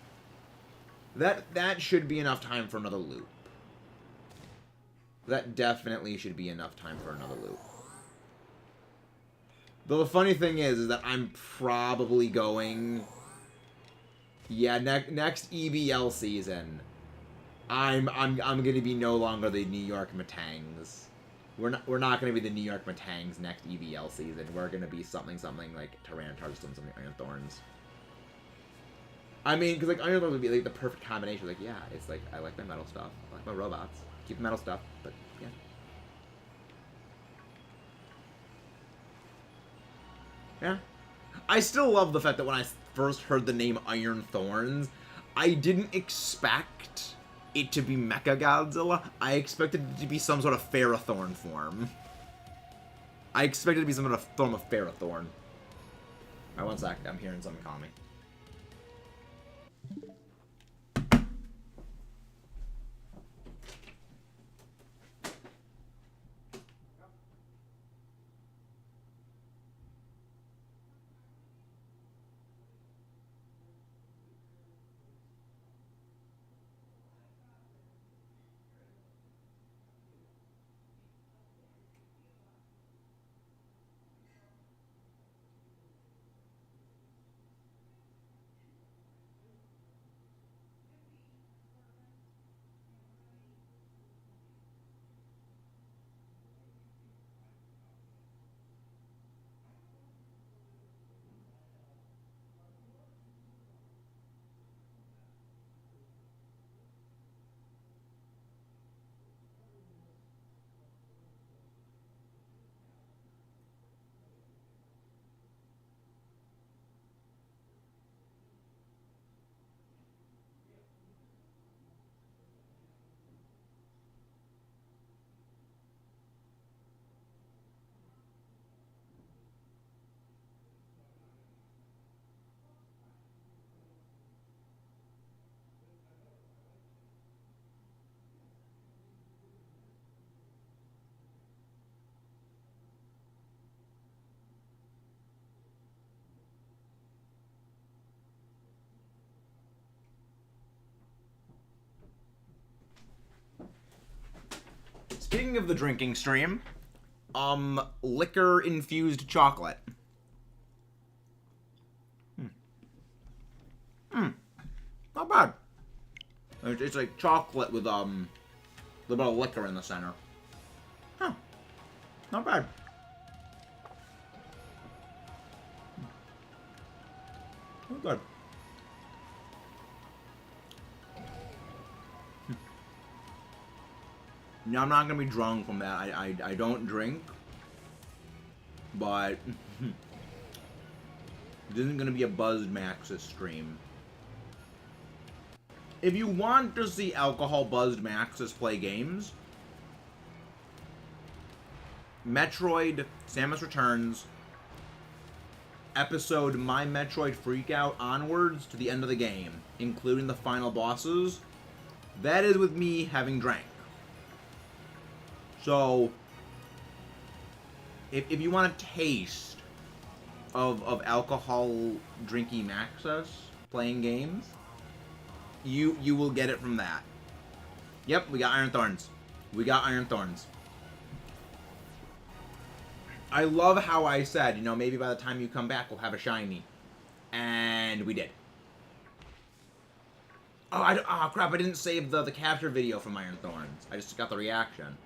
That should be enough time for another loop. That definitely should be enough time for another loop. Though the funny thing is that I'm probably going... Yeah, next EBL season, I'm gonna be no longer the New York Matangs. We're not gonna be the New York Matangs next EBL season. We're gonna be something like Tyranitar's and something Iron Thorns. I mean, because like Iron Thorns would be like the perfect combination. Like, yeah, it's like I like my metal stuff, I like my robots, keep the metal stuff, but yeah. Yeah. I still love the fact that when I first heard the name Iron Thorns, I didn't expect it to be Mecha Godzilla. I expected it to be some sort of Ferrothorn form. I expected it to be some sort of form of Ferrothorn. Alright, 1 sec. I'm hearing something call me. Speaking of the drinking stream, liquor-infused chocolate. Not bad. It's like chocolate with, a little bit of liquor in the center. Huh. Not bad. Not good. Now, I'm not gonna be drunk from that. I don't drink. But this isn't gonna be a Buzzed Maxis stream. If you want to see alcohol Buzzed Maxis play games, Metroid Samus Returns episode My Metroid Freakout onwards to the end of the game, including the final bosses, that is with me having drank. So, if you want a taste of alcohol drinky Maxis playing games, you will get it from that. Yep, we got Iron Thorns. We got Iron Thorns. I love how I said, you know, maybe by the time you come back, we'll have a shiny. And we did. Oh, crap, I didn't save the capture video from Iron Thorns. I just got the reaction.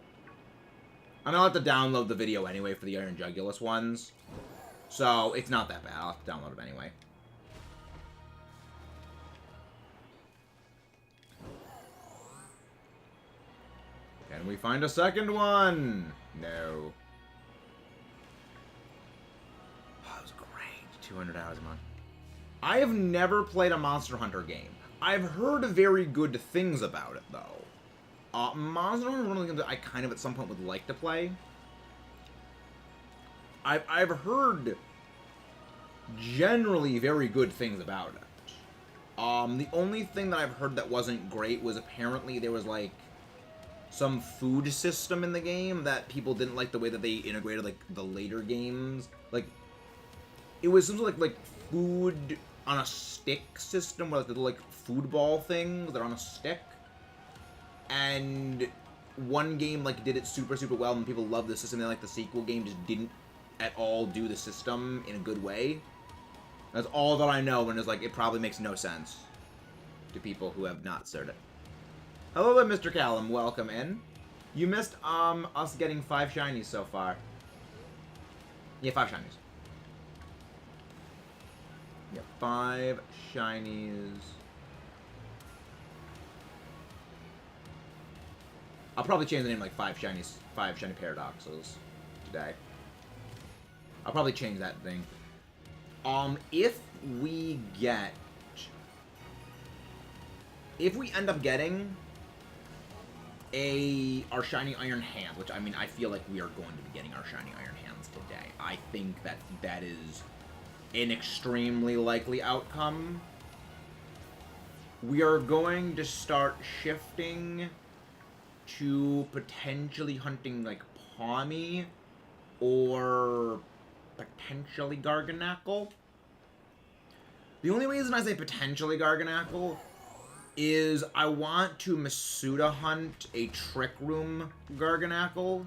I'm gonna have to download the video anyway for the Iron Jugulas ones. So, it's not that bad. I'll have to download it anyway. Can we find a second one? No. Oh, that was great. 200 hours, man. I have never played a Monster Hunter game. I've heard very good things about it, though. Monster Hunter is one of the games that I kind of at some point would like to play. I've heard generally very good things about it. The only thing that I've heard that wasn't great was apparently there was, like, some food system in the game that people didn't like the way that they integrated, like, the later games. Like, it was something like food on a stick system, where, like, the little, like, food ball things that are on a stick. And one game, like, did it super, super well, and people loved the system. Then, like, the sequel game just didn't at all do the system in a good way. That's all that I know, and it's like, it probably makes no sense to people who have not started it. Hello there, Mr. Callum. Welcome in. You missed, us getting 5 shinies so far. Yeah, 5 shinies. Yeah, 5 shinies. I'll probably change the name, like, 5 shiny paradoxes today. I'll probably change that thing. If we end up getting our shiny Iron Hand, which, I mean, I feel like we are going to be getting our shiny Iron Hands today. I think that is an extremely likely outcome. We are going to start shifting to potentially hunting, like, Pawmi or potentially Garganackle. The only reason I say potentially Garganackle is I want to Masuda hunt a Trick Room Garganackle,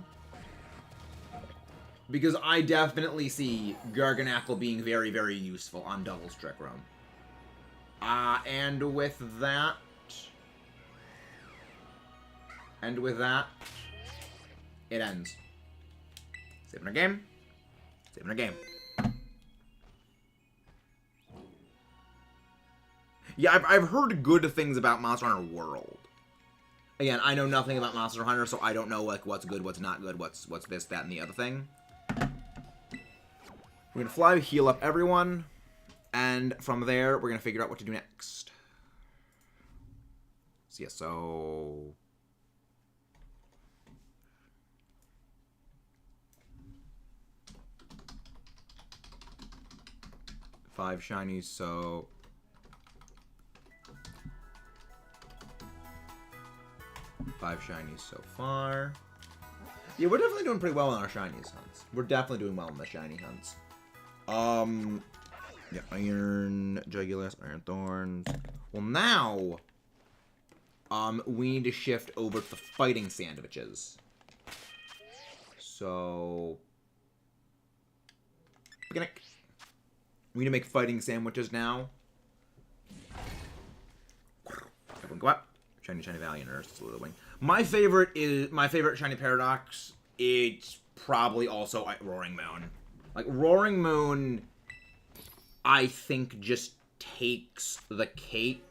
because I definitely see Garganackle being very, very useful on Doubles Trick Room. And with that, it ends. Saving our game. Saving our game. Yeah, I've heard good things about Monster Hunter World. Again, I know nothing about Monster Hunter, so I don't know, like, what's good, what's not good, what's this, that, and the other thing. We're gonna fly, heal up everyone, and from there, we're gonna figure out what to do next. So, yeah, so... Five shinies, so... 5 shinies so far. Yeah, we're definitely doing pretty well in our shinies hunts. We're definitely doing well in the shiny hunts. Yeah, Iron Jugulas, Iron Thorns. Well, now, we need to shift over to the fighting sandwiches. So... Picnic. We need to make fighting sandwiches now. Everyone go up. Shiny Valiant Earth, Slitherwing. My favorite Shiny Paradox. It's probably also Roaring Moon. Like, Roaring Moon, I think, just takes the cake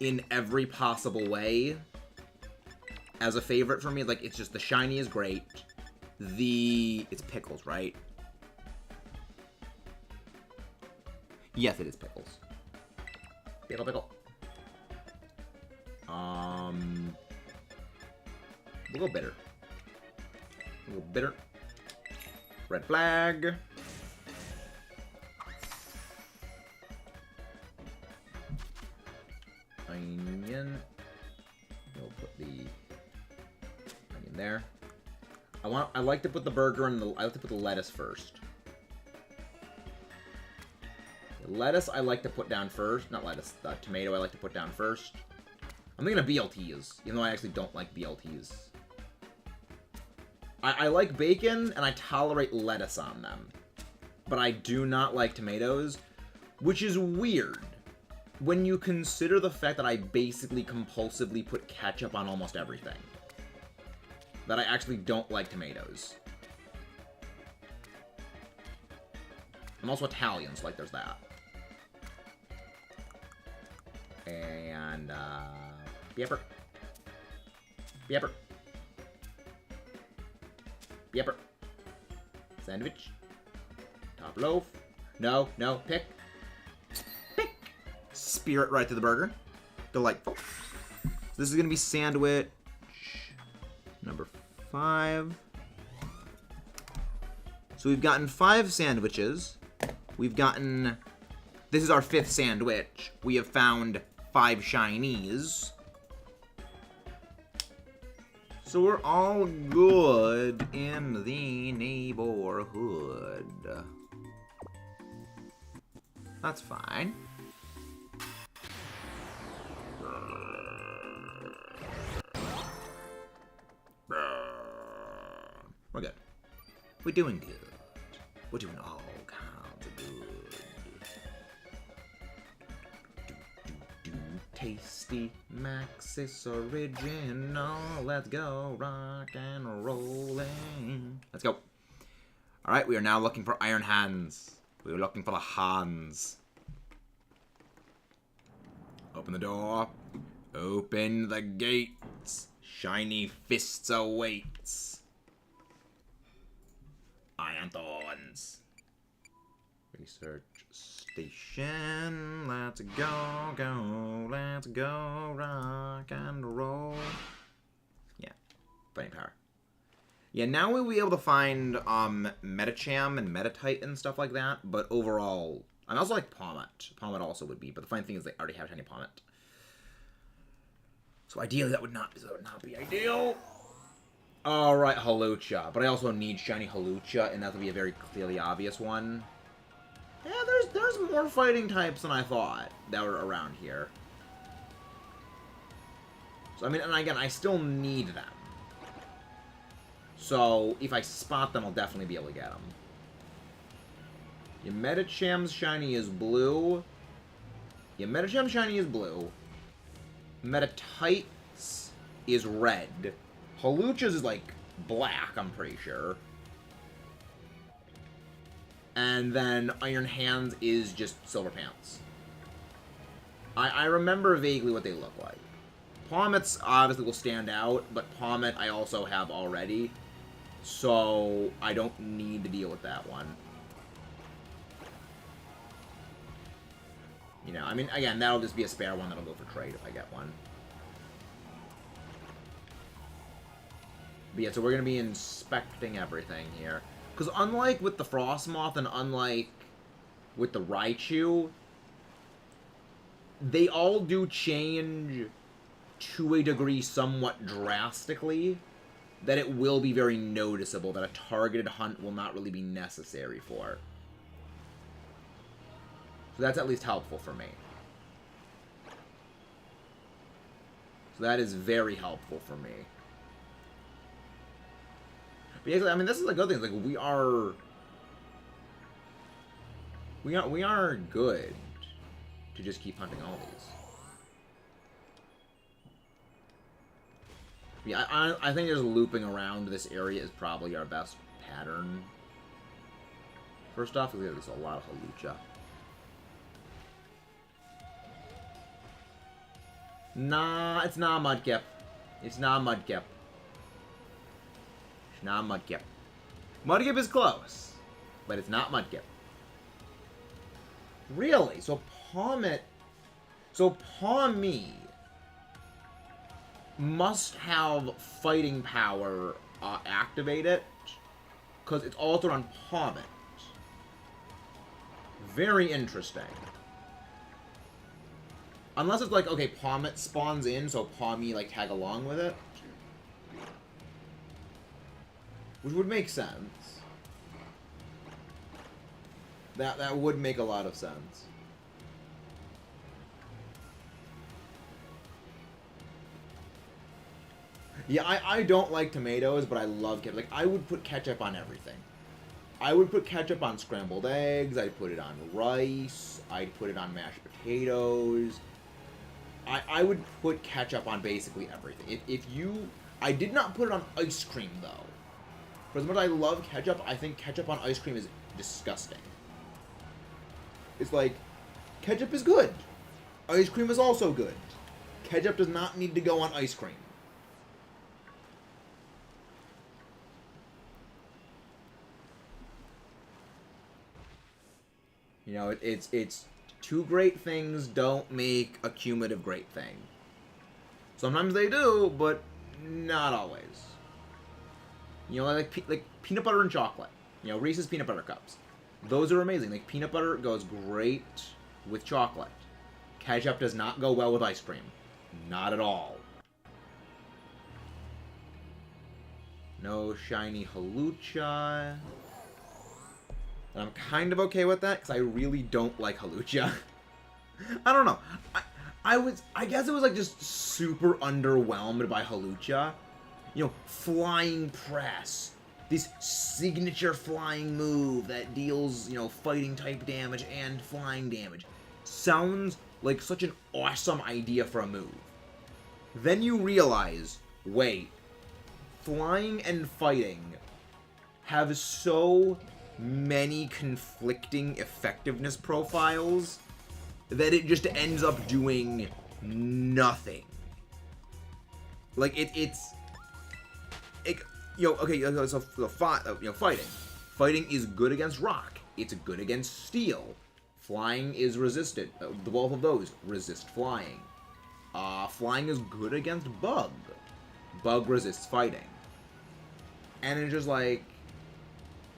in every possible way as a favorite for me. Like, it's just, the shiny is great. It's Pickles, right? Yes, it is Pickles. Pickle. We'll go bitter. Red flag. Onion. We'll put the onion there. I like to put the burger in I like to put the lettuce first. The lettuce I like to put down first. Not lettuce, the tomato I like to put down first. I'm thinking of BLTs, even though I actually don't like BLTs. I like bacon, and I tolerate lettuce on them. But I do not like tomatoes, which is weird when you consider the fact that I basically compulsively put ketchup on almost everything. That I actually don't like tomatoes. I'm also Italian, so like there's that. And, pepper. Sandwich. Top loaf. No, pick. Spirit right to the burger. Delightful. So this is going to be sandwich number 5. So we've gotten 5 sandwiches. We've gotten... This is our 5th sandwich. We have found 5 shinies. So we're all good in the neighborhood. That's fine. We're good. We're doing good. We're doing all kinds of good. Tasty Maxis Original. Let's go rock and rolling. Let's go. Alright, we are now looking for Iron Hands. We are looking for the Hans. Open the door. Open the gates. Shiny fists awaits. Iron thorns. Research station. Let's go. Let's go. Rock and roll. Yeah. Fighting power. Yeah, now we'll be able to find Metacham and Metatite and stuff like that, but overall, I also like Pommet. Pommet also would be, but the funny thing is they already have shiny Pommet. So ideally that would not be ideal. Alright, Hawlucha. But I also need shiny Hawlucha, and that would be a very clearly obvious one. Yeah, there's more fighting types than I thought that were around here. So, I mean, and again, I still need them. So, if I spot them, I'll definitely be able to get them. Your Metacham's shiny is blue. Your Metacham shiny is blue. Metatite's is red. Hawlucha's is, like, black, I'm pretty sure. And then Iron Hands is just Silver Pants. I remember vaguely what they look like. Pommet's obviously will stand out, but Pommet I also have already. So, I don't need to deal with that one. You know, I mean, again, that'll just be a spare one that'll go for trade if I get one. But yeah, so we're going to be inspecting everything here. Because unlike with the Frostmoth and unlike with the Raichu, they all do change to a degree somewhat drastically, that it will be very noticeable that a targeted hunt will not really be necessary for. So that's at least helpful for me. So that is very helpful for me. But yeah, I mean, this is the good thing. Like, we are good to just keep hunting all these. Yeah, I think just looping around this area is probably our best pattern. First off, there's a lot of Halucha. Nah, it's not Mudkip. It's not Mudkip. It's not Mudkip. Mudkip is close, but it's not Mudkip. Really? So Pawmit... So Pawmi must have fighting power activated, because it's altered on Pawmit. Very interesting. Unless it's like, okay, Pawmit spawns in, so Pawmi, like, tag along with it. Which would make sense. That would make a lot of sense. Yeah, I don't like tomatoes, but I love ketchup. Like, I would put ketchup on everything. I would put ketchup on scrambled eggs, I'd put it on rice, I'd put it on mashed potatoes. I would put ketchup on basically everything. I did not put it on ice cream, though. For as much as I love ketchup, I think ketchup on ice cream is disgusting. It's like, ketchup is good. Ice cream is also good. Ketchup does not need to go on ice cream. You know, it's two great things don't make a cumulative great thing. Sometimes they do, but not always. You know, like peanut butter and chocolate. You know, Reese's peanut butter cups. Those are amazing. Like, peanut butter goes great with chocolate. Ketchup does not go well with ice cream. Not at all. No shiny Halucha. And I'm kind of okay with that, because I really don't like Halucha. I don't know. I guess it was, like, just super underwhelmed by Halucha. You know, flying press. This signature flying move that deals, you know, fighting type damage and flying damage. Sounds like such an awesome idea for a move. Then you realize, wait, flying and fighting have so many conflicting effectiveness profiles that it just ends up doing nothing. Like, you know, okay, so fighting. Fighting is good against rock. It's good against steel. Flying is resisted. The both of those resist flying. Flying is good against bug. Bug resists fighting. And it's just like,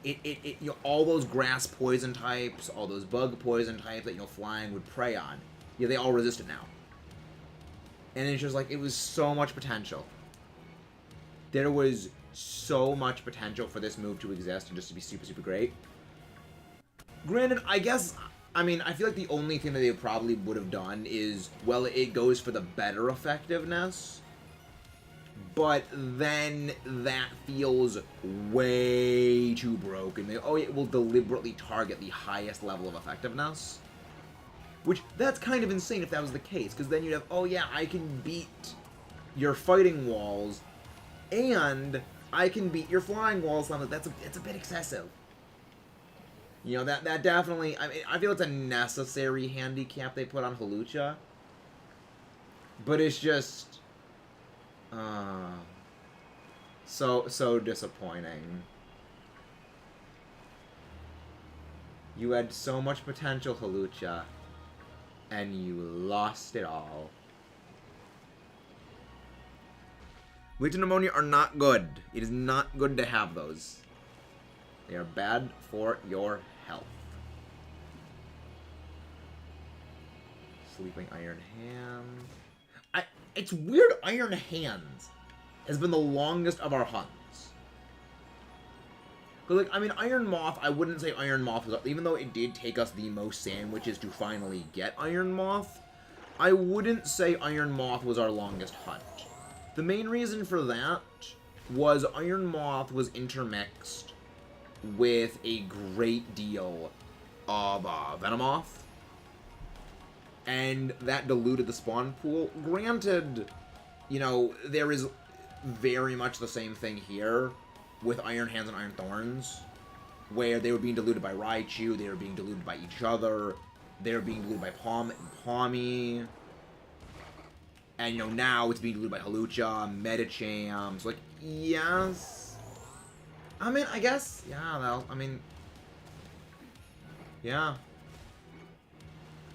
you know, all those grass poison types, all those bug poison types that, you know, flying would prey on, yeah, they all resist it now. And it's just like, it was so much potential. There was so much potential for this move to exist and just to be super, super great. Granted, I guess, I mean, I feel like the only thing that they probably would have done is, well, it goes for the better effectiveness. But then that feels way too broken. Oh, it will deliberately target the highest level of effectiveness. Which, that's kind of insane if that was the case. Because then you'd have, oh yeah, I can beat your fighting walls, and I can beat your flying walls. That's a bit excessive. You know, that definitely, I mean, I feel it's a necessary handicap they put on Halucha. But it's just... so disappointing. You had so much potential, Halucha, and you lost it all. Leech and ammonia are not good. It is not good to have those. They are bad for your health. Sleeping Iron Hand. It's weird Iron Hands has been the longest of our hunts. Because, like, I mean, Iron Moth, I wouldn't say Iron Moth was, even though it did take us the most sandwiches to finally get Iron Moth, I wouldn't say Iron Moth was our longest hunt. The main reason for that was Iron Moth was intermixed with a great deal of Venomoth. And that diluted the spawn pool. Granted, you know, there is very much the same thing here with Iron Hands and Iron Thorns, where they were being diluted by Raichu, they were being diluted by each other, they were being diluted by Pawmi, and, you know, now it's being diluted by Hawlucha, Medicham, so, like, yes. I mean, I guess, yeah, well, I mean, yeah.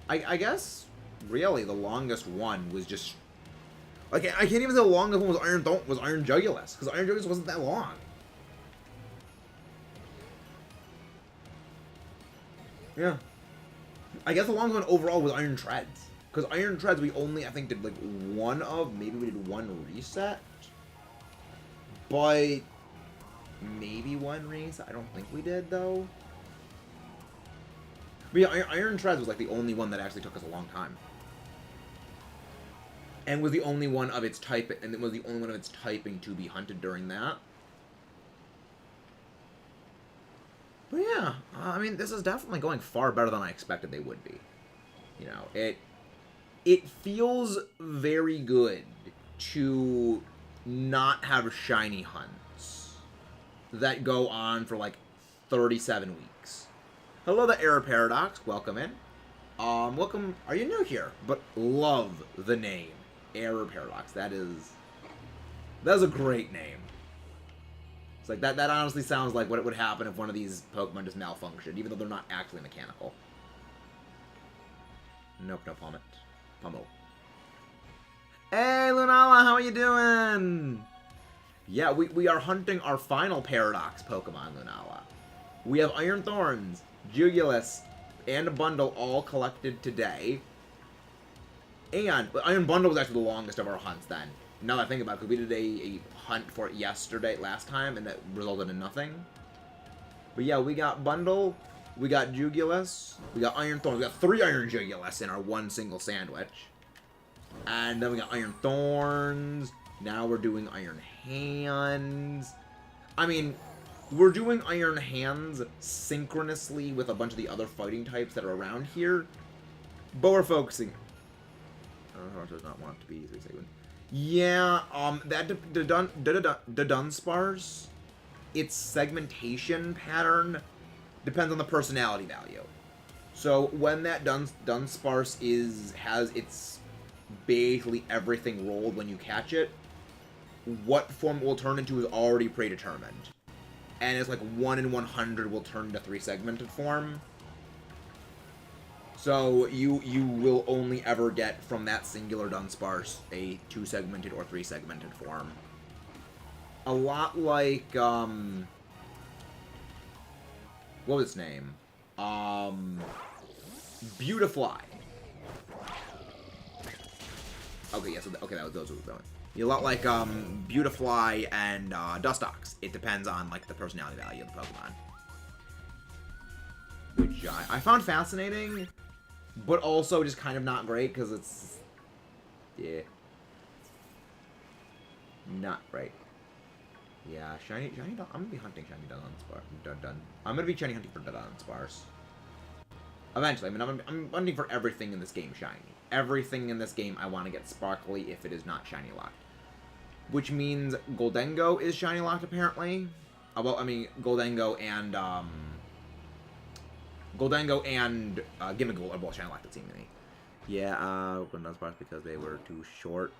I guess, really, the longest one was just... Like, I can't even say the longest one was Iron Jugulas, because Iron Jugulas wasn't that long. Yeah. I guess the longest one overall was Iron Treads. Because Iron Treads we only, I think, did, like, one of, maybe we did one reset. But maybe one reset? I don't think we did, though. But yeah, Iron Treads was, like, the only one that actually took us a long time. And was the only one of its type, and it was the only one of its typing to be hunted during that. But yeah, I mean, this is definitely going far better than I expected they would be. You know, it feels very good to not have shiny hunts that go on for, like, 37 weeks. Hello, the Error Paradox. Welcome in. Welcome. Are you new here? But love the name Error Paradox. That is a great name. It's like that honestly sounds like what would happen if one of these Pokemon just malfunctioned, even though they're not actually mechanical. Nope, no Pummel. Hey, Lunala, how are you doing? Yeah, we are hunting our final Paradox Pokemon, Lunala. We have Iron Thorns, Jugulas, and a bundle all collected today. And Iron Bundle was actually the longest of our hunts then. Now that I think about it, because we did a hunt for it last time, and that resulted in nothing. But yeah, we got Bundle, we got Jugulas, we got Iron Thorns, we got 3 Iron Jugulas in our one single sandwich. And then we got Iron Thorns, now we're doing Iron Hands. I mean, we're doing Iron Hands synchronously with a bunch of the other fighting types that are around here. But we're focusing... does not want to be 3 seconds. Yeah, that the Dunsparce, its segmentation pattern depends on the personality value. So when that Dunsparce has its basically everything rolled when you catch it, what form it will turn into is already predetermined. And it's like 1 in 100 will turn into 3-segmented form. So you will only ever get from that singular Dunsparce a 2-segmented or 3-segmented form. A lot like what was its name? Beautifly. Okay, yeah, so okay, those were going. A lot like Beautifly and Dustox. It depends on like the personality value of the Pokemon. Which I found fascinating, but also just kind of not great because it's not great. Yeah, shiny. I'm gonna be hunting shiny Dunsparce. I'm gonna be shiny hunting for Dunsparce. Eventually, I mean, I'm hunting for everything in this game shiny. Everything in this game I want to get sparkly if it is not shiny locked. Which means Goldengo is shiny locked apparently. Well, I mean Goldengo and Gimmighoul are both shiny locked, it seems to me. Yeah, Dunsparce because they were too short.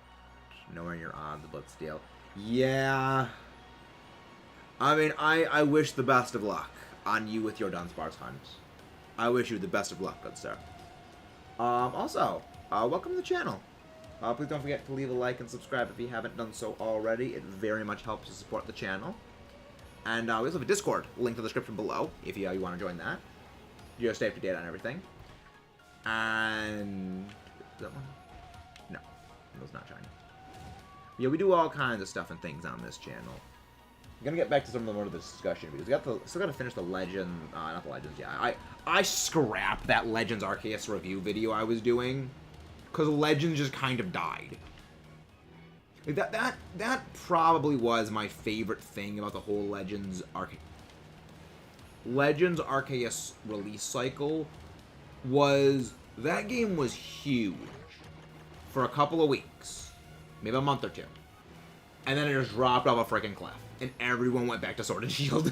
Knowing your odds, but still. Yeah. I mean, I wish the best of luck on you with your Dunsparce hunt. I wish you the best of luck, good sir. Also, welcome to the channel. Please don't forget to leave a like and subscribe if you haven't done so already. It very much helps to support the channel. And we also have a Discord, link in the description below, if you want to join that. You stay up to date on everything. And... is that one? No, it was not shiny. Yeah, we do all kinds of stuff and things on this channel. I'm gonna get back to some of the more of the discussion videos. Still gotta finish the Legend, not the Legends, yeah. I scrapped that Legends Arceus review video I was doing, because Legends just kind of died. Like that probably was my favorite thing about the whole Legends Arceus release cycle. Was that game was huge for a couple of weeks, maybe a month or two, and then it just dropped off a freaking cliff, and everyone went back to Sword and Shield.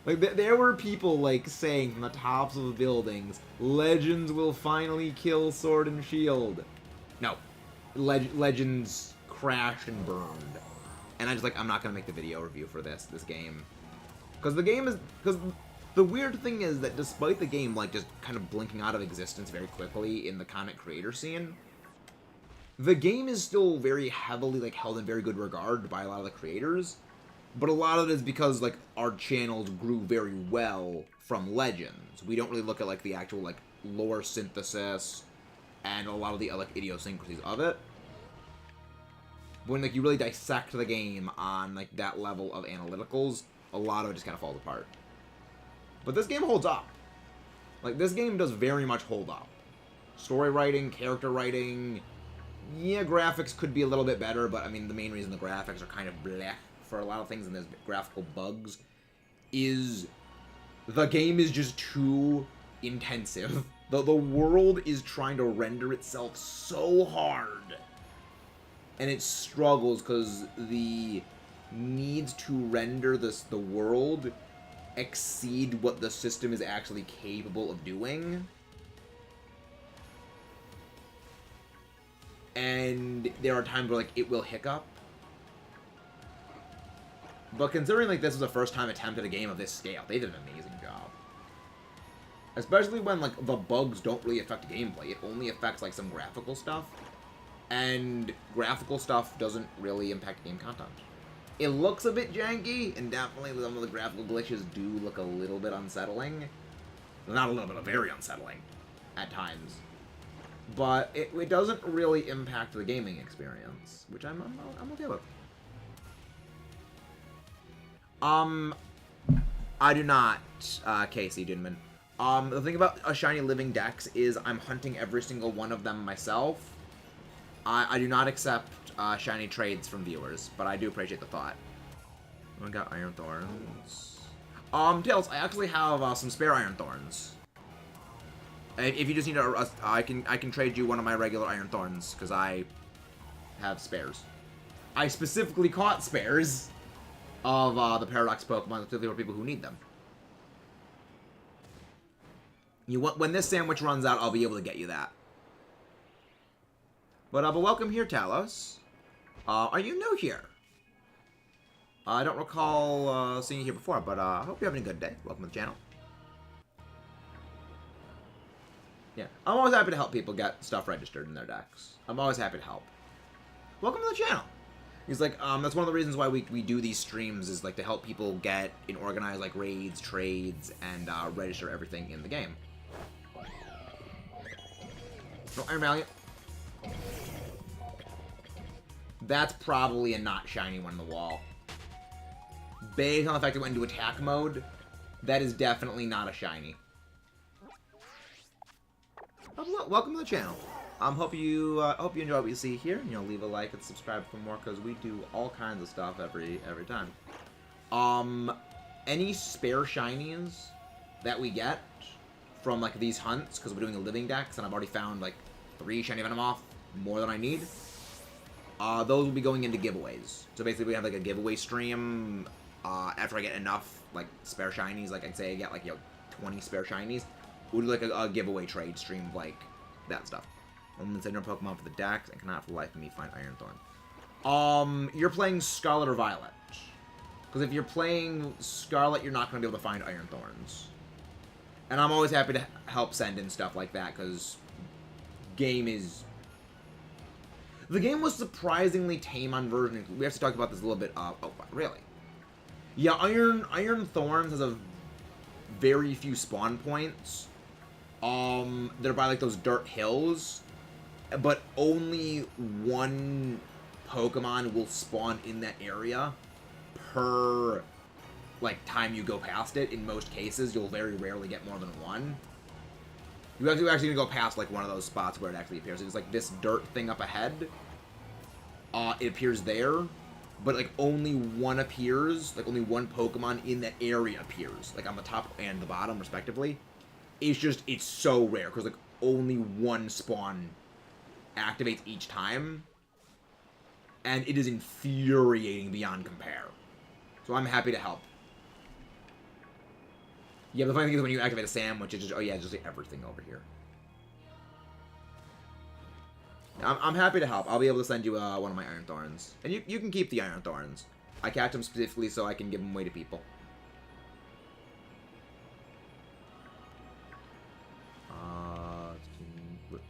Like, there were people, like, saying from the tops of the buildings, Legends will finally kill Sword and Shield. No. Legends crashed and burned. And I just, like, I'm not gonna make the video review for this game. Because the weird thing is that despite the game, like, just kind of blinking out of existence very quickly in the content creator scene, the game is still very heavily, like, held in very good regard by a lot of the creators. But a lot of it is because, like, our channels grew very well from Legends. We don't really look at, like, the actual, like, lore synthesis and a lot of the, like, idiosyncrasies of it. When, like, you really dissect the game on, like, that level of analyticals, a lot of it just kind of falls apart. But this game holds up. Like, this game does very much hold up. Story writing, character writing, yeah, graphics could be a little bit better, but, I mean, the main reason the graphics are kind of bleh for a lot of things, and there's graphical bugs, is the game is just too intensive. The world is trying to render itself so hard, and it struggles because the needs to render the world exceed what the system is actually capable of doing. And there are times where, like, it will hiccup. But considering, like, this was the first time attempt at a game of this scale, they did an amazing job. Especially when, like, the bugs don't really affect gameplay. It only affects, like, some graphical stuff. And graphical stuff doesn't really impact game content. It looks a bit janky, and definitely some of the graphical glitches do look a little bit unsettling. Not a little bit, very unsettling at times. But it doesn't really impact the gaming experience, which I'm okay with. I do not, Casey Dinman. The thing about a shiny living dex is I'm hunting every single one of them myself. I do not accept, shiny trades from viewers, but I do appreciate the thought. I got Iron Thorns. Tails, I actually have, some spare Iron Thorns. If you just need I can trade you one of my regular Iron Thorns, because I have spares. I specifically caught spares of the Paradox Pokemon, specifically for people who need them. When this sandwich runs out, I'll be able to get you that. But welcome here, Talos. Are you new here? I don't recall seeing you here before, but I hope you're having a good day. Welcome to the channel. Yeah, I'm always happy to help people get stuff registered in their decks. I'm always happy to help. Welcome to the channel. He's like, that's one of the reasons why we do these streams, is like to help people get and organize like raids, trades, and register everything in the game. No, Iron Valiant. That's probably a not shiny one in the wall. Based on the fact it went into attack mode, that is definitely not a shiny. Welcome to the channel. Hope you enjoy what you see here. You know, leave a like and subscribe for more, because we do all kinds of stuff every time. Any spare shinies that we get from like these hunts, because we're doing a living dex, and I've already found like 3 shiny Venomoth, more than I need. Those will be going into giveaways. So basically, we have like a giveaway stream. After I get enough like spare shinies, like I'd say I get like 20 spare shinies. We'll do like a giveaway trade stream of like that stuff. Only send no Pokemon for the dex and cannot for the life of me find Iron Thorn. You're playing Scarlet or Violet. Because if you're playing Scarlet, you're not going to be able to find Iron Thorns. And I'm always happy to help send in stuff like that, because the game was surprisingly tame on version. We have to talk about this a little bit. Oh, really? Yeah, Iron Thorns has a very few spawn points. They're by like those dirt hills, but only one Pokemon will spawn in that area per like time you go past it. In most cases, you'll very rarely get more than one. You actually gonna go past like one of those spots where it actually appears. It's like this dirt thing up ahead. it appears there, but like only one appears, like only one Pokemon in that area appears, like on the top and the bottom respectively. It's so rare because like only one spawn activates each time, and it is infuriating beyond compare. So I'm happy to help. Yeah, the funny thing is when you activate a sandwich, it's just, oh yeah, it's just like everything over here. I'm happy to help. I'll be able to send you one of my Iron Thorns. And you can keep the Iron Thorns. I catch them specifically so I can give them away to people. Nope.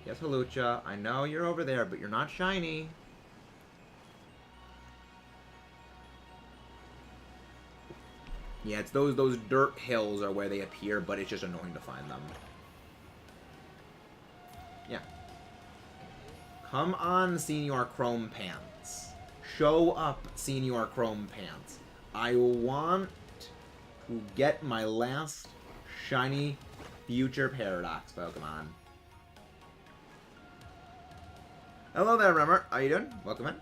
Yes, Halucha. I know you're over there, but you're not shiny. Yeah, it's those dirt hills are where they appear, but it's just annoying to find them. Yeah. Come on, Senior Chrome Pants. Show up, Senior Chrome Pants. I want to get my last shiny future Paradox Pokemon. Hello there, Rimmer. How you doing? Welcome in.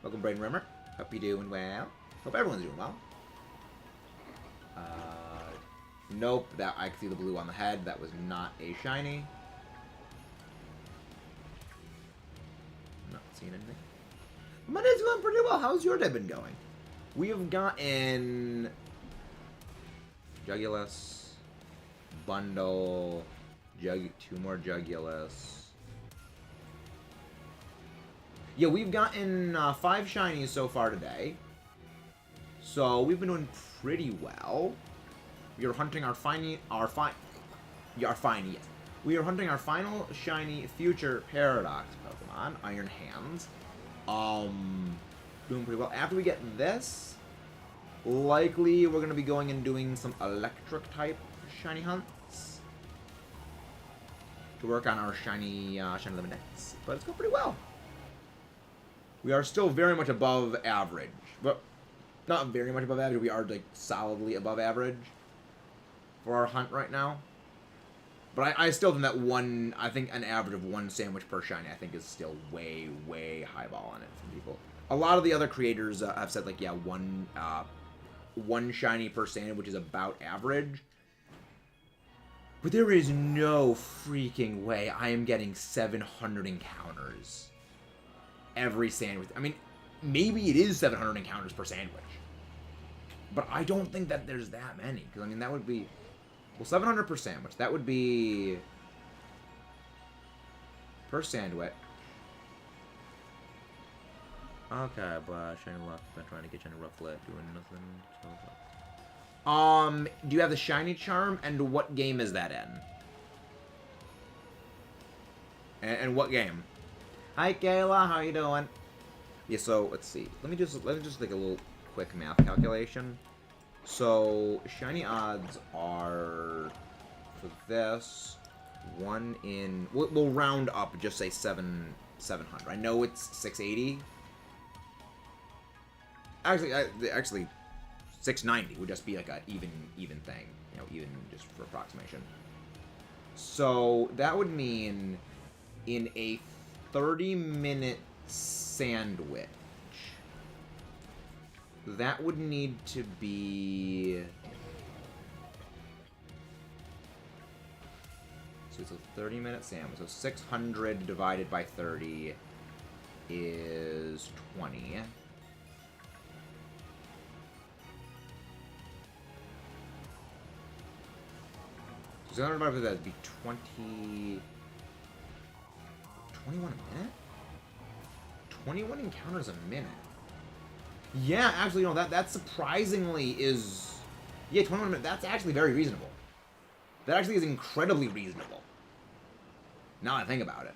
Welcome, Braden Rimmer. Hope you're doing well. Hope everyone's doing well. Nope, that I can see the blue on the head. That was not a shiny. Not seeing anything. My day's going pretty well. How's your day been going? We have gotten Jugulas, Bundle, two more Jugulas. Yeah, we've gotten 5 shinies so far today. So we've been doing pretty well. We are hunting our yes. We are hunting our final shiny future Paradox Pokemon, Iron Hands. Doing pretty well. After we get this, likely we're gonna be going and doing some electric type shiny hunts to work on our shiny limit decks. But it's going pretty well. We are still very much above average, but not very much above average. We are like solidly above average for our hunt right now. But I still think that I think an average of 1 sandwich per shiny, I think is still way, way highballing it from people. A lot of the other creators have said like, yeah, one shiny per sandwich is about average. But there is no freaking way I am getting 700 encounters every sandwich. I mean, maybe it is 700 encounters per sandwich. But I don't think that there's that many. Because, I mean, that would be... Well, 700 per sandwich. That would be... Per sandwich. Okay, but shiny luck. Been trying to get shiny rufflet. Doing nothing. Do you have the shiny charm? And what game is that in? And what game? Hi, Kayla. How you doing? Yeah, so, let's see. Let me just take a little quick math calculation. So, shiny odds are, for this, 1 in... We'll round up, just say 700. I know it's 680. Actually, 690 would just be like a even thing. You know, even just for approximation. So, that would mean in a 30-minute sandwich, that would need to be... So it's a 30-minute sandwich. So 600 divided by 30 is 20. So 600 divided by that would be 21 a minute? 21 encounters a minute. Yeah, actually, no, that surprisingly is... Yeah, 21 minutes, that's actually very reasonable. That actually is incredibly reasonable. Now I think about it.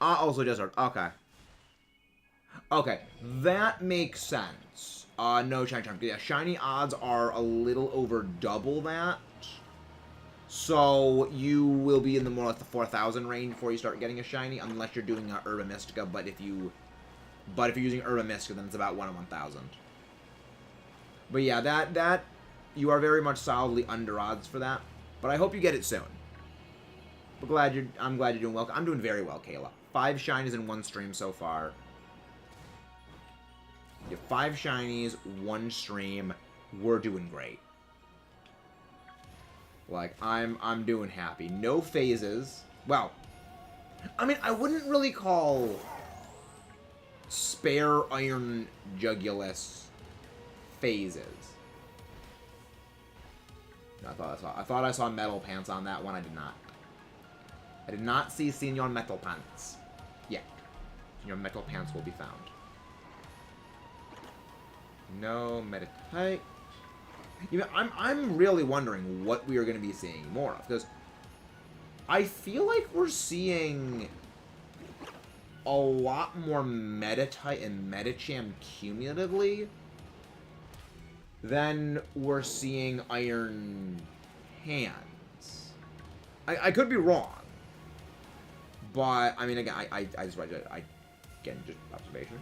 Also just heard. Okay. Okay, that makes sense. No shiny charm. Yeah, shiny odds are a little over double that. So you will be in the more like the 4,000 range before you start getting a shiny, unless you're doing Urban Mystica. But if you're using Urban Mystica, then it's about 1 in 1,000. But yeah, that you are very much solidly under odds for that. But I hope you get it soon. I'm glad you're doing well. I'm doing very well, Kayla. 5 shinies in 1 stream so far. You have 5 shinies, 1 stream. We're doing great. Like, I'm doing happy. No phases. Well, I mean, I wouldn't really call spare iron jugulas phases. No, I thought I saw metal pants on that one. I did not. I did not see Senor Metal Pants. Yeah. Senor Metal Pants will be found. No Meditite. You know, I'm really wondering what we are going to be seeing more of, because I feel like we're seeing a lot more Meditite and Medicham cumulatively than we're seeing Iron Hands. I could be wrong, but I mean, again, I just read it. Again, just observation.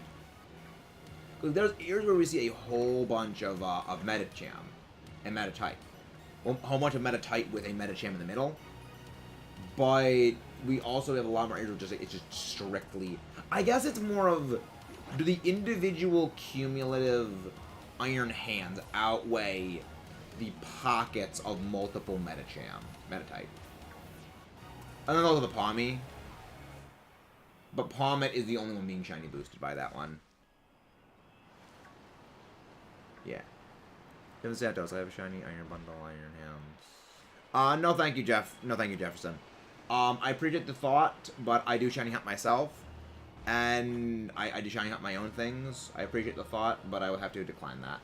There's areas where we see a whole bunch of Medicham and Meditite. A whole bunch of Meditite with a Medicham in the middle. But we also have a lot more areas where just, it's just strictly... I guess it's more of... Do the individual cumulative Iron Hands outweigh the pockets of multiple Meditite? I don't know the Palmy. But Palmet is the only one being shiny boosted by that one. Yeah. Kevin Santos, I have a shiny iron bundle, iron hands. No thank you, Jeff. No thank you, Jefferson. I appreciate the thought, but I do shiny hunt myself. And I do shiny hunt my own things. I appreciate the thought, but I would have to decline that.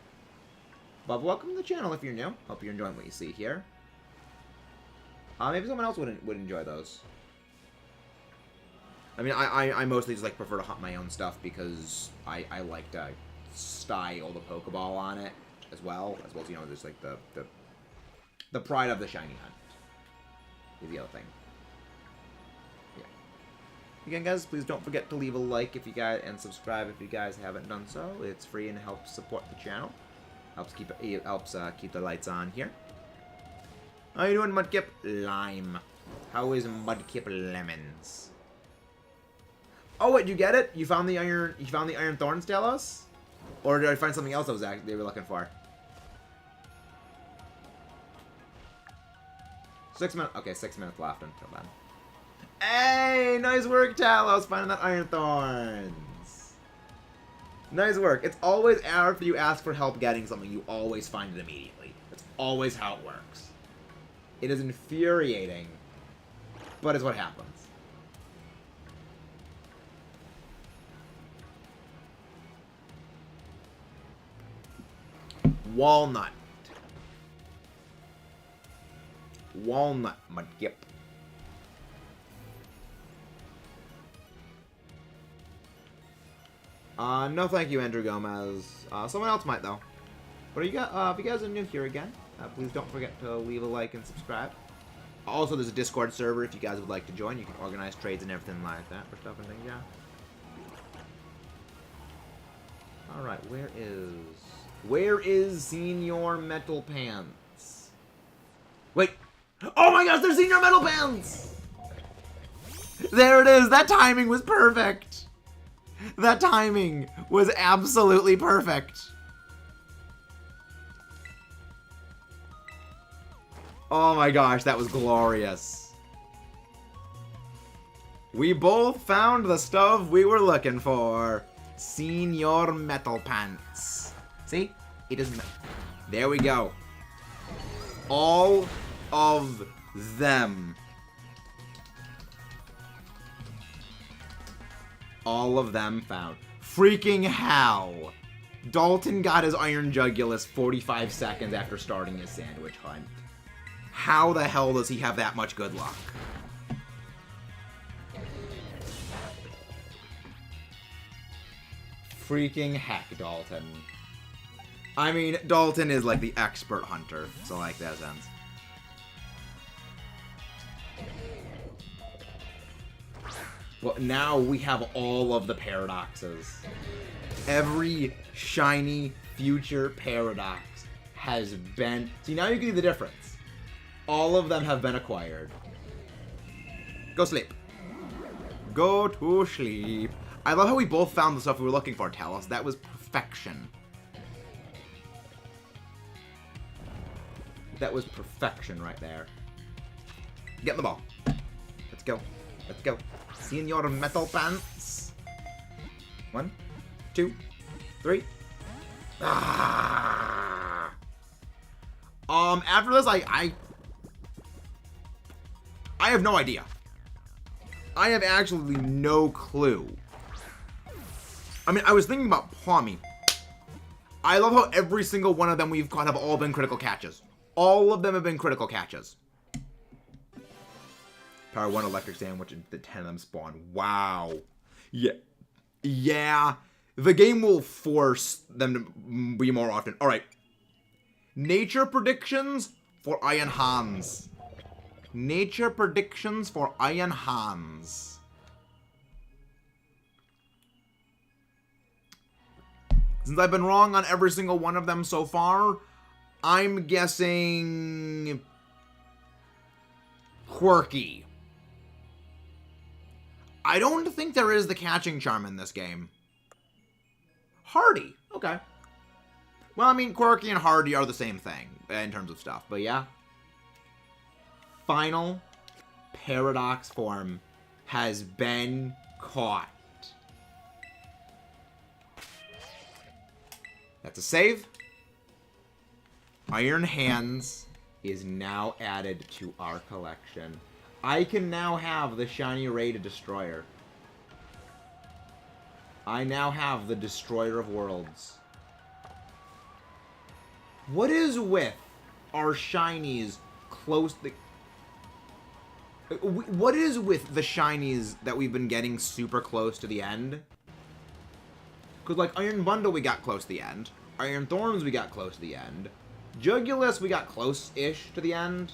But welcome to the channel if you're new. Hope you're enjoying what you see here. Maybe someone else would enjoy those. I mean, I mostly just like prefer to hunt my own stuff because I like to style the Pokeball on it as well as you know, there's like the pride of the shiny hunt is the other thing. Yeah. Again, guys, please don't forget to leave a like if you guys and subscribe if you guys haven't done so. It's free and helps support the channel. Helps keep the lights on here. How you doing, Mudkip? Lime. How is Mudkip Lemons? Oh wait, you get it? You found the iron thorns, Talos? Or did I find something else they were looking for? 6 minutes. Okay, 6 minutes left until then. Hey, nice work, Talos, finding that iron thorns. Nice work. It's always after you ask for help getting something, you always find it immediately. That's always how it works. It is infuriating, but it's what happens. Walnut. Walnut, Mudkip. No thank you, Andrew Gomez. Someone else might, though. But if you guys are new here again, please don't forget to leave a like and subscribe. Also, there's a Discord server if you guys would like to join. You can organize trades and everything like that for stuff and things, yeah. Alright, where is Senor Metal Pants? Wait! Oh my gosh, there's Senor Metal Pants! There it is! That timing was perfect! That timing was absolutely perfect! Oh my gosh, that was glorious. We both found the stuff we were looking for. Senor Metal Pants. See? It doesn't... There we go. All of them. All of them found. Freaking hell. Dalton got his Iron Jugulus 45 seconds after starting his sandwich hunt. How the hell does he have that much good luck? Freaking heck, Dalton. I mean, Dalton is like the expert hunter, so like that sense. But now we have all of the paradoxes. Every shiny future paradox has been... See, now you can see the difference. All of them have been acquired. Go sleep. Go to sleep. I love how we both found the stuff we were looking for, Talos. That was perfection. That was perfection right there. Get in the ball. Let's go. Let's go. Seeing your metal pants. 1, 2, 3. Ah. After this, I have no idea. I have actually no clue. I mean, I was thinking about Palmy. I love how every single one of them we've caught have all been critical catches. All of them have been critical catches. Power 1 electric sandwich and the 10 of them spawn. Wow. Yeah. Yeah. The game will force them to be more often. Alright. Nature predictions for Iron Hans. Nature predictions for Iron Hans. Since I've been wrong on every single one of them so far, I'm guessing quirky. I don't think there is the catching charm in this game. Hardy. Okay. Well, I mean, quirky and hardy are the same thing in terms of stuff, but yeah. Final paradox form has been caught. That's a save. Iron Hands is now added to our collection. I can now have the shiny rated destroyer. I now have the Destroyer of Worlds. What is with our shinies close? What is with the shinies that we've been getting super close to the end? Because, like, Iron Bundle, we got close to the end. Iron Thorns, we got close to the end. Jugulas, we got close-ish to the end.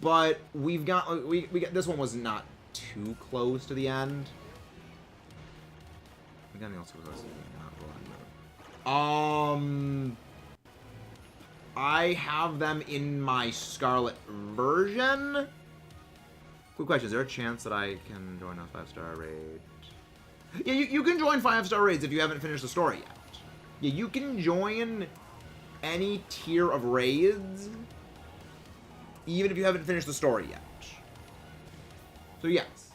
But we've got... We got... This one was not too close to the end. We got anything else close to the end? I have them in my Scarlet version. Quick question, is there a chance that I can join a 5-star raid? Yeah, you can join 5-star raids if you haven't finished the story yet. Yeah, you can join any tier of raids, even if you haven't finished the story yet. So yes.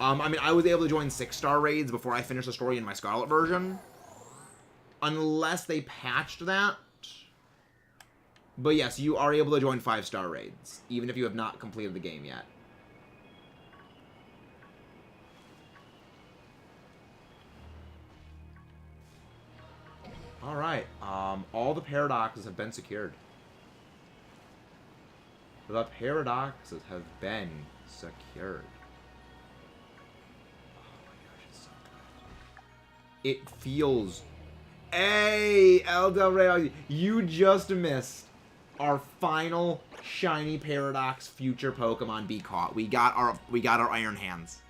I mean, I was able to join 6-star raids before I finished the story in my Scarlet version. Unless they patched that. But yes, you are able to join 5-star raids, even if you have not completed the game yet. Alright, all the paradoxes have been secured. The paradoxes have been secured. Oh my gosh, it's so good. It feels... Hey, El Del Rey, you just missed our final shiny paradox future Pokemon be caught. We got our Iron Hands.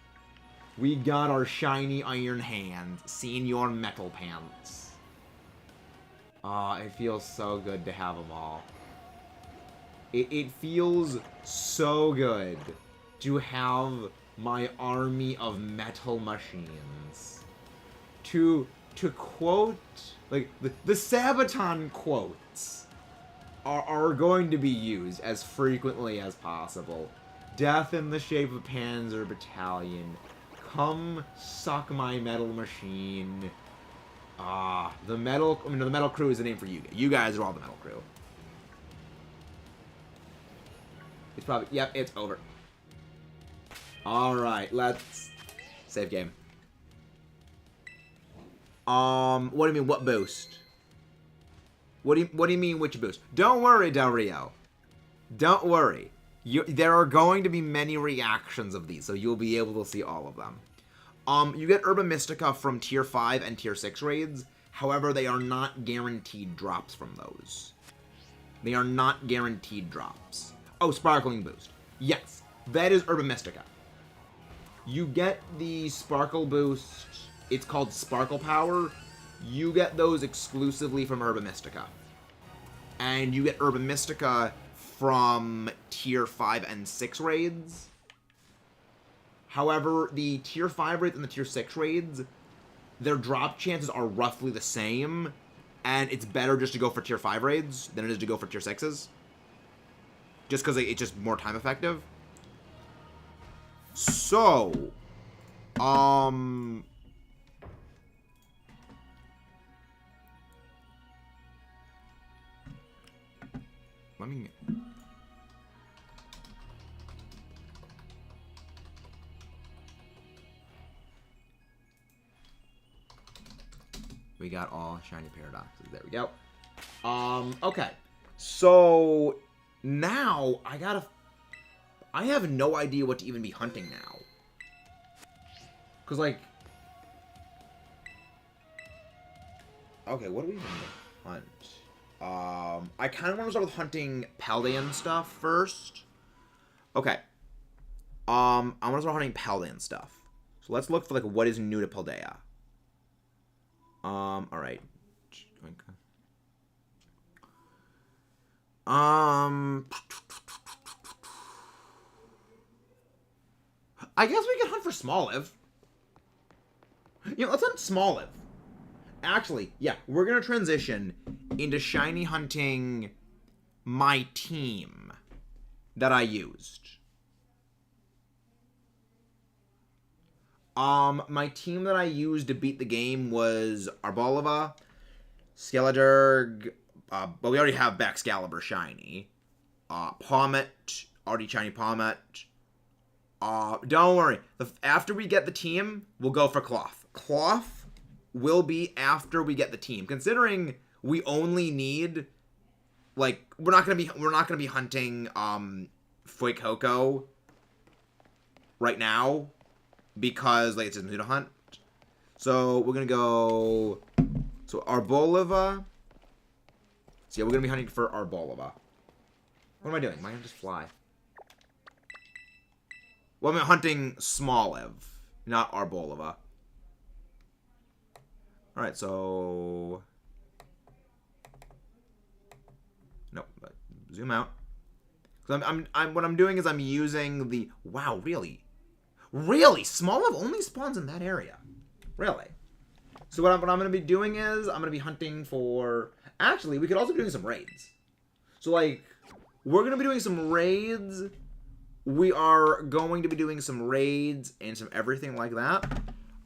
We got our shiny Iron Hands. Senior Metal Pants. It feels so good to have them all. It feels so good to have my army of metal machines. To quote, like, the Sabaton quotes are going to be used as frequently as possible. Death in the shape of Panzer Battalion. Come suck my metal machine. The metal crew is the name for you. You guys are all the metal crew. It's probably, yep, it's over. Alright, let's save game. What do you mean, what boost? What do you mean, which boost? Don't worry, Del Rio. Don't worry. There are going to be many reactions of these, so you'll be able to see all of them. You get Herba Mystica from Tier 5 and Tier 6 raids. However, they are not guaranteed drops from those. They are not guaranteed drops. Oh, Sparkling Boost. Yes, that is Herba Mystica. You get the Sparkle Boost. It's called Sparkle Power. You get those exclusively from Herba Mystica. And you get Herba Mystica from tier 5 and 6 raids. However, the tier 5 raids and the tier 6 raids, their drop chances are roughly the same, and it's better just to go for tier 5 raids than it is to go for tier 6s. Just because it's just more time effective. So, let me... We got all shiny paradoxes. There we go. Okay. So, now, I have no idea what to even be hunting now. Because, like... Okay, what do we even hunt? I kind of want to start with hunting Paldean stuff first. Okay. I want to start hunting Paldean stuff. So let's look for, like, what is new to Paldea. Alright. I guess we can hunt for Smoliv. You know, let's hunt Smoliv. Actually, yeah, we're gonna transition into shiny hunting my team that I used. My team that I used to beat the game was Arboliva, Skeleturg, but we already have Baxcalibur shiny. Pommet, already shiny Pommet. Don't worry. After we get the team, we'll go for Cloth. Cloth will be after we get the team. Considering we only need, like, we're not gonna be hunting Fuecoco right now because like it's just new to hunt. So we're gonna go. So Arboliva. So yeah, we're gonna be hunting for Arboliva. What am I doing? Am I gonna just fly? Well, I'm hunting Smoliv, not Arboliva. Alright, so... Nope, but zoom out. So what I'm doing is I'm using the... Wow, really? Really? Smoliv only spawns in that area. Really? So what I'm going to be doing is I'm going to be hunting for... Actually, we could also be doing some raids. So, like, we're going to be doing some raids. We are going to be doing some raids and some everything like that.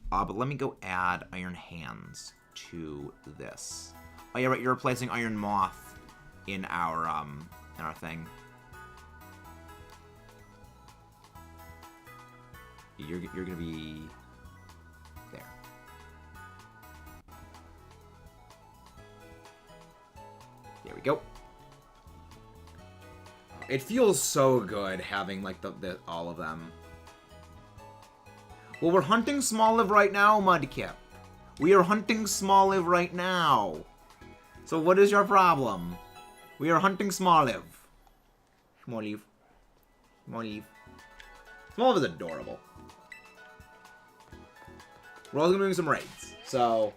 But let me go add Iron Hands to this. Oh yeah, right. You're replacing Iron Moth in our thing. You're gonna be there. There we go. It feels so good having like the all of them. Well, we're hunting Smoliv right now, Mudkip. We are hunting Smoliv right now. So what is your problem? We are hunting Smoliv. Smoliv. Smoliv. Smoliv is adorable. We're also doing some raids. So,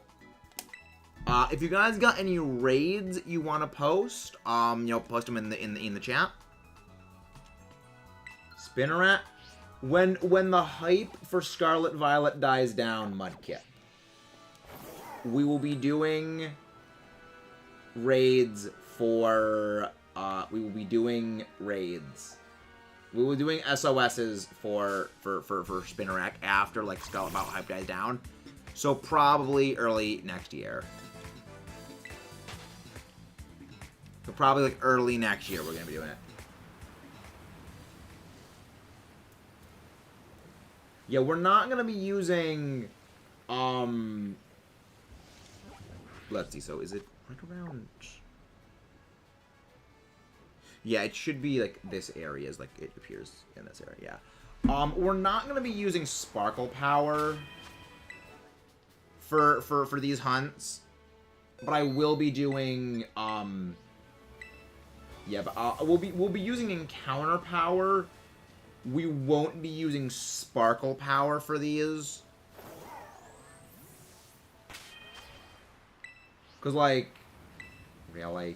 if you guys got any raids you want to post, you know, post them in the chat. Spinneret. When the hype for Scarlet Violet dies down, Mudkip, we will be doing raids for, we will be doing SOSs for Spinneret after, like, Scarlet Violet hype dies down. So probably early next year. So probably, like, early next year we're going to be doing it. Yeah, we're not going to be using, let's see, so is it right around... Yeah, it should be, like, this area is, like, it appears in this area, yeah. We're not going to be using Sparkle Power for these hunts, but I will be doing, yeah, but we'll be using Encounter Power. We won't be using Sparkle Power for these. Because, like... Yeah, like...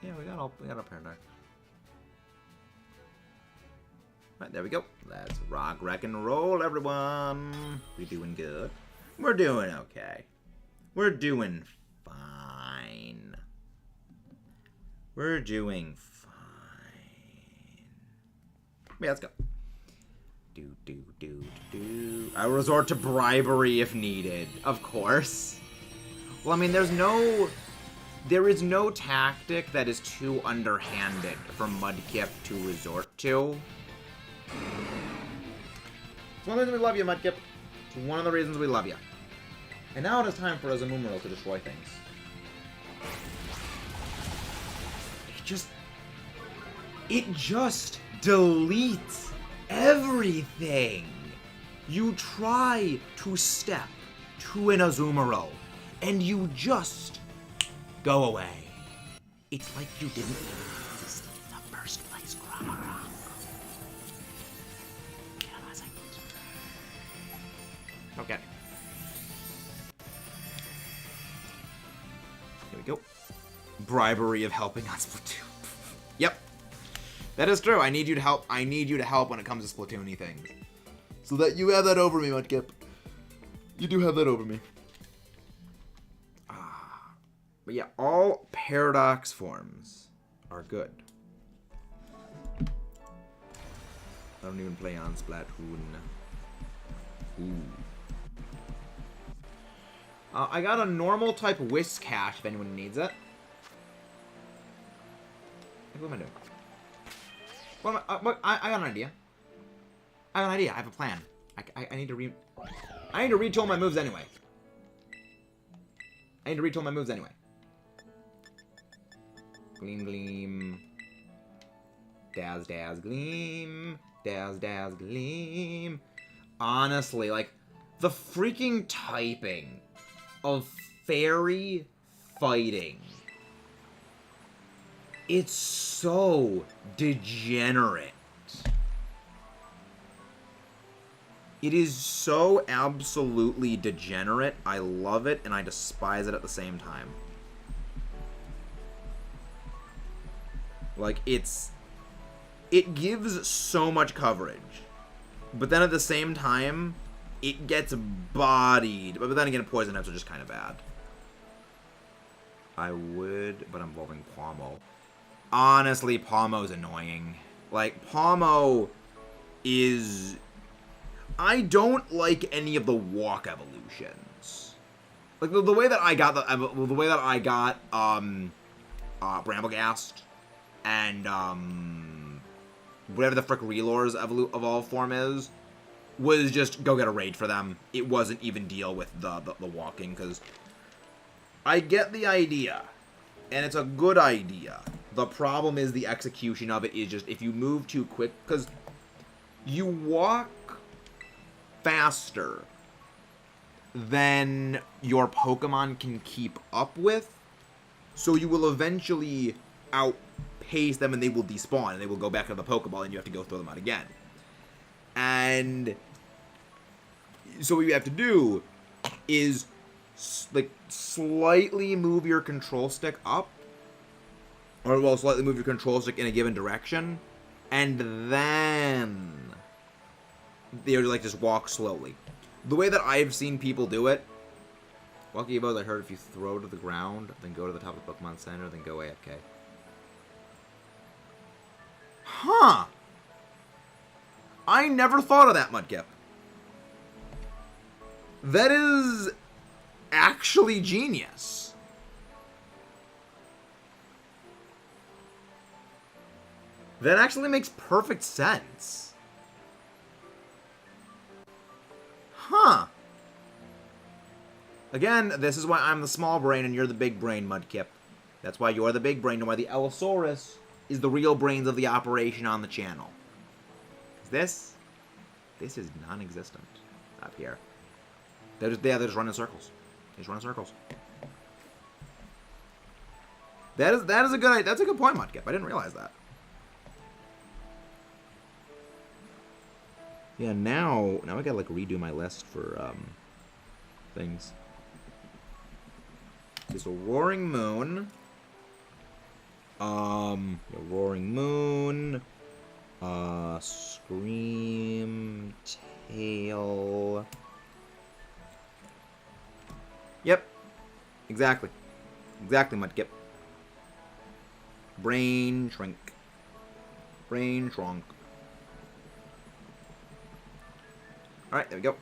Yeah, we got a Paradox. Right, there we go. Let's rock, wreck, and roll, everyone. We doing good. We're doing okay. We're doing fine. We're doing fine. Yeah, let's go. I will resort to bribery if needed. Of course. Well, I mean, there is no tactic that is too underhanded for Mudkip to resort to. It's one of the reasons we love you, Mudkip. It's one of the reasons we love you. And now it is time for Azumarill to destroy things. It just deletes everything. You try to step to an Azumarill, and you just go away. It's like you didn't exist in the first place, Grommarock. Okay. Here we go. Bribery of helping on Splatoon. Yep. That is true. I need you to help. I need you to help when it comes to Splatoon-y things. So that you have that over me, Mudkip. You do have that over me. But yeah, all Paradox forms are good. I don't even play on Splatoon. Ooh. I got a normal type Whiscash if anyone needs it. What am I doing? I got an idea. I have an idea. I have a plan. I need to retool my moves anyway. Gleam, gleam. Daz, daz, gleam. Daz, daz, gleam. Honestly, like, the freaking typing of fairy fighting. It's so degenerate. It is so absolutely degenerate. I love it and I despise it at the same time. Like, it gives so much coverage. But then at the same time, it gets bodied. But then again, poison types are just kind of bad. I would, but I'm involving Pomo. Honestly, Pomo's annoying. Like, Pomo is... I don't like any of the walk evolutions. Like, the way that I got Bramblegast and whatever the frick Relor's evolved form is, was just go get a raid for them. It wasn't even deal with the walking, because I get the idea, and it's a good idea. The problem is the execution of it is just, if you move too quick, because you walk faster than your Pokemon can keep up with, so you will eventually outpace them and they will despawn and they will go back to the Pokeball and you have to go throw them out again. And so what you have to do is like slightly move your control stick up, or well, slightly move your control stick in a given direction, and then they like just walk slowly. The way that I've seen people do it, Lucky Evos, I heard if you throw to the ground, then go to the top of the Pokemon Center, then go AFK. Huh. I never thought of that, Mudkip. That is actually genius. That actually makes perfect sense. Huh. Again, this is why I'm the small brain and you're the big brain, Mudkip. That's why you're the big brain and why the Allosaurus is the real brains of the operation on the channel. This is non-existent up here. They're just running circles. They just run in circles. That's a good point, Mudkip. I didn't realize that. Yeah, now I gotta, like, redo my list for, things. Okay, so Roaring Moon. Roaring Moon. Scream Tail. Yep. Exactly. Exactly, Mudkip. Brain Shrink. Brain Shrunk. Alright, there we go.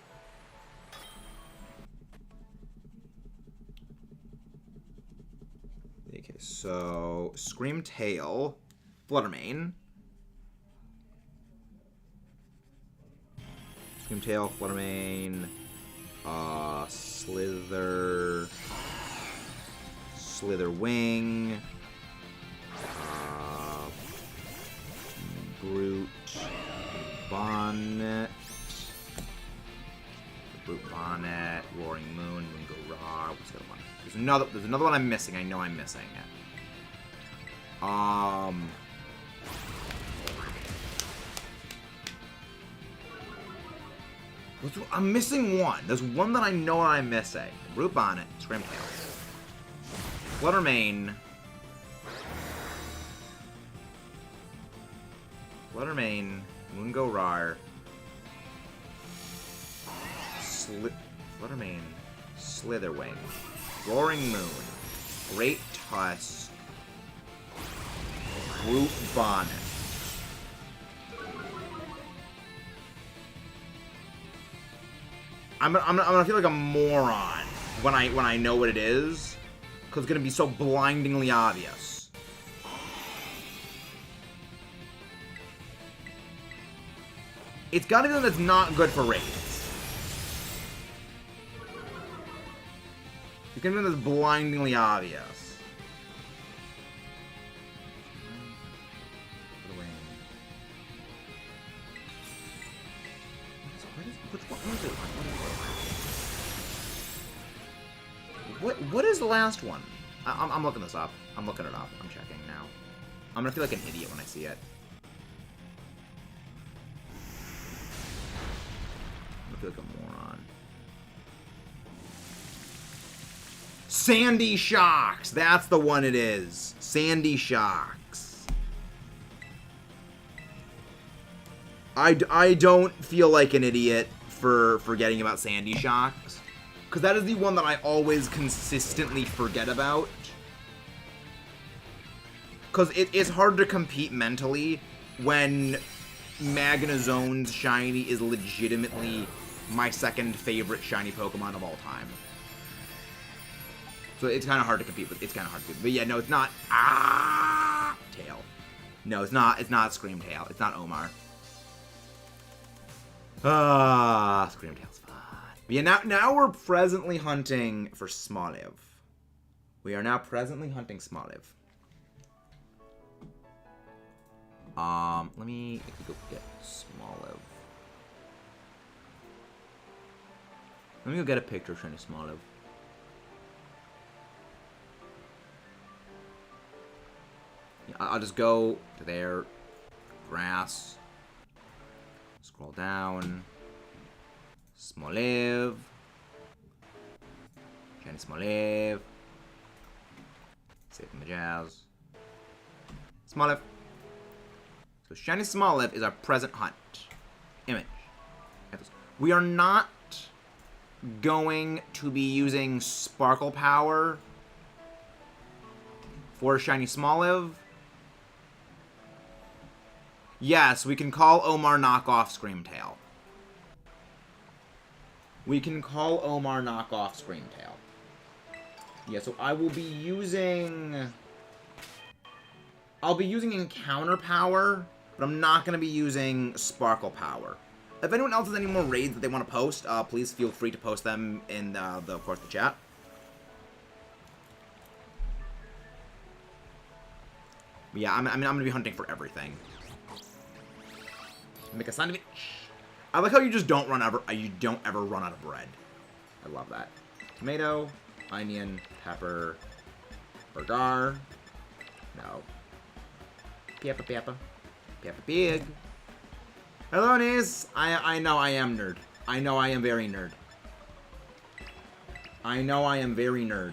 Okay, so Scream Tail. Fluttermane. Scream Tail, Fluttermane. Slitherwing. Brute Bonnet. Brute Bonnet. Roaring Moon. Moongara. What's the other one? There's another one I'm missing. I know I'm missing it. I'm missing one. There's one that I know I'm missing. Brute Bonnet. Scream Tail. Fluttermane. Moongara. Fluttermane. Slitherwing. Roaring Moon. Great Tusk. Brute Bonnet. I'm gonna feel like a moron when I know what it is, because it's gonna be so blindingly obvious. It's gotta be something that's not good for raids. It's gonna be something that's blindingly obvious. What is the last one? I'm looking this up. I'm looking it up. I'm checking now. I'm gonna feel like an idiot when I see it. I'm gonna feel like a moron. Sandy Shocks! That's the one it is. Sandy Shocks. I don't feel like an idiot for forgetting about Sandy Shocks. Because that is the one that I always consistently forget about. Because it's hard to compete mentally when Magnazone's shiny is legitimately my second favorite shiny Pokemon of all time. So it's kind of hard to compete with. It's kind of hard to compete. But yeah, no, it's not. Tail. No, it's not. It's not Scream Tail. It's not Omar. Scream Tail's fun. But yeah, now we're presently hunting for Smoliv. We are now presently hunting Smoliv. Let me go get Smoliv. Let me go get a picture of shiny Smoliv. Yeah, I'll just go to there. Grass. Scroll down. Smoliv. Shiny Smoliv. Save the jazz. Smoliv. So shiny Smoliv is our present hunt. Image. We are not going to be using Sparkle Power for shiny Smoliv. Yes, we can call Omar knockoff Screamtail. We can call Omar knockoff Screamtail. Yeah, so I will be using... I'll be using Encounter Power, but I'm not going to be using Sparkle Power. If anyone else has any more raids that they want to post, please feel free to post them in, of course, the chat. But yeah, I'm going to be hunting for everything. Make a sandwich. I like how you just don't you don't ever run out of bread. I love that. Tomato, onion, pepper, burger. No. Peppa Pig. Hello, niece. I know I am nerd. I know I am very nerd. I know I am very nerd.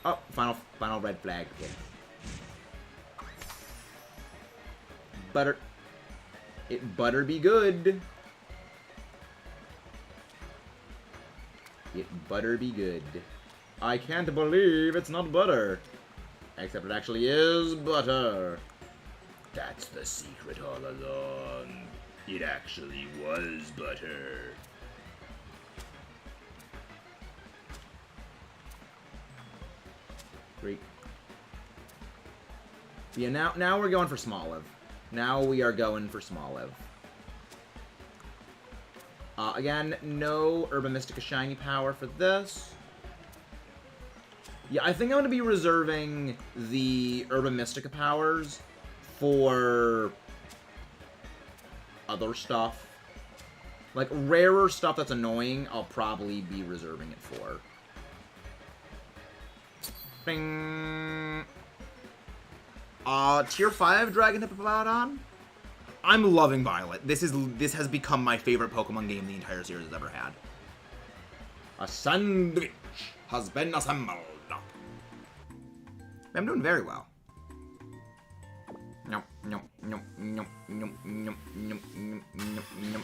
Oh, final red flag. Okay. Butter. It butter be good. It butter be good. I can't believe it's not butter. Except it actually is butter. That's the secret all along. It actually was butter. Great. Yeah, now we're going for Smoliv. Now we are going for Smoliv. Again, no Urban Mystica Shiny Power for this. Yeah, I think I'm going to be reserving the Urban Mystica powers for other stuff. Like, rarer stuff that's annoying, I'll probably be reserving it for. Bing. Tier 5 Dragon Hippopotami? I'm loving Violet. This has become my favorite Pokemon game the entire series has ever had. A sandwich has been assembled. I'm doing very well. Nope, nope, nope, nope, nope, nope, nope, nope, nope.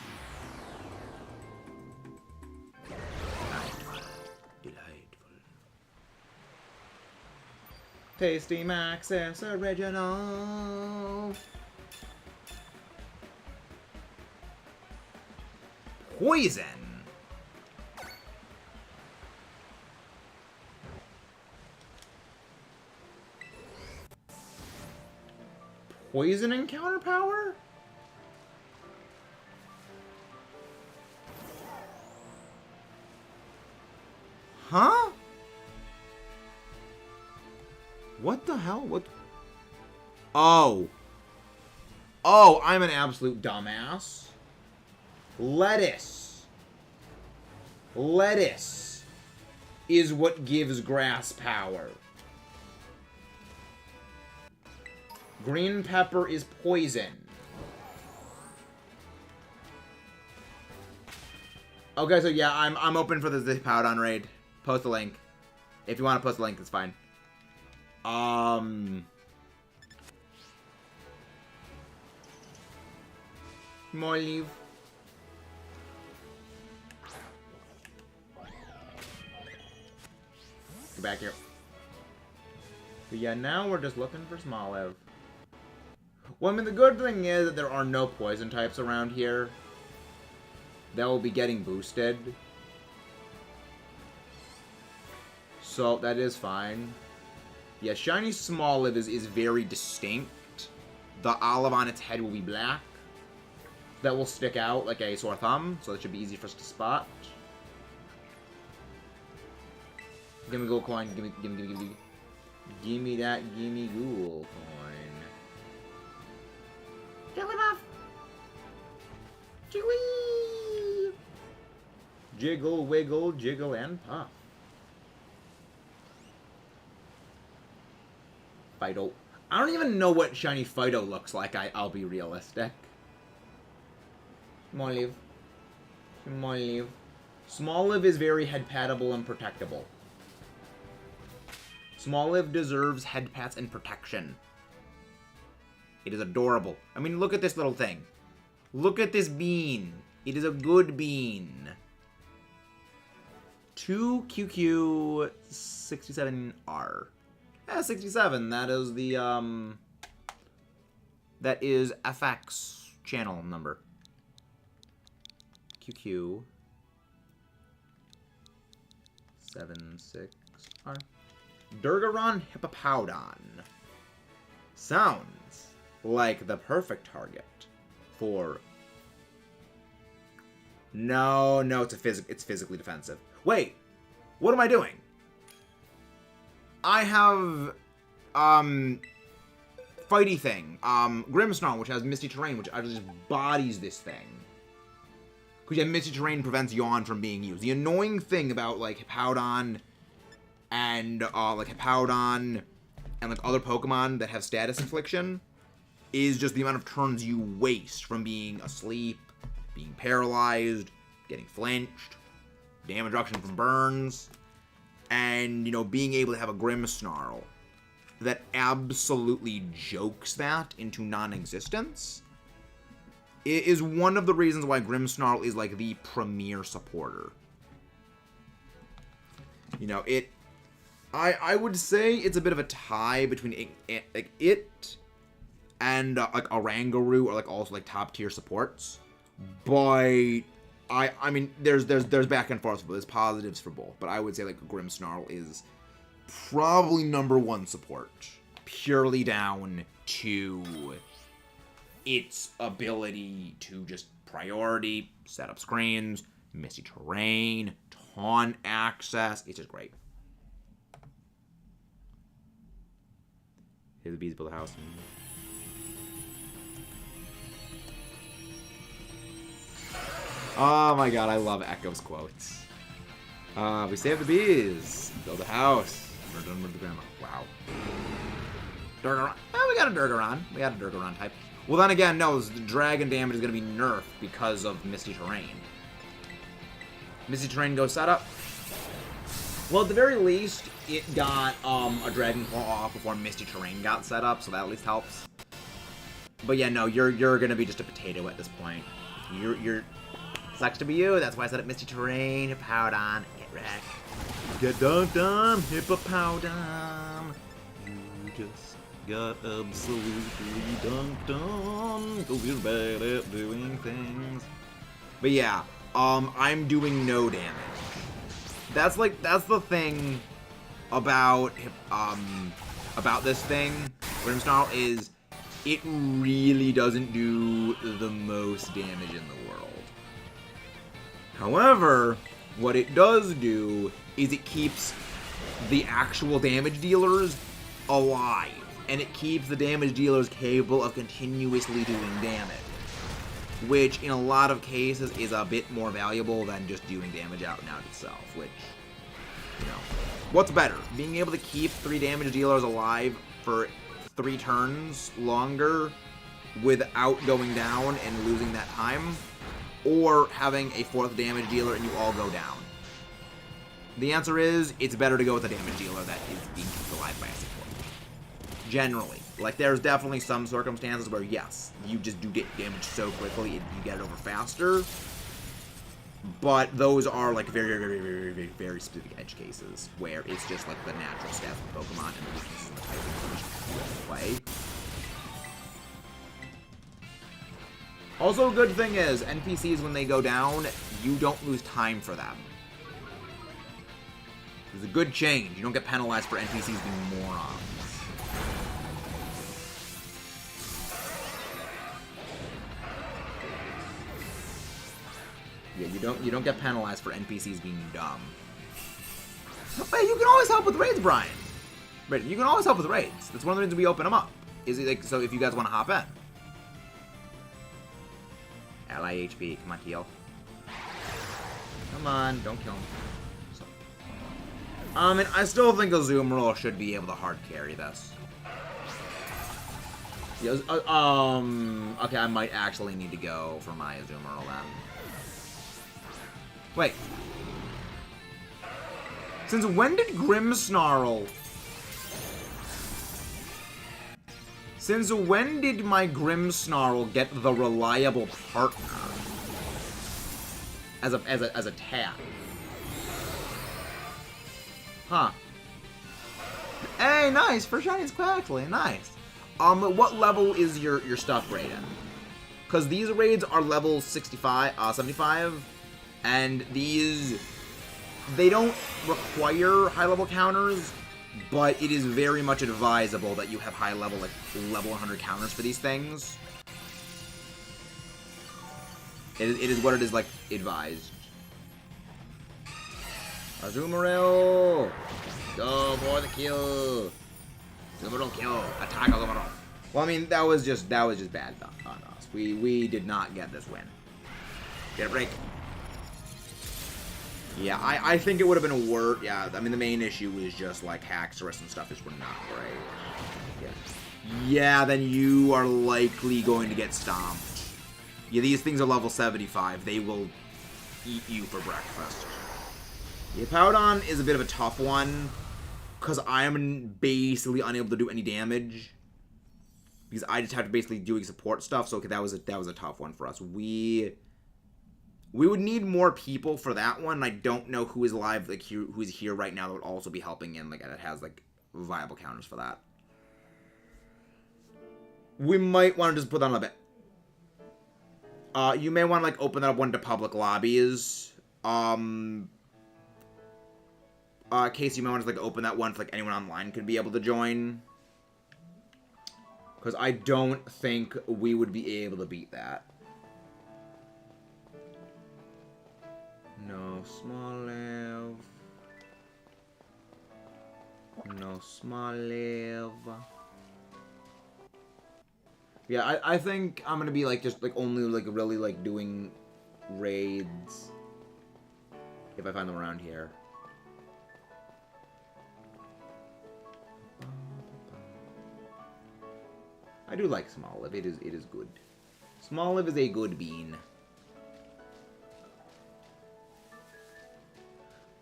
Delightful. Tasty Maxis Original. Poison. Poison encounter power? Huh? What the hell? What? Oh. Oh, I'm an absolute dumbass. Lettuce. Lettuce is what gives grass power. Green pepper is poison. Okay, so yeah, I'm open for the Hippowdon raid. Post a link. If you want to post a link, it's fine. More leave. Get back here. But yeah, now we're just looking for Smoliv. Well, I mean, the good thing is that there are no poison types around here that will be getting boosted. So, that is fine. Yeah, Shiny Smoliv is very distinct. The olive on its head will be black. That will stick out like a sore thumb, so that should be easy for us to spot. Gimme gold coin, gimme. Gimme that gimme ghoul coin. Jigglypuff! Chewie! Jiggle, wiggle, jiggle, and puff. Fido. I don't even know what shiny Fido looks like, I'll be realistic. Smoliv. Smoliv. Smoliv is very head-pattable and protectable. Smoliv deserves head pats and protection. It is adorable. I mean, look at this little thing. Look at this bean. It is a good bean. 2QQ67R. Yeah, 67. That is the, that is FX channel number. QQ 76R. Durgaron Hippopotami. Sounds like the perfect target for... No, it's physically defensive. Wait, what am I doing? I have, fighty thing, Grimmsnarl, which has Misty Terrain, which actually just bodies this thing. Because yeah, Misty Terrain prevents Yawn from being used. The annoying thing about, like, Hippowdon and, like, other Pokemon that have status infliction is just the amount of turns you waste from being asleep, being paralyzed, getting flinched, damage reduction from burns, and, you know, being able to have a Grimmsnarl that absolutely jokes that into non-existence is one of the reasons why Grimmsnarl is, like, the premier supporter. You know, I would say it's a bit of a tie between it and like Oranguru are like also like top tier supports, but I mean there's back and forth, but there's positives for both. But I would say like Grimmsnarl is probably #1 support, purely down to its ability to just priority, set up screens, misty terrain, taunt access. It's just great. Here the bees build a house. Oh my god, I love Echo's quotes. We save the bees, build a house, we're done with the grandma. Wow. Durgaron. Oh, we got a Durgaron. We got a Durgaron type. Well, then again, no, the dragon damage is going to be nerfed because of Misty Terrain. Misty Terrain goes setup. Well, at the very least, it got a Dragon Claw off before Misty Terrain got set up, so that at least helps. But yeah, no, you're gonna be just a potato at this point. You're sucks to be you. That's why I set up Misty Terrain. Powdon, get wrecked. Get dunked, Hippopowdon. You just got absolutely dunked on because you're bad at doing things. But yeah, I'm doing no damage. That's the thing about this thing, Grimmsnarl, is it really doesn't do the most damage in the world. However, what it does do is it keeps the actual damage dealers alive, and it keeps the damage dealers capable of continuously doing damage, which in a lot of cases is a bit more valuable than just doing damage out and out itself, which, you know, what's better? Being able to keep 3 damage dealers alive for 3 turns longer without going down and losing that time, or having a 4th damage dealer and you all go down? The answer is, it's better to go with a damage dealer that is being kept alive by a support. Generally. Like, there's definitely some circumstances where, yes, you just do get damage so quickly and you get it over faster. But those are, like, very, very, very, very, very specific edge cases where it's just, like, the natural stats of Pokemon and the weaknesses in the type of you have to play. Also, a good thing is, NPCs, when they go down, you don't lose time for them. There's a good change. You don't get penalized for NPCs being morons. Yeah, you don't get penalized for NPCs being dumb. Hey, you can always help with raids, Brian. Right, you can always help with raids. That's one of the reasons we open them up. Is it like, so if you guys want to hop in? Ally HP, come on, heal. Come on, don't kill him. So. And I still think Azumarill should be able to hard carry this. Yeah, okay, I might actually need to go for my Azumarill then. Wait. Since when did Grimmsnarl... Since when did my Grimmsnarl get the reliable partner as a tap? Huh. Hey, nice! For Shiny's Quaxley, nice. What level is your stuff raid in? Because these raids are level 65, 75, and these, they don't require high-level counters, but it is very much advisable that you have high-level, like, level 100 counters for these things. It is what it is, like, advised. Azumarill! Go for the kill! Azumarill kill! Attack Azumarill! Well, I mean, that was just bad on us. We did not get this win. Get a break. Yeah, I think it would have been worse. Yeah, I mean, the main issue was just, like, Haxorus and stuff just were not great. Yeah. Yeah, then you are likely going to get stomped. Yeah, these things are level 75. They will eat you for breakfast. Yeah, Powdon is a bit of a tough one, because I am basically unable to do any damage. Because I just have to basically doing support stuff, so okay, that was a tough one for us. We would need more people for that one. I don't know who is alive, like who is here right now that would also be helping in, like, it has like viable counters for that. We might want to just put that on a bit. You may want to, like, open that up one to public lobbies. Casey, you might want to, like, open that one for, like, anyone online could be able to join. Because I don't think we would be able to beat that. No small live. No small live. Yeah, I think I'm gonna be, like, just, like, only, like, really, like, doing raids. If I find them around here. I do like small live. It is good. Small live is a good bean.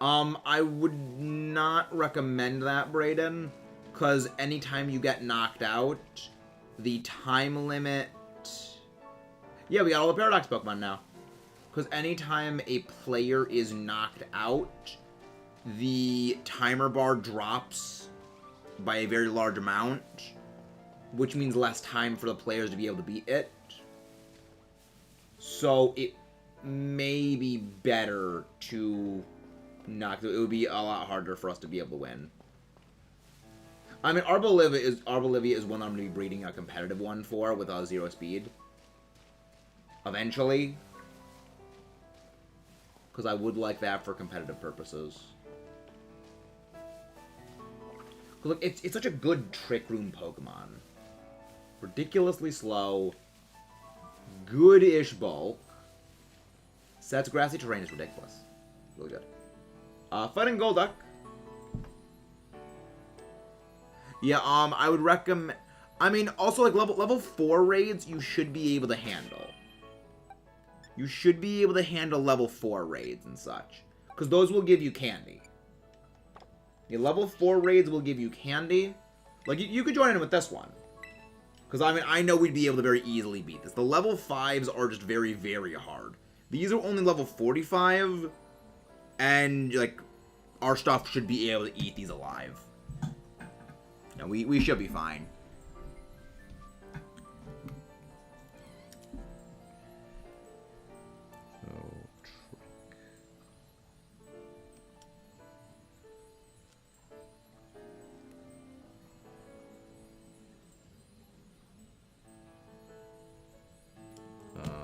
I would not recommend that, Brayden, because anytime you get knocked out, the time limit... Yeah, we got all the Paradox Pokemon now. Because anytime a player is knocked out, the timer bar drops by a very large amount, which means less time for the players to be able to beat it. So it may be better to knock... It would be a lot harder for us to be able to win. I mean, Arbolivia is one I'm going to be breeding a competitive one for with 0 speed. Eventually. Because I would like that for competitive purposes. Look, it's such a good Trick Room Pokemon. Ridiculously slow. Good-ish bulk. Sets grassy terrain is ridiculous. Really good. Fighting Golduck. Yeah, I would recommend... I mean, also, like, level 4 raids, you should be able to handle. You should be able to handle level 4 raids and such. Because those will give you candy. Yeah, level 4 raids will give you candy. Like, you could join in with this one. Because, I mean, I know we'd be able to very easily beat this. The level 5s are just very, very hard. These are only level 45. And, like, our stuff should be able to eat these alive. No, we should be fine.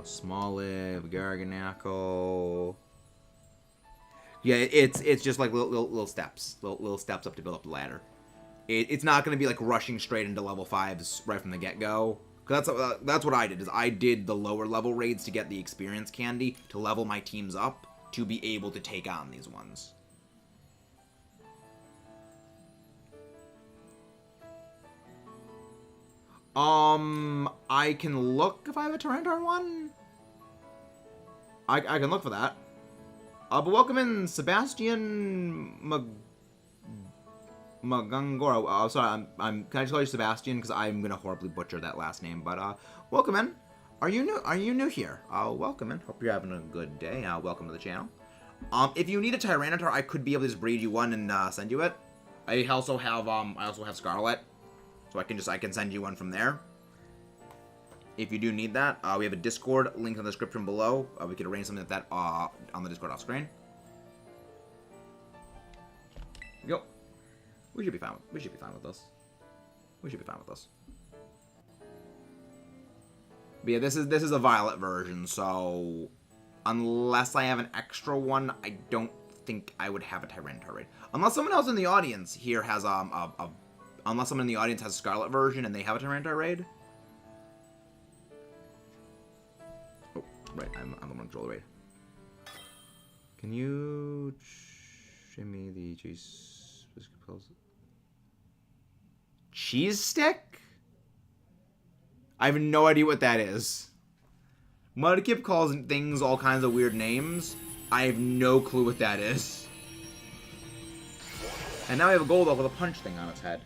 Smoliv, Garganacl. Yeah, it's just like little steps, little steps up to build up the ladder. It's not going to be like rushing straight into level 5s right from the get-go. That's what I did. Is I did the lower level raids to get the experience candy to level my teams up to be able to take on these ones. I can look if I have a Tyranitar one. I can look for that. But welcome in, Sebastian Magangoro. Oh, sorry, can I just call you Sebastian? Because I'm gonna horribly butcher that last name. But welcome in. Are you new here? Welcome in. Hope you're having a good day. Welcome to the channel. If you need a Tyranitar, I could be able to just breed you one and send you it. I also have Scarlet, so I can send you one from there. If you do need that, we have a Discord link in the description below. We could arrange something like that on the Discord off screen. Yo, we should be fine. We should be fine with this. We should be fine with this. But yeah, this is a violet version, so unless I have an extra one, I don't think I would have a Tyranitar raid. Unless someone else in the audience here has unless someone in the audience has a Scarlet version and they have a Tyranitar raid. Oh, right, I'm the one control the raid. Can you shimmy the cheese stick? I have no idea what that is. Mudkip calls things all kinds of weird names. I have no clue what that is. And now we have a Golduck with a punch thing on its head.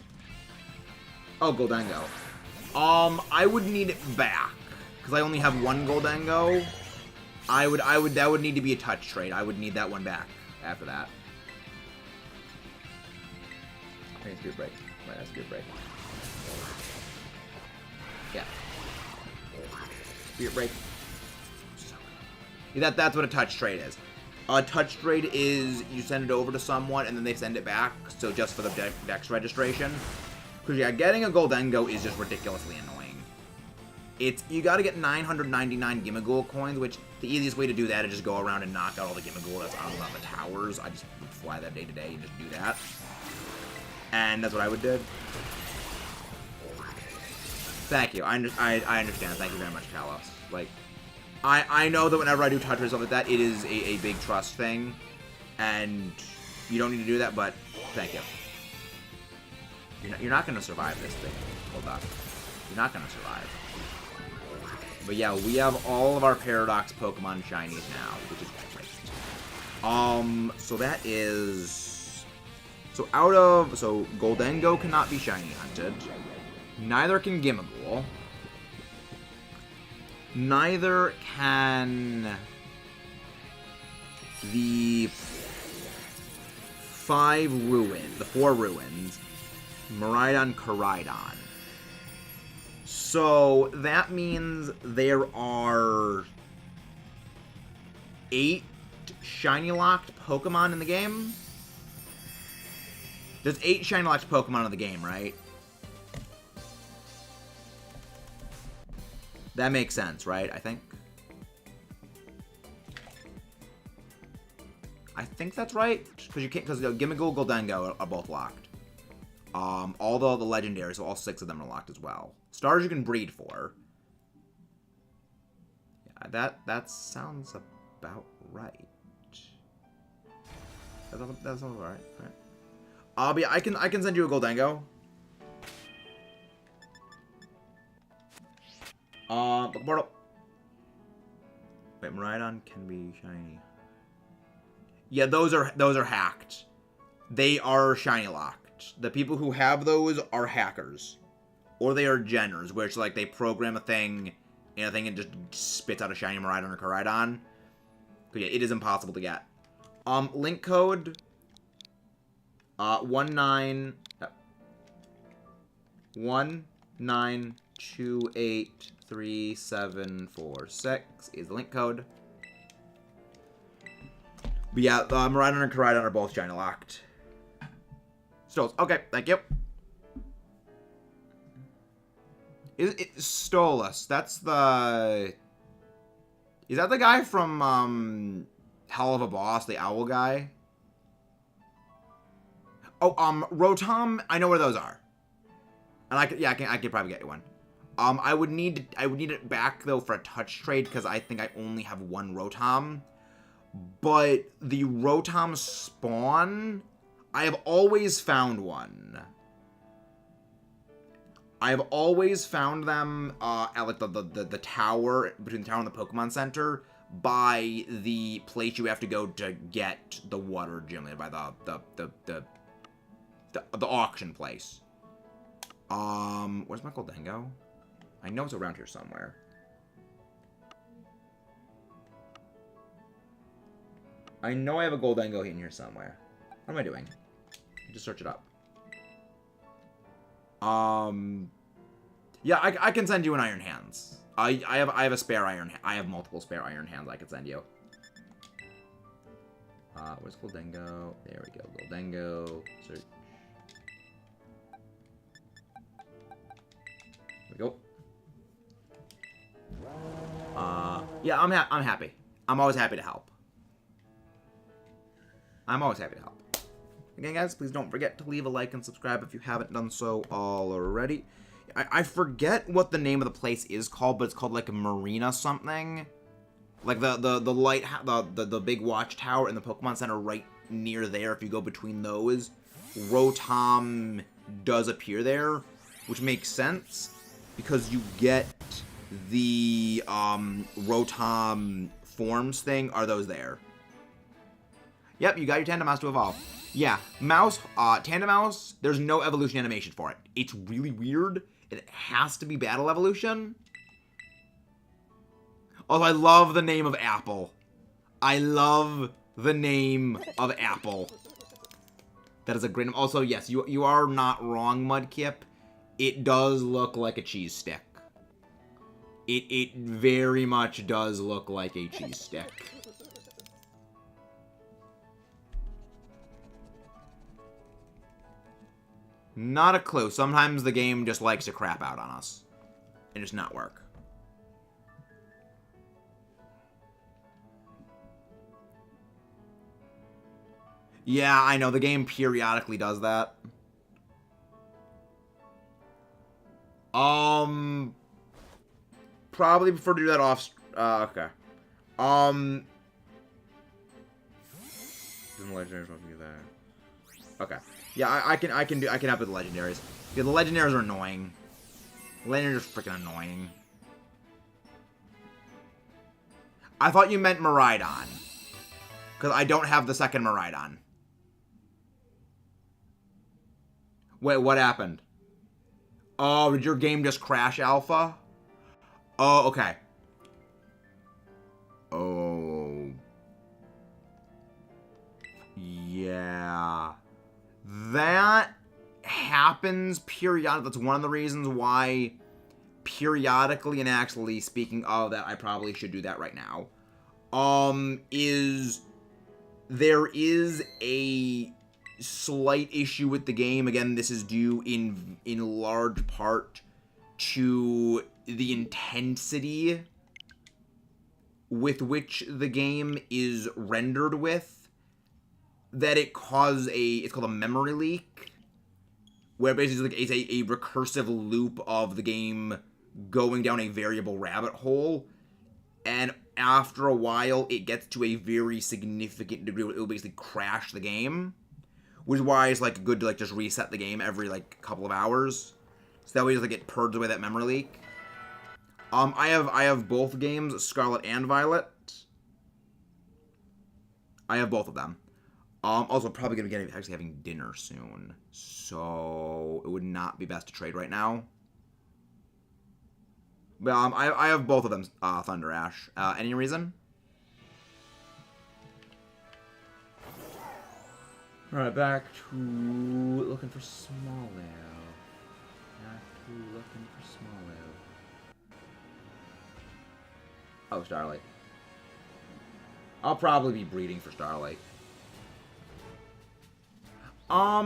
Oh, Goldengo. I would need it back. Because I only have one Goldengo. That would need to be a touch trade. I would need that one back after that. I think it's Spirit Break. Right, that's Spirit Break. Yeah. Spirit Break. That's what a touch trade is. A touch trade is you send it over to someone and then they send it back, so just for the dex registration. Because yeah, getting a Goldengo is just ridiculously annoying. You gotta get 999 Gimmighoul coins, which the easiest way to do that is just go around and knock out all the Gimmighoul that's on the towers. I just fly that day to day and just do that. And that's what I would do. Thank you. I understand. Thank you very much, Kalos. Like, I know that whenever I do touch or something like that, it is a big trust thing. And you don't need to do that, but thank you. You're not going to survive this thing. Hold on. You're not going to survive. But yeah, we have all of our Paradox Pokemon shinies now, which is great. So that is... So Goldengo cannot be shiny hunted. Neither can Gimmighoul. Neither can the four ruins, Miraidon, Koraidon. So that means there are 8 shiny locked Pokemon in the game. There's 8 shiny locked Pokemon in the game, right? That makes sense, right? I think that's right. Because Gimmighoul, Goldengo are both locked. All the legendaries, so all 6 of them are locked as well. Stars you can breed for. Yeah, that sounds about right. That sounds alright. Right. But yeah, I can send you a Goldengo. Portal. Wait, Miraidon can be shiny. Yeah, those are hacked. They are shiny locked. The people who have those are hackers. Or they are genners, which like they program a thing and a thing and just spits out a shiny Miraidon or Koraidon. But yeah, it is impossible to get. Link code 19283746 is the link code. But yeah, Miraidon and Koraidon are both shiny locked. Stoles. Okay, thank you. Stolas. That's the... Is that the guy from, Hell of a Boss, the owl guy? Oh, Rotom, I know where those are. And I could probably get you one. I would need it back, though, for a touch trade, because I think I only have one Rotom. But the Rotom spawn, I have always found one. I have always found them at like the tower, between the tower and the Pokemon Center, by the place you have to go to get the water gym, by the auction place. Where's my Goldengo? I know it's around here somewhere. I know I have a Goldengo in here somewhere. What am I doing? Just search it up. Yeah, I can send you an Iron Hands. I have a spare Iron. I have multiple spare Iron Hands I can send you. Where's Goldengo? There we go, Goldengo. Search. There we go. Yeah, I'm happy. I'm always happy to help. I'm always happy to help. Again, guys, please don't forget to leave a like and subscribe if you haven't done so already. I forget what the name of the place is called, but it's called like a Marina something. Like the big watchtower in the Pokemon Center right near there. If you go between those, Rotom does appear there, which makes sense. because you get the Rotom forms thing. Are those there? Yep, you got your Tandem Mouse to evolve. Yeah, Mouse, Tandem Mouse, there's no evolution animation for it. It's really weird. It has to be battle evolution. Oh, I love the name of Apple. I love the name of Apple. That is a great name. Also, yes, you are not wrong, Mudkip. It does look like a cheese stick. It very much does look like a cheese stick. Not a clue. Sometimes the game just likes to crap out on us and just not work. Yeah, I know. The game periodically does that. Probably prefer to do that off... okay. Okay. Yeah, I can help with the legendaries. Yeah, the legendaries are annoying. Legendaries are freaking annoying. I thought you meant Miraidon. Because I don't have the second Miraidon. Wait, what happened? Oh, did your game just crash, Alpha? Oh, okay. Oh. Yeah. That happens periodically. That's one of the reasons why periodically, and actually, speaking of that, I probably should do that right now. There is a slight issue with the game. Again, this is due in large part to the intensity with which the game is rendered with, that it caused it's called a memory leak, where basically it's a recursive loop of the game going down a variable rabbit hole, and after a while it gets to a very significant degree where it will basically crash the game, which is why it's like good to like just reset the game every like couple of hours, so that way like it purges away that memory leak. I have both games, Scarlet and Violet. I have both of them. Also probably gonna be actually having dinner soon, so it would not be best to trade right now. But I have both of them, Thunder Ash. Any reason? Alright, back to looking for Smoliv. Back to looking for Smoliv. Oh, Starlight. I'll probably be breeding for Starlight. I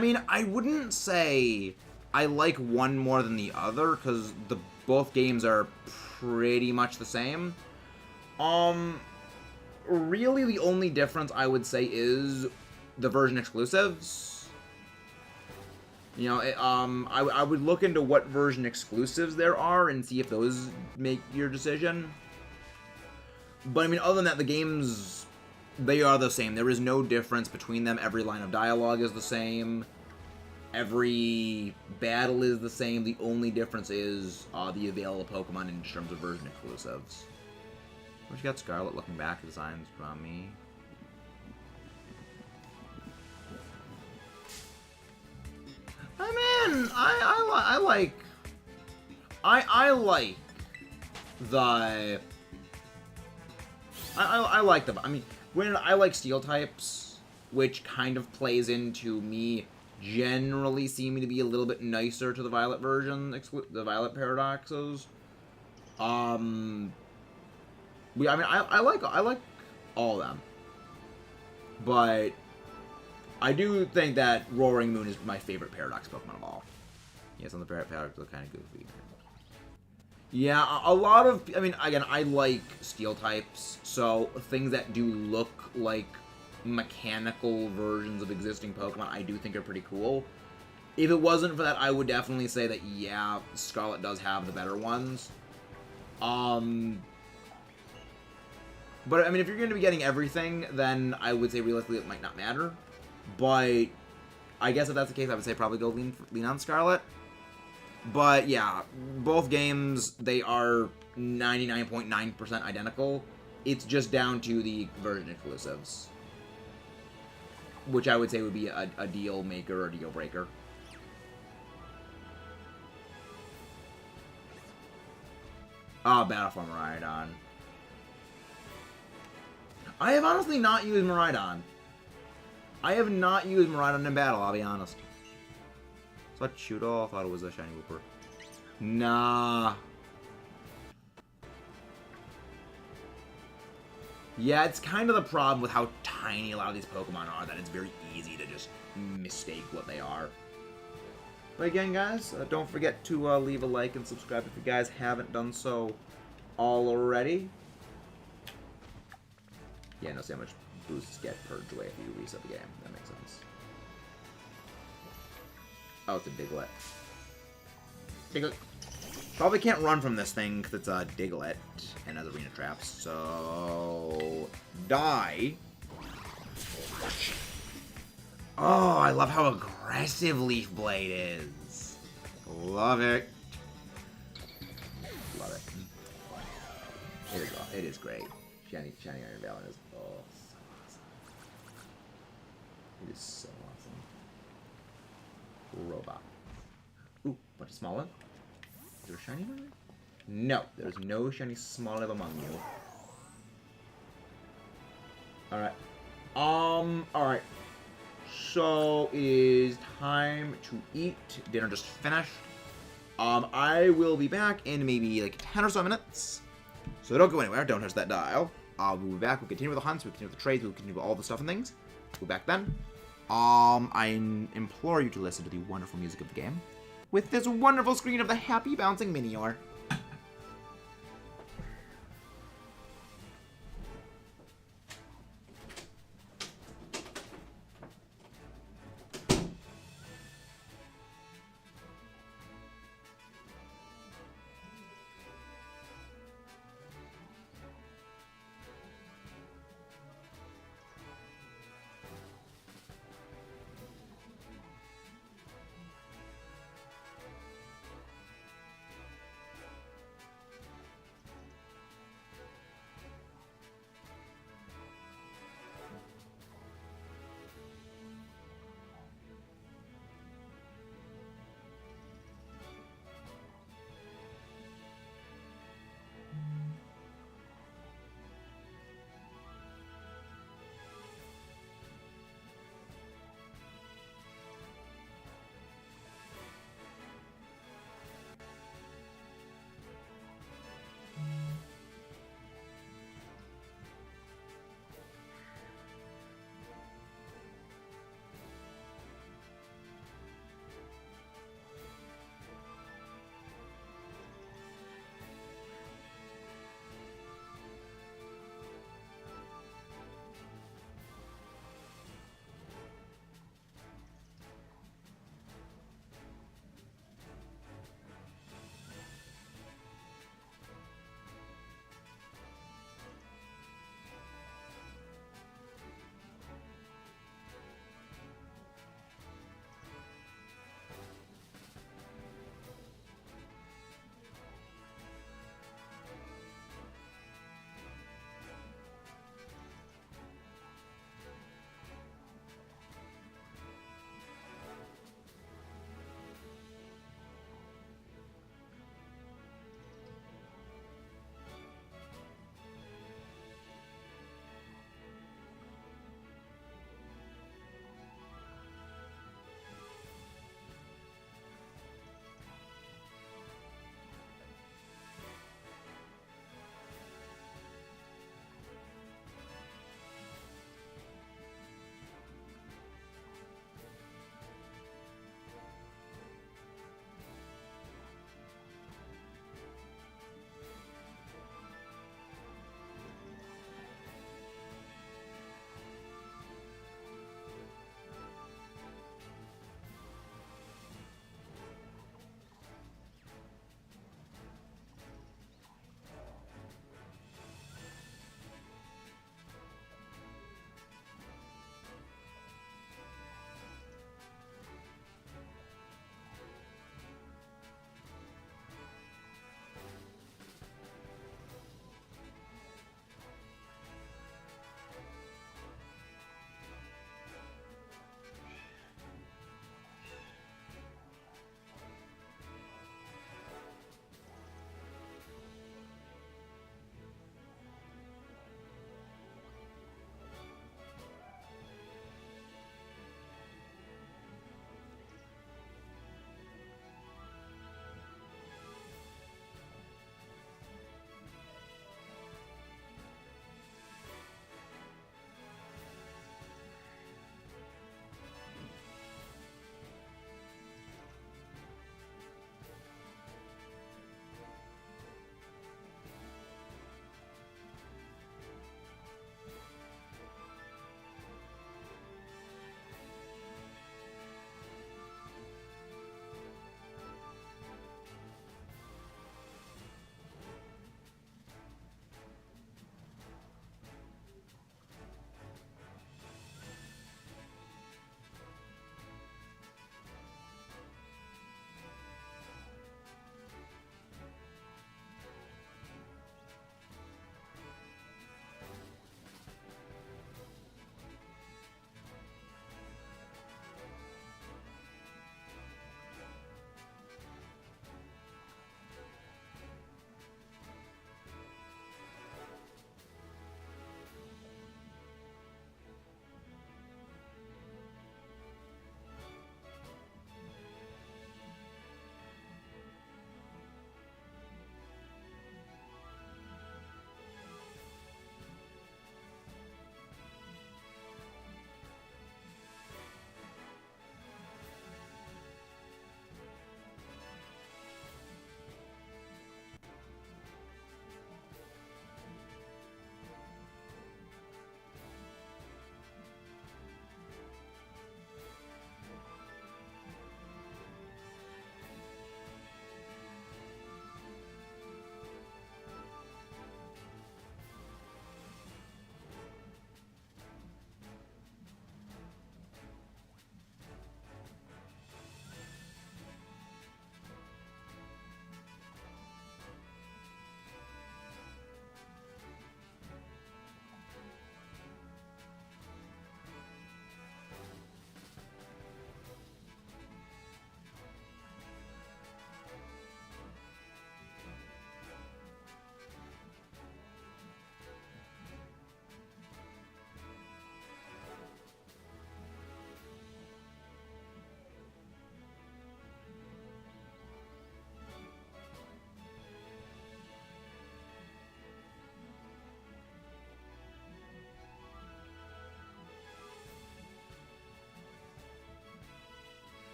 mean, I wouldn't say I like one more than the other, because both games are pretty much the same. Really the only difference I would say is the version exclusives. You know, I would look into what version exclusives there are and see if those make your decision. But I mean, other than that, the games, they are the same. There is no difference between them. Every line of dialogue is the same. Every battle is the same. The only difference is the available Pokemon in terms of version exclusives. Which got Scarlet looking back at designs from me. I mean, I like the. I like them. I mean, I like Steel types, which kind of plays into me generally seeming to be a little bit nicer to the Violet version, the Violet paradoxes. I mean, I like all of them, but I do think that Roaring Moon is my favorite Paradox Pokemon of all. Yeah, some of the Paradox look kind of goofy. Yeah, a lot of... I mean, again, I like Steel types, so things that do look like mechanical versions of existing Pokemon I do think are pretty cool. If it wasn't for that, I would definitely say that, yeah, Scarlet does have the better ones. But, I mean, if you're going to be getting everything, then I would say realistically it might not matter. But I guess if that's the case, I would say probably go lean on Scarlet. But yeah, both games, they are 99.9% identical. It's just down to the version exclusives, which I would say would be a deal maker or deal breaker. Ah, Battle for Miraidon. I have honestly not used Miraidon. I have not used Miraidon in battle, I'll be honest. So I'd shoot off. I thought it was a shiny Wooper. Nah. Yeah, it's kind of the problem with how tiny a lot of these Pokemon are, that it's very easy to just mistake what they are. But again, guys, don't forget to leave a like and subscribe if you guys haven't done so already. Yeah, no, see how much boosts get purged away if you reset the game. That makes sense. Oh, it's a Diglett. Diglett. Probably can't run from this thing because it's a Diglett and has arena traps. So die. Oh, I love how aggressive Leaf Blade is. Love it. Love it. It is great. Shiny Iron Valen is so awesome. It is so awesome. Robot. Ooh, bunch of small ones. Is there a shiny one? No, there's no shiny small among you. Alright. Alright. So it is time to eat. Dinner just finished. I will be back in maybe like 10 or so minutes. So don't go anywhere, don't touch that dial. We'll be back, we'll continue with the hunts, we'll continue with the trades, we'll continue with all the stuff and things. We'll be back then. I implore you to listen to the wonderful music of the game with this wonderful screen of the happy bouncing Minior.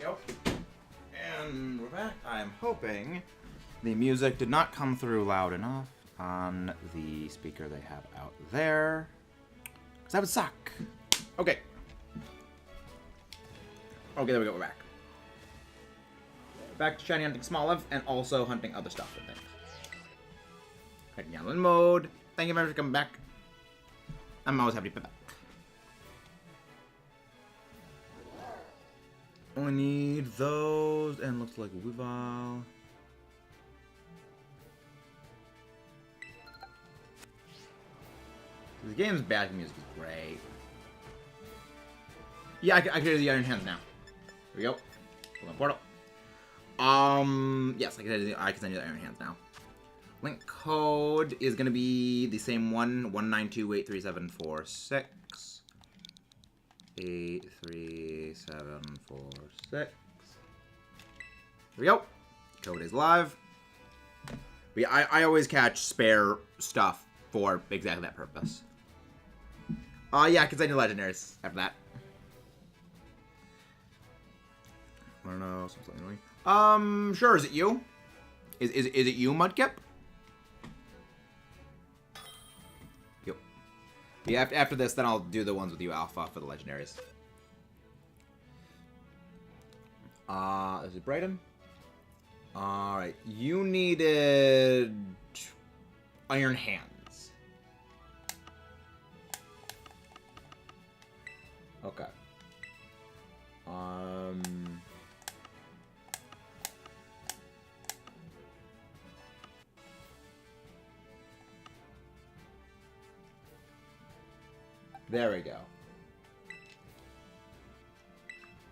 Yep. And we're back. I'm hoping the music did not come through loud enough on the speaker they have out there. Because that would suck. Okay. Okay, there we go. We're back. Back to shiny hunting Smoliv and also hunting other stuff and things. Heading down in mode. Thank you very much for coming back. I'm always happy to be back. Only need those, and looks like Weavile. The game's bad music is great. Yeah, I can do the Iron Hands now. Here we go. Hold on, portal. Yes, I can send you the Iron Hands now. Link code is gonna be the same one, 1928374 83746. Here we go. Code is live. But yeah, I always catch spare stuff for exactly that purpose. Yeah, because I do legendaries after that. I don't know, something annoying. Sure, is it you? Is it you, Mudkip? Yep. Yeah, after this, then I'll do the ones with you, Alpha, for the legendaries. This is Brayden. Alright, you needed Iron Hands. Okay. There we go.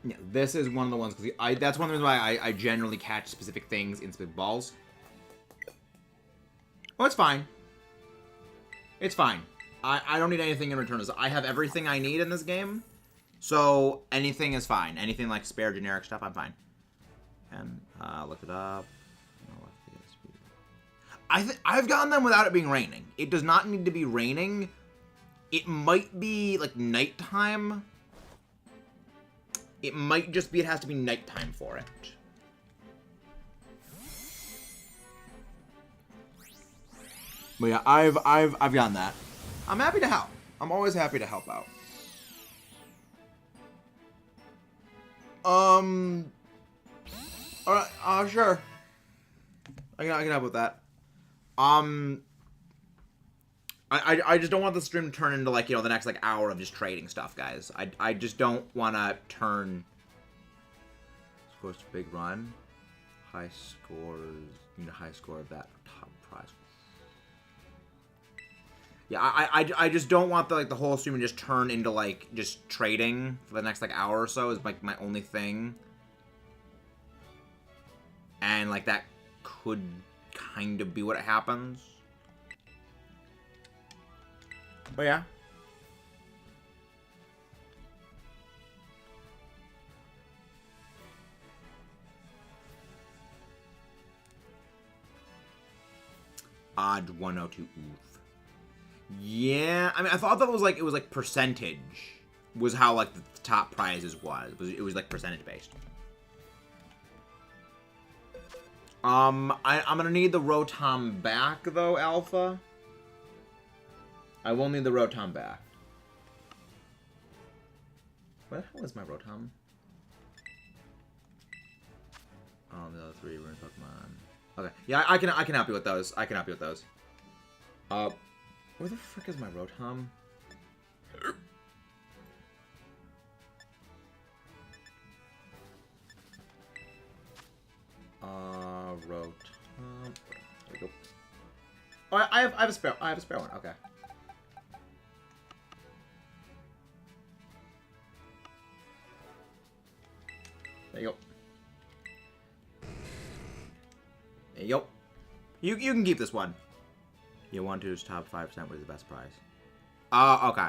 Yeah, this is one of the ones, because that's one of the reasons why I generally catch specific things in specific balls. Oh, it's fine. It's fine. I don't need anything in return. I have everything I need in this game, so anything is fine. Anything like spare generic stuff, I'm fine. And look it up. I've gotten them without it being raining. It does not need to be raining. It might be like nighttime. It might just be it has to be nighttime for it. But yeah, I've gotten that. I'm happy to help. I'm always happy to help out. Alright, sure. I can help with that. I just don't want the stream to turn into, like, you know, the next, like, hour of just trading stuff, guys. I just don't want to turn... Scores to big run. High scores... You need a high score of that top prize. Yeah, I just don't want the, like, the whole stream to just turn into, like, just trading for the next, like, hour or so is, like, my only thing. And, like, that could kind of be what happens. But yeah. Odd 102. Oof. Yeah, I mean, I thought that was like it was like percentage was how like the top prizes was. It was like percentage based. I'm gonna need the Rotom back though, Alpha. I will need the Rotom back. Where the hell is my Rotom? Oh, the other three were in Pokemon. Okay, yeah, I can help you with those. I can help you with those. Where the frick is my Rotom? Rotom. There we go. Oh, I have a spare. I have a spare one. Okay. There you go. There you go. You can keep this one. You want to top 5% was the best prize. Okay.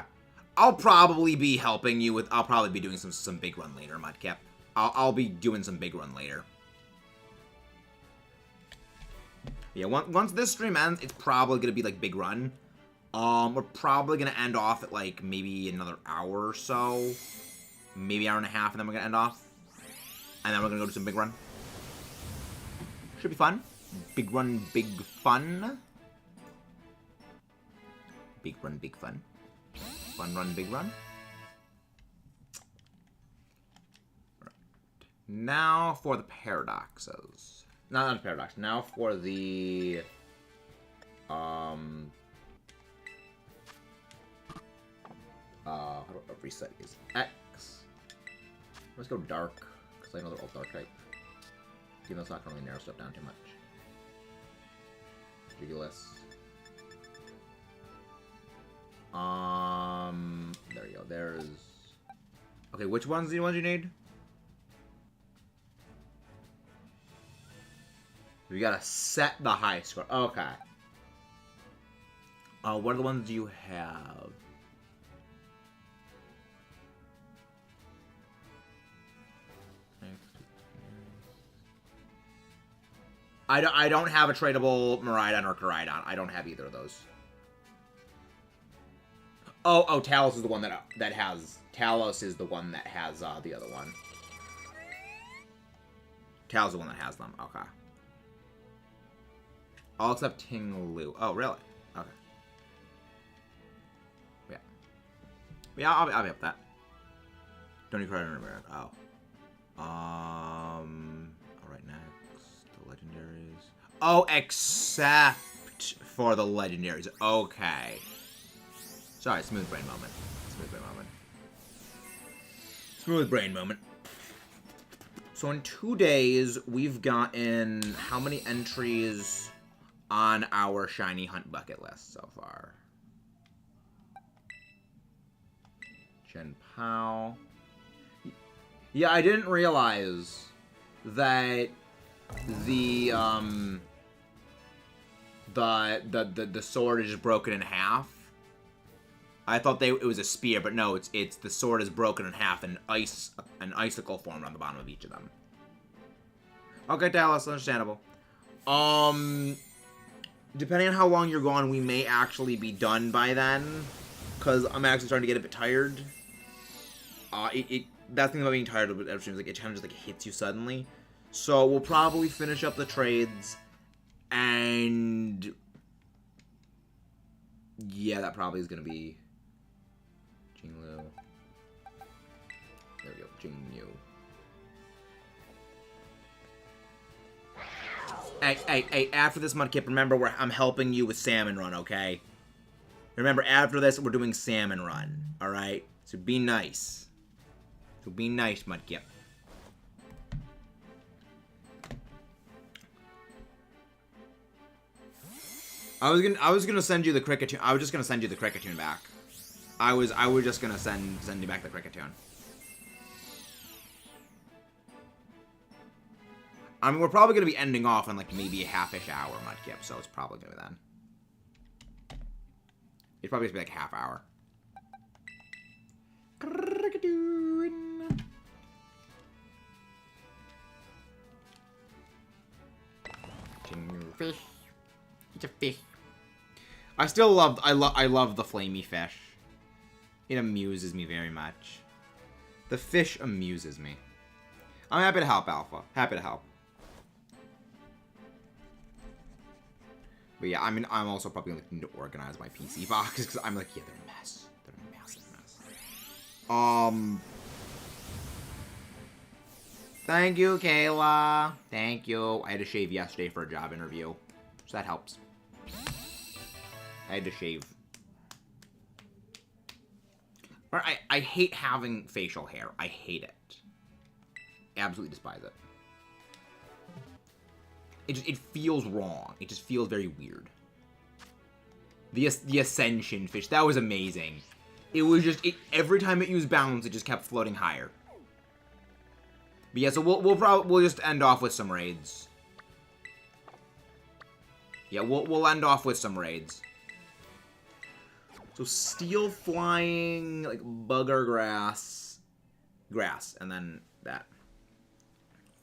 I'll probably be helping you with. I'll probably be doing some big run later, Mudkip. I'll be doing some big run later. Yeah, once this stream ends, it's probably gonna be like big run. We're probably gonna end off at like maybe another hour or so, maybe hour and a half, and then we're gonna end off. And then we're gonna go do some big run. Should be fun. Big run, big fun. Big run, big fun. Fun run, big run. Right. Now for the paradoxes. Not the paradox. Now for the... how do I reset is X. Let's go dark, because I know they're all dark type. Even though it's not going to really narrow stuff down too much. Jugulas. There you go. There's... Okay, which ones are the ones you need? We gotta set the high score. Okay. What are the ones you have? I don't have a tradable Miraidon or Koraidon. I don't have either of those. Oh, Talos is the one that has... Talos is the one that has the other one. Talos is the one that has them. Okay. All except Ting Lu. Oh, really? Okay. Yeah. Yeah, I'll be up with that. Don't need credit or oh. Alright, next. The legendaries. Oh, except for the legendaries. Okay. Sorry, smooth brain moment. Smooth brain moment. Smooth brain moment. So in 2 days, we've gotten how many entries on our shiny hunt bucket list so far? Chen Pao. Yeah, I didn't realize that the sword is just broken in half. I thought it was a spear, but no, it's the sword is broken in half and an icicle formed on the bottom of each of them. Okay, Dallas, understandable. Depending on how long you're gone, we may actually be done by then, because I'm actually starting to get a bit tired. That thing about being tired of it, like it kind of just like hits you suddenly. So we'll probably finish up the trades, and yeah, that probably is gonna be Jinglu. There we go, Jingyu. Hey, after this, Mudkip, remember I'm helping you with Salmon Run, okay? Remember, after this, we're doing Salmon Run, alright? So be nice. So be nice, Mudkip. I was gonna send you the Cricketune. I was just gonna send you the Cricketune back. I was just gonna send you back the Cricketune. I mean, we're probably going to be ending off in, like, maybe a half-ish hour, Mudkip, so it's probably going to be then. It's probably going to be, like, a half hour. Fish. It's a fish. I still love... I love the flamey fish. It amuses me very much. The fish amuses me. I'm happy to help, Alpha. Happy to help. But yeah, I mean, I'm also probably looking to organize my PC boxes, because I'm like, yeah, they're a mess. They're a massive mess. Thank you, Kayla. Thank you. I had to shave yesterday for a job interview, so that helps. I had to shave. I hate having facial hair. I hate it. Absolutely despise it. It feels wrong. It just feels very weird. The Ascension fish, that was amazing. It was just, every time it used bounce, it just kept floating higher. But yeah, so we'll just end off with some raids. Yeah, we'll end off with some raids. So steel flying, like bugger grass, and then that.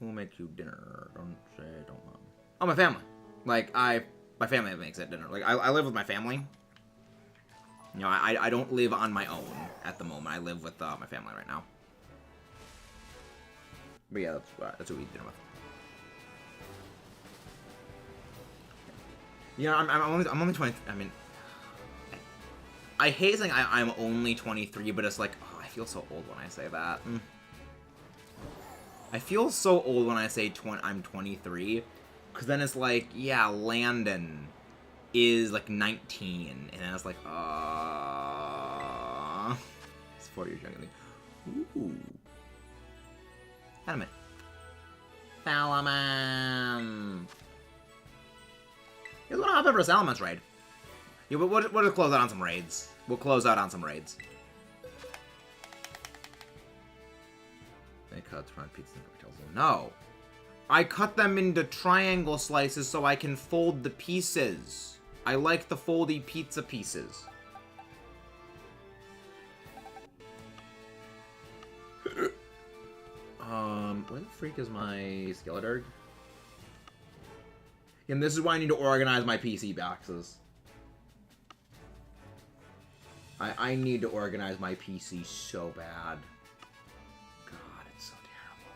We'll make you dinner. Don't say, don't mom. Oh, my family. Like, my family makes it dinner. Like, I live with my family. You know, I don't live on my own at the moment. I live with my family right now. But yeah, that's what we did with. Yeah, I'm only 20. I mean, I hate saying I'm only 23, but it's like, oh, I feel so old when I say that. I feel so old when I say I'm 23, because then it's like, yeah, Landon is like 19, and then it's like, it's 4 years younger than me. Ooh. Animate. Salaman. You want to hop over to Salaman's raid? Yeah, but we'll just close out on some raids. We'll close out on some raids. They cut front pizza and cocktails. No. I cut them into triangle slices so I can fold the pieces. I like the foldy pizza pieces. Where the freak is my Skeletorg? And this is why I need to organize my PC boxes. I need to organize my PC so bad. God, it's so terrible.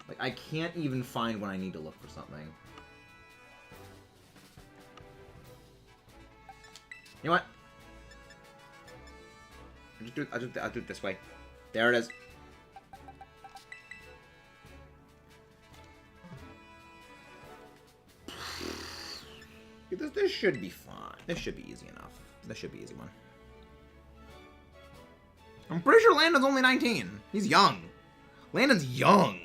Like, I can't even find when I need to look for something. You know what? I'll do it this way. There it is. This should be fine. This should be easy enough. This should be easy one. I'm pretty sure Landon's only 19. He's young. Landon's young.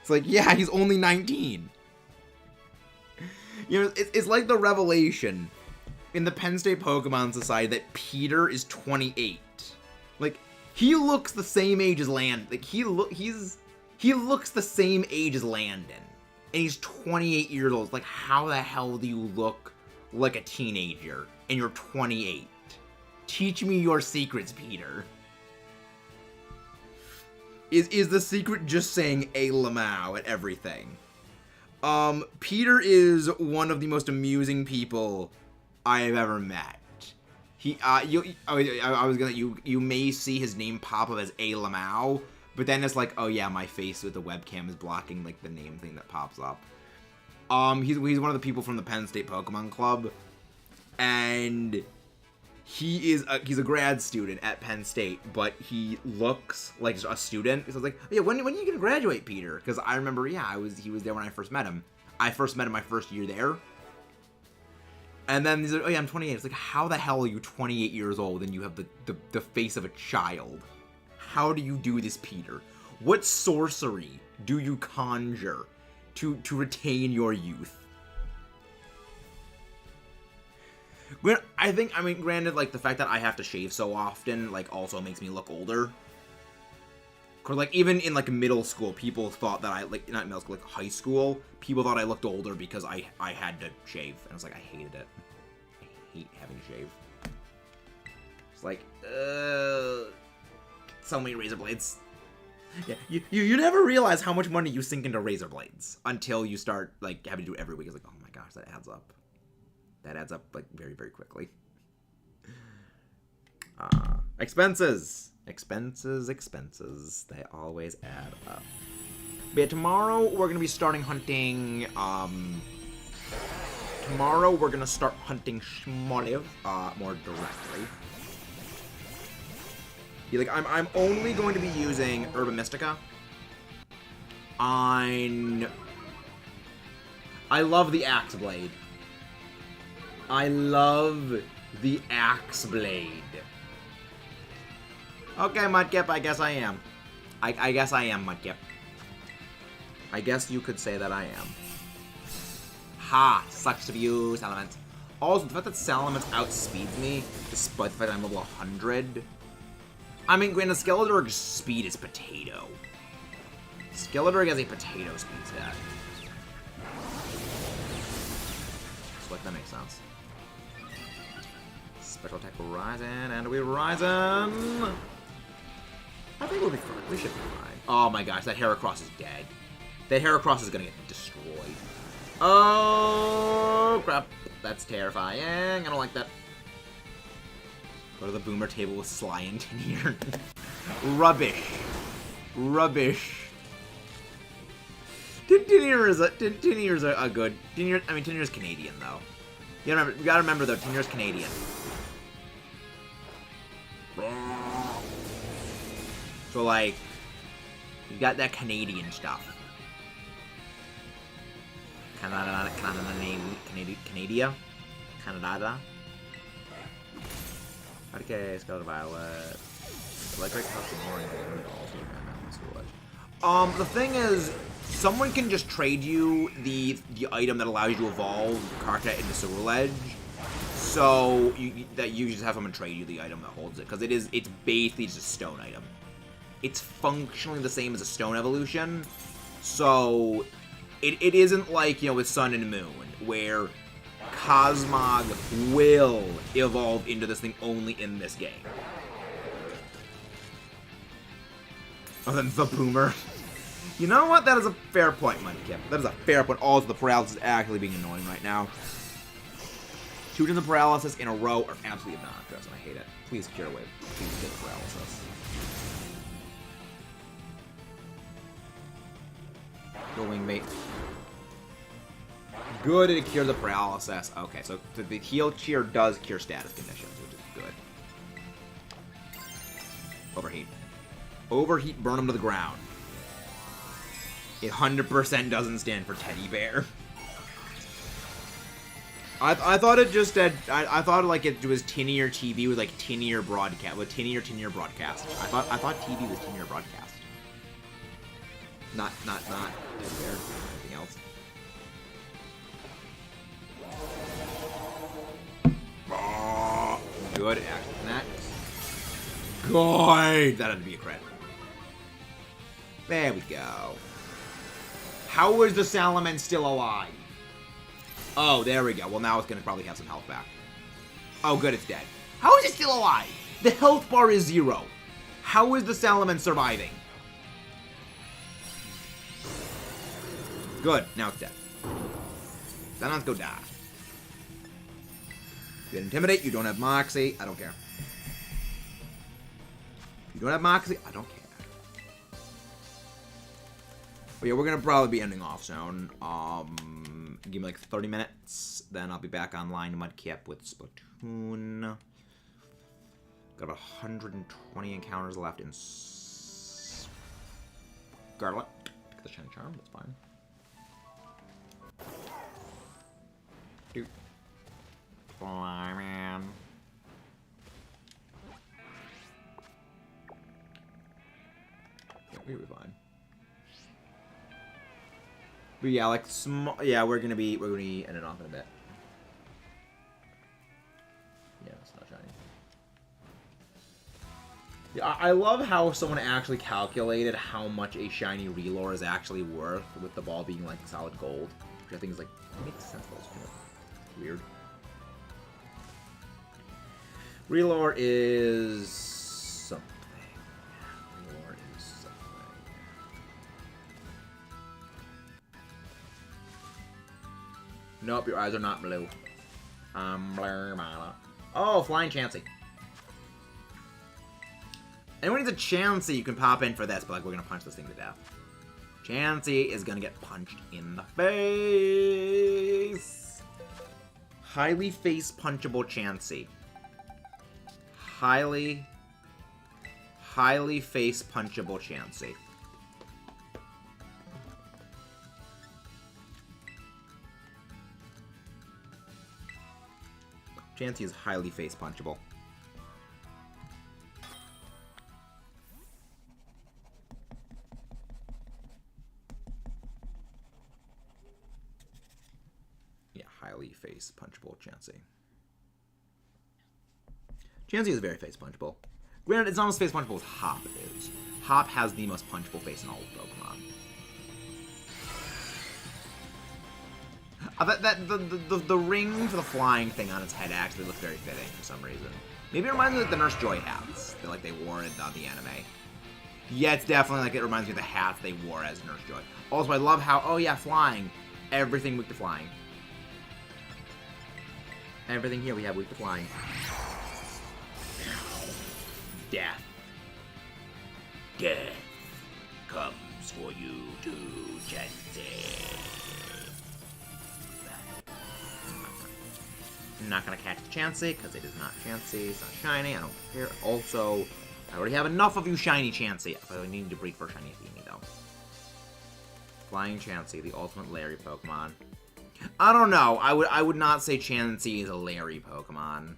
It's like, yeah, he's only 19. You know, it's like the revelation in the Penn State Pokemon Society that Peter is 28. Like, he looks the same age as Landon. Like, he looks the same age as Landon. And he's 28 years old. It's like, how the hell do you look like a teenager and you're 28? Teach me your secrets, Peter. Is the secret just saying a Lamau at everything? Peter is one of the most amusing people I have ever met. You may see his name pop up as a Lamau, but then it's like, oh yeah, my face with the webcam is blocking like the name thing that pops up. He's one of the people from the Penn State Pokemon Club, and he's a grad student at Penn State, but he looks like a student. So I was like, oh, yeah, when are you gonna graduate, Peter? Because I remember, yeah, he was there when I first met him. I first met him my first year there. And then he's like, oh yeah, I'm 28. It's like, how the hell are you 28 years old and you have the face of a child? How do you do this, Peter? What sorcery do you conjure to retain your youth? I mean, granted, like, the fact that I have to shave so often, like, also makes me look older. Cause, like, even in, like, middle school, people thought that not middle school, like, high school, people thought I looked older because I had to shave. And I was like, I hated it. I hate having to shave. It's like, so many razor blades. Yeah, you never realize how much money you sink into razor blades until you start, like, having to do it every week. It's like, oh my gosh, that adds up. That adds up, like, very, very quickly. Expenses. Expenses. They always add up. But yeah, tomorrow we're going to be starting hunting, tomorrow we're going to start hunting Shmoliv, more directly. Yeah, like, I'm only going to be using Herba Mystica. I love the Axe Blade. I love the Axe Blade. Okay, Mudkip, I guess I am. I guess I am, Mudkip. I guess you could say that I am. Ha! Sucks to be you, Salamence. Also, the fact that Salamence outspeeds me, despite the fact that I'm level 100... I mean, granted, Skeletor's speed is potato. Skeletor has a potato speed stat. So, like, that makes sense. Special attack Ryzen, and we Ryzen! I think we'll be fine. We should be fine. Oh my gosh, that Heracross is dead. That Heracross is gonna get destroyed. Oh, crap. That's terrifying. I don't like that. Go to the boomer table with Sly and Tinier. Rubbish. Rubbish. Tinier's a good... Tinier's Canadian, though. You gotta remember, though, Tinier's Canadian. So, like, you got that Canadian stuff. Canada. Okay, Scarlet Violet. Electric House of Warring also. The thing is, someone can just trade you the item that allows you to evolve Karka into Sewer Edge. So you just have someone trade you the item that holds it, because it's basically just a stone item. It's functionally the same as a stone evolution, so it isn't like, with Sun and Moon, where Cosmog will evolve into this thing only in this game. Oh, then the Boomer. You know what? That is a fair point, Mudkip. That is a fair point. Also, the paralysis is actually being annoying right now. 2 turns of paralysis in a row are absolutely obnoxious, and I hate it. Please cure away. Please get the paralysis. Go Wingmate. Good, it cured the paralysis. Okay, so the heal cheer does cure status conditions, which is good. Overheat. Overheat, burn him to the ground. It 100% doesn't stand for teddy bear. I thought it just said, I thought like it was Tinier TV with like Tinier broadcast, with Tinier broadcast. I thought TV was Tinier broadcast. Not teddy bear, anything else. Good, action next. Good! That had to be a crit. There we go. How is the Salaman still alive? Oh, there we go. Well, now it's going to probably have some health back. Oh, good, it's dead. How is it still alive? The health bar is 0. How is the Salaman surviving? Good, now it's dead. Salaman's go die. You get Intimidate, you don't have Moxie, I don't care. You don't have Moxie, I don't care. But yeah, we're gonna probably be ending off soon. Give me like 30 minutes, then I'll be back online Mudkip with Splatoon. Got 120 encounters left in Scarlet. Get the Shiny Charm, that's fine. Dude. Fly, man. Yeah, we'll be fine. But yeah, like we're gonna be ending off in a bit. Yeah, it's not shiny. Yeah, I love how someone actually calculated how much a shiny Relore is actually worth, with the ball being like solid gold, which I think is like makes sense. But it's weird. Relore is something. Relore is something. Nope, your eyes are not blue. Oh, Flying Chansey. Anyone needs a Chansey, you can pop in for this, but like we're gonna punch this thing to death. Chansey is gonna get punched in the face. Highly face punchable Chansey. Highly face punchable Chansey. Chansey is highly face punchable. Yeah, highly face punchable Chansey. Chansey is very face punchable. Granted, it's not as face punchable as Hop is. Hop has the most punchable face in all of Pokemon. The ring for the flying thing on its head actually looks very fitting for some reason. Maybe it reminds me of the Nurse Joy hats that like they wore in the anime. Yeah, it's definitely like it reminds me of the hats they wore as Nurse Joy. Also, I love how, oh yeah, flying. Everything weak to flying. Everything here we have weak to flying. Death. Death comes for you too, Chansey. I'm not gonna catch the Chansey, because it is not Chansey. It's not shiny. I don't care. Also, I already have enough of you shiny Chansey. I need to breed for shiny Athene, though. Flying Chansey, the ultimate Larry Pokemon. I don't know. I would not say Chansey is a Larry Pokemon.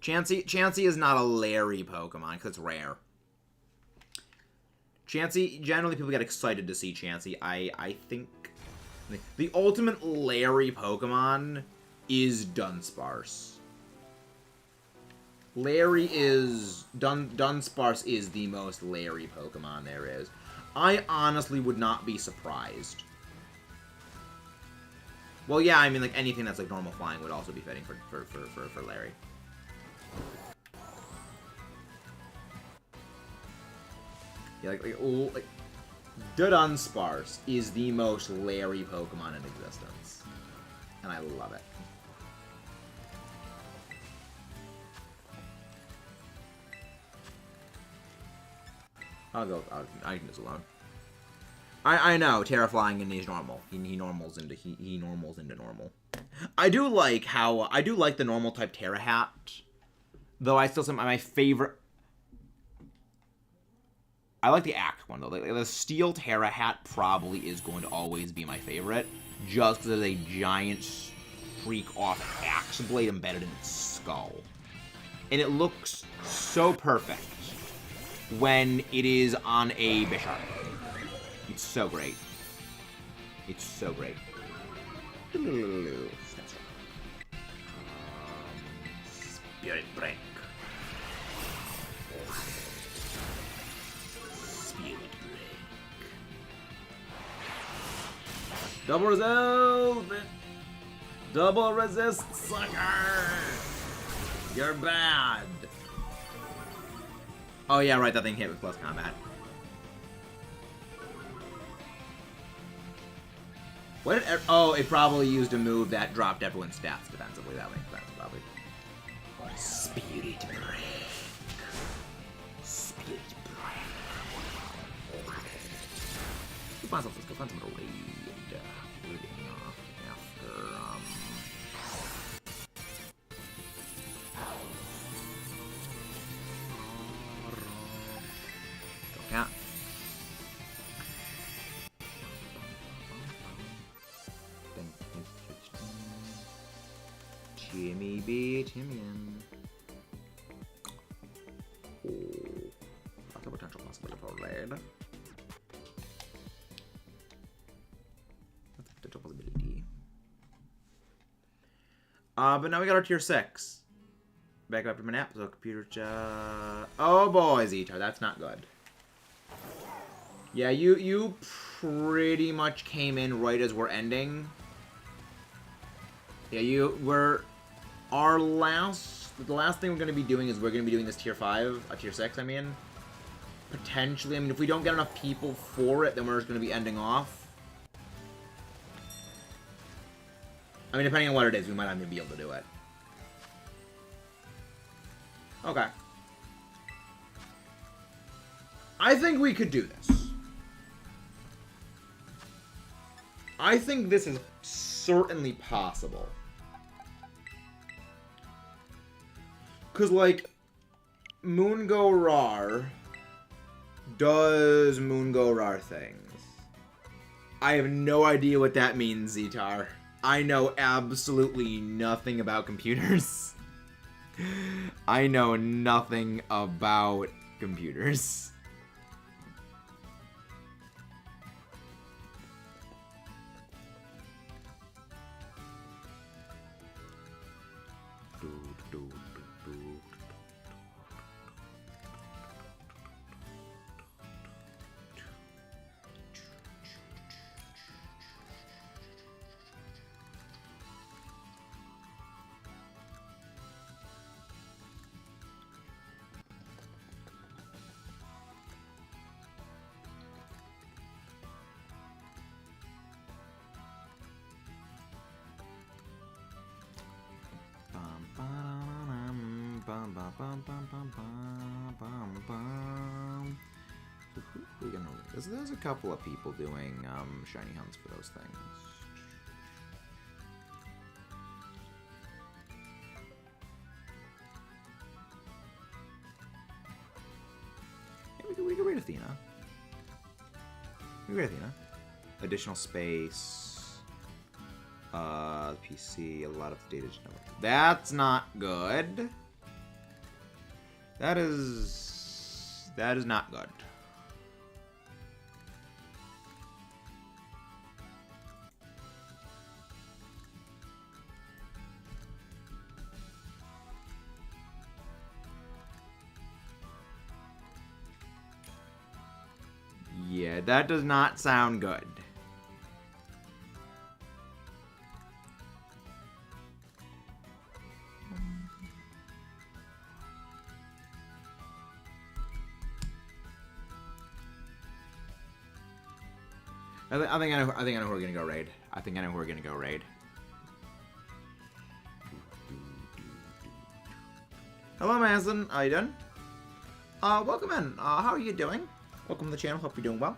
Chansey is not a Larry Pokemon, because it's rare. Chansey, generally people get excited to see Chansey. I think the ultimate Larry Pokemon is Dunsparce. Dunsparce is the most Larry Pokemon there is. I honestly would not be surprised. Well, yeah, I mean, like, anything that's, like, normal flying would also be fitting for Larry. Yeah, like Dunsparce is the most Larry Pokemon in existence. And I love it. I can do this alone. I know, Terraflying and he's normal. He normals into normal. I do like the normal type Terra Hat. Though I still say my favorite. I like the Act one though. The Steel Terra Hat probably is going to always be my favorite, just because there's a giant streak off axe blade embedded in its skull, and it looks so perfect when it is on a Bisharp. It's so great. It's so great. Spirit Break. Spirit Break. Double resist! Double resist, sucker! You're bad. Oh yeah, right, that thing hit with plus combat. What did oh, it probably used a move that dropped everyone's stats defensively. That makes sense, probably. Spirit Break. Spirit Break. Let's go find some raid. Yeah. Jimmy B. Timian. Oh. That's a potential possibility for raid. That's a potential possibility. But now we got our tier 6. Back up to my nap, so computer oh boy, Zetar, that's not good. Yeah, you pretty much came in right as we're ending. Yeah, the last thing we're going to be doing is we're going to be doing this tier 5, tier 6, I mean. Potentially, I mean, if we don't get enough people for it, then we're just going to be ending off. I mean, depending on what it is, we might not even be able to do it. Okay. I think we could do this. I think this is certainly possible. Because, like, Moongo Rar does Moongo Rar things. I have no idea what that means, Zetar. I know absolutely nothing about computers. I know nothing about computers. We're gonna. There's a couple of people doing shiny hunts for those things. We can read Athena. We can read Athena. Additional space. PC. A lot of data. That's not good. That is not good. Yeah, that does not sound good. I think I know who we're gonna go raid. I think I know who we're gonna go raid. Hello, Madison. How you doing? Welcome in. How are you doing? Welcome to the channel. Hope you're doing well.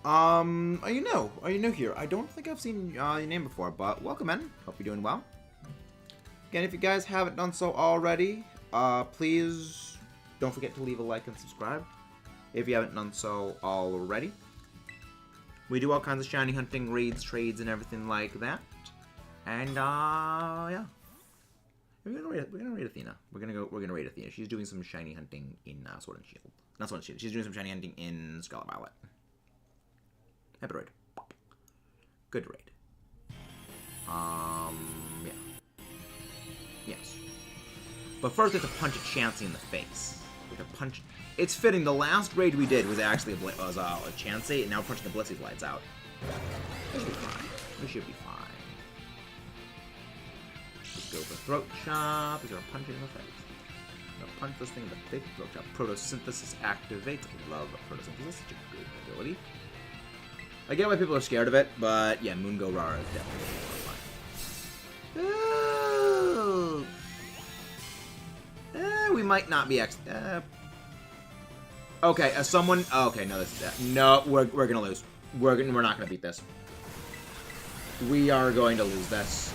Are you new? Are you new here? I don't think I've seen your name before, but welcome in. Hope you're doing well. Again, if you guys haven't done so already, please don't forget to leave a like and subscribe. If you haven't done so already. We do all kinds of shiny hunting, raids, trades, and everything like that. And yeah, we're gonna raid Athena. We're gonna raid Athena. She's doing some shiny hunting in Sword and Shield. Not Sword and Shield. She's doing some shiny hunting in Scarlet Violet. Happy raid. Good raid. Yeah. Yes. But first, we have to punch a Chansey in the face. We have to punch. It's fitting. The last raid we did was actually a Chansey, and now we're punching the Blissey's lights out. We should be fine. We should be fine. Let's go for Throat Chop. We're gonna punch it in the face. We're gonna punch this thing in the big Throat Chop. Photosynthesis activates. I love photosynthesis. Such a good ability. I get why people are scared of it, but yeah, Moongo Rara is definitely horrifying. We might not be okay, as someone. Oh, okay, no, this is that. No, we're gonna lose. We're not gonna beat this. We are going to lose this.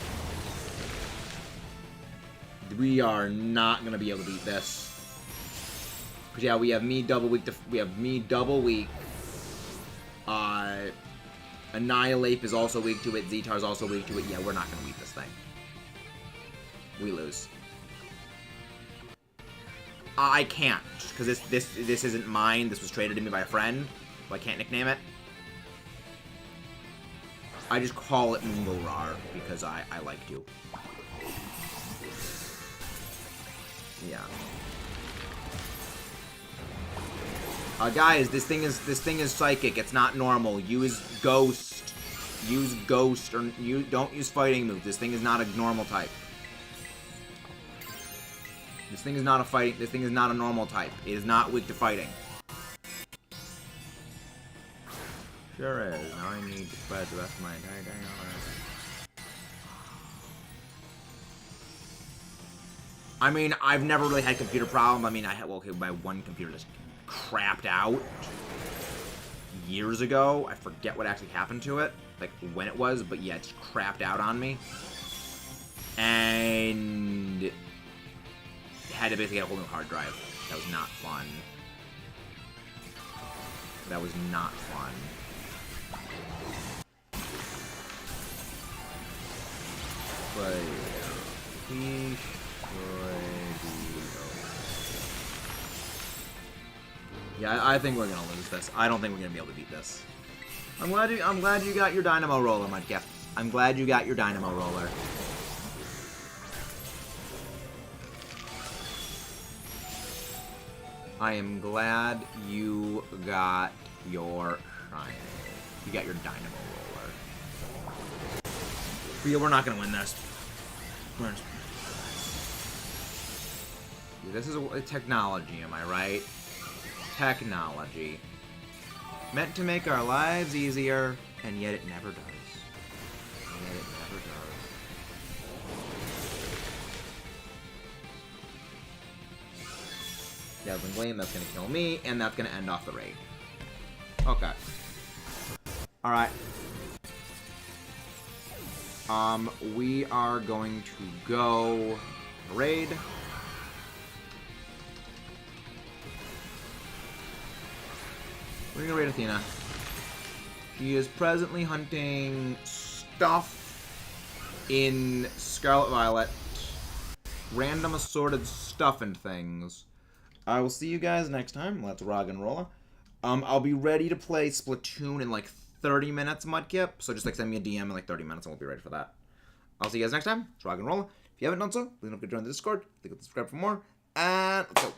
We are not gonna be able to beat this. Cause yeah, we have me double weak. Annihilate is also weak to it. Zetar's also weak to it. Yeah, we're not gonna beat this thing. We lose. I can't, because this isn't mine. This was traded to me by a friend, so I can't nickname it. I just call it Moongo because I like to. Yeah. Guys, this thing is psychic. It's not normal. Use ghost. Use ghost, or don't use fighting move. This thing is not a normal type. This thing is not a fighting. This thing is not a normal type. It is not weak to fighting. Sure is. Now I need to spread the rest of my entire day. I mean, I've never really had computer problems. I mean, I had, well, okay, my one computer just crapped out years ago. I forget what actually happened to it, like when it was, but yeah, it's crapped out on me. And had to basically get a whole new hard drive. That was not fun. That was not fun. But he yeah, I think we're gonna lose this. I don't think we're gonna be able to beat this. I'm glad you got your dynamo roller, Mudkip. I'm glad you got your dynamo roller. I am glad you got your shrine. You got your dynamo roller. But yeah, we're not gonna win this. This is a technology, am I right? Technology. Meant to make our lives easier, and yet it never does. And yet it never Dazzling Gleam, that's gonna kill me, and that's gonna end off the raid. Okay. Alright. We are going to go raid. We're gonna raid Athena. She is presently hunting stuff in Scarlet Violet. Random assorted stuff and things. I will see you guys next time. Let's rock and roll. I'll be ready to play Splatoon in like 30 minutes, Mudkip. So just like send me a DM in like 30 minutes and we'll be ready for that. I'll see you guys next time. Let's rock and roll. If you haven't done so, please don't forget to join the Discord. Click subscribe for more. And let's go.